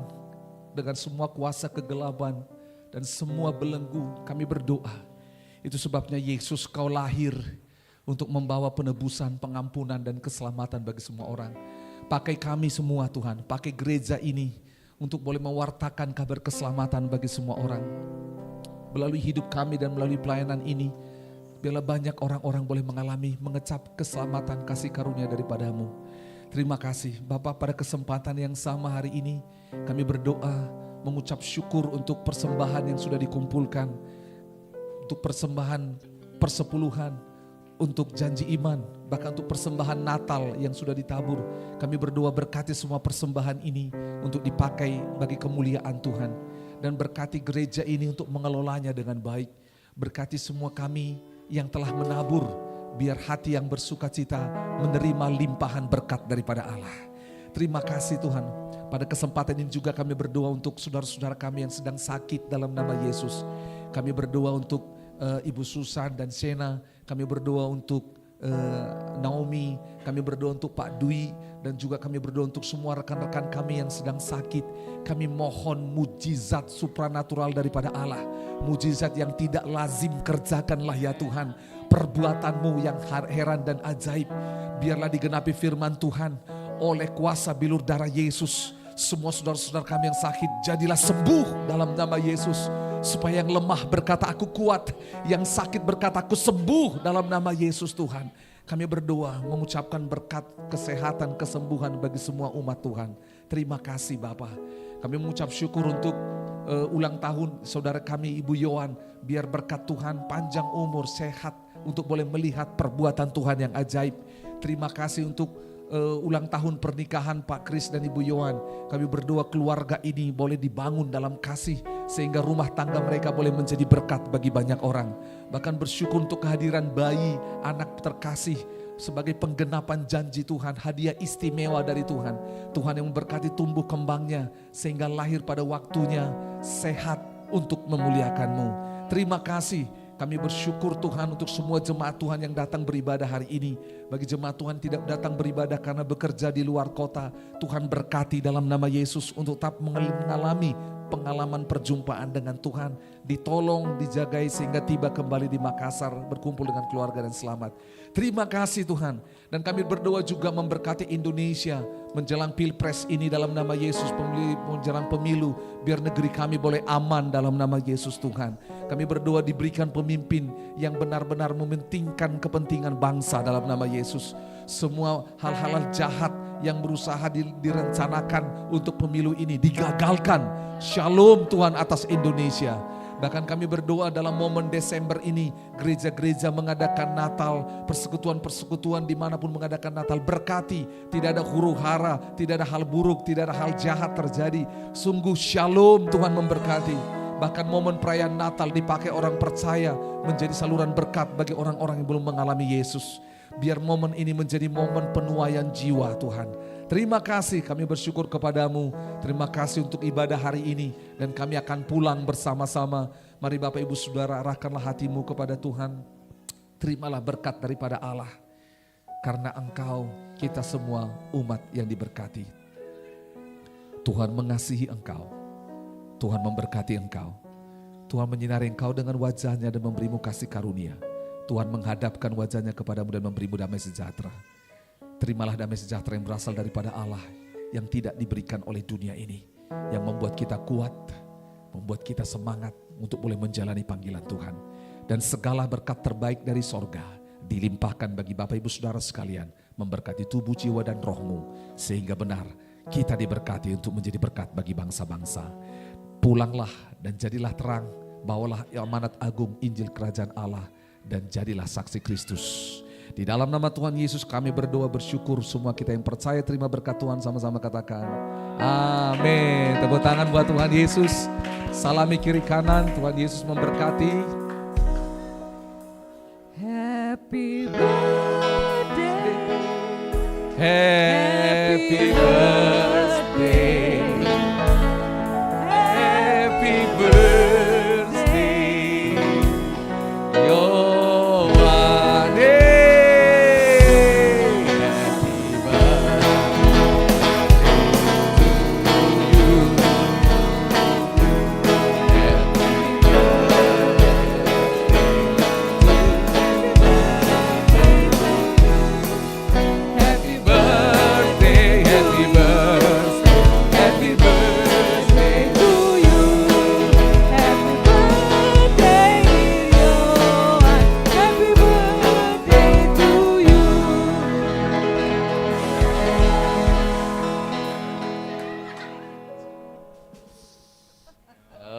dengan semua kuasa kegelapan dan semua belenggu. Kami berdoa, itu sebabnya Yesus Kau lahir untuk membawa penebusan, pengampunan dan keselamatan bagi semua orang. Pakai kami semua Tuhan, pakai gereja ini untuk boleh mewartakan kabar keselamatan bagi semua orang. Melalui hidup kami dan melalui pelayanan ini, biarlah banyak orang-orang boleh mengalami, mengecap keselamatan kasih karunia daripada-Mu. Terima kasih Bapa, pada kesempatan yang sama hari ini kami berdoa mengucap syukur untuk persembahan yang sudah dikumpulkan, untuk persembahan persepuluhan, untuk janji iman, bahkan untuk persembahan Natal yang sudah ditabur. Kami berdoa berkati semua persembahan ini untuk dipakai bagi kemuliaan Tuhan. Dan berkati gereja ini untuk mengelolanya dengan baik. Berkati semua kami yang telah menabur biar hati yang bersukacita menerima limpahan berkat daripada Allah. Terima kasih Tuhan. Pada kesempatan ini juga kami berdoa untuk saudara-saudara kami yang sedang sakit dalam nama Yesus. Kami berdoa untuk Ibu Susan dan Shena. Kami berdoa untuk Naomi, kami berdoa untuk Pak Dwi, dan juga kami berdoa untuk semua rekan-rekan kami yang sedang sakit. Kami mohon mujizat supranatural daripada Allah, mujizat yang tidak lazim kerjakanlah ya Tuhan. Perbuatanmu yang heran dan ajaib, biarlah digenapi firman Tuhan oleh kuasa bilur darah Yesus. Semua saudara-saudara kami yang sakit jadilah sembuh dalam nama Yesus. Supaya yang lemah berkata aku kuat, yang sakit berkata aku sembuh dalam nama Yesus Tuhan. Kami berdoa mengucapkan berkat kesehatan, kesembuhan bagi semua umat Tuhan. Terima kasih Bapa. Kami mengucap syukur untuk ulang tahun saudara kami Ibu Yohan. Biar berkat Tuhan panjang umur, sehat untuk boleh melihat perbuatan Tuhan yang ajaib. Terima kasih untuk ulang tahun pernikahan Pak Kris dan Ibu Yohan. Kami berdoa keluarga ini boleh dibangun dalam kasih sehingga rumah tangga mereka boleh menjadi berkat bagi banyak orang. Bahkan bersyukur untuk kehadiran bayi, anak terkasih sebagai penggenapan janji Tuhan, hadiah istimewa dari Tuhan. Tuhan yang memberkati tumbuh kembangnya sehingga lahir pada waktunya sehat untuk memuliakan-Mu. Terima kasih. Kami bersyukur Tuhan untuk semua jemaat Tuhan yang datang beribadah hari ini. Bagi jemaat Tuhan tidak datang beribadah karena bekerja di luar kota, Tuhan berkati dalam nama Yesus untuk tetap mengalami pengalaman perjumpaan dengan Tuhan. Ditolong, dijagai sehingga tiba kembali di Makassar berkumpul dengan keluarga dan selamat. Terima kasih Tuhan. Dan kami berdoa juga memberkati Indonesia menjelang pilpres ini dalam nama Yesus, menjelang pemilu, biar negeri kami boleh aman dalam nama Yesus Tuhan. Kami berdoa diberikan pemimpin yang benar-benar mementingkan kepentingan bangsa dalam nama Yesus. Semua hal-hal jahat yang berusaha direncanakan untuk pemilu ini digagalkan. Shalom Tuhan atas Indonesia. Bahkan kami berdoa dalam momen Desember ini, gereja-gereja mengadakan Natal, persekutuan-persekutuan dimanapun mengadakan Natal, berkati, tidak ada huru hara, tidak ada hal buruk, tidak ada hal jahat terjadi. Sungguh shalom Tuhan memberkati. Bahkan momen perayaan Natal dipakai orang percaya menjadi saluran berkat bagi orang-orang yang belum mengalami Yesus. Biar momen ini menjadi momen penuaian jiwa Tuhan. Terima kasih, kami bersyukur kepadamu. Terima kasih untuk ibadah hari ini. Dan kami akan pulang bersama-sama. Mari Bapak Ibu Saudara, arahkanlah hatimu kepada Tuhan. Terimalah berkat daripada Allah. Karena Engkau, kita semua umat yang diberkati. Tuhan mengasihi Engkau. Tuhan memberkati Engkau. Tuhan menyinari Engkau dengan wajahnya dan memberimu kasih karunia. Tuhan menghadapkan wajahnya kepadamu dan memberimu damai sejahtera. Terimalah damai sejahtera yang berasal daripada Allah yang tidak diberikan oleh dunia ini. Yang membuat kita kuat, membuat kita semangat untuk boleh menjalani panggilan Tuhan. Dan segala berkat terbaik dari sorga dilimpahkan bagi Bapak Ibu Saudara sekalian. Memberkati tubuh, jiwa dan rohmu. Sehingga benar kita diberkati untuk menjadi berkat bagi bangsa-bangsa. Pulanglah dan jadilah terang. Bawalah amanat agung Injil Kerajaan Allah. Dan jadilah saksi Kristus. Di dalam nama Tuhan Yesus kami berdoa bersyukur, semua kita yang percaya terima berkat Tuhan sama-sama katakan amin. Tepuk tangan buat Tuhan Yesus. Salami kiri kanan, Tuhan Yesus memberkati. Happy birthday. Happy birthday. Happy birthday. Yohane.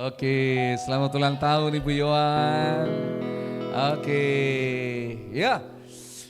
Oke, selamat ulang tahun Ibu Yohan. Oke, ya.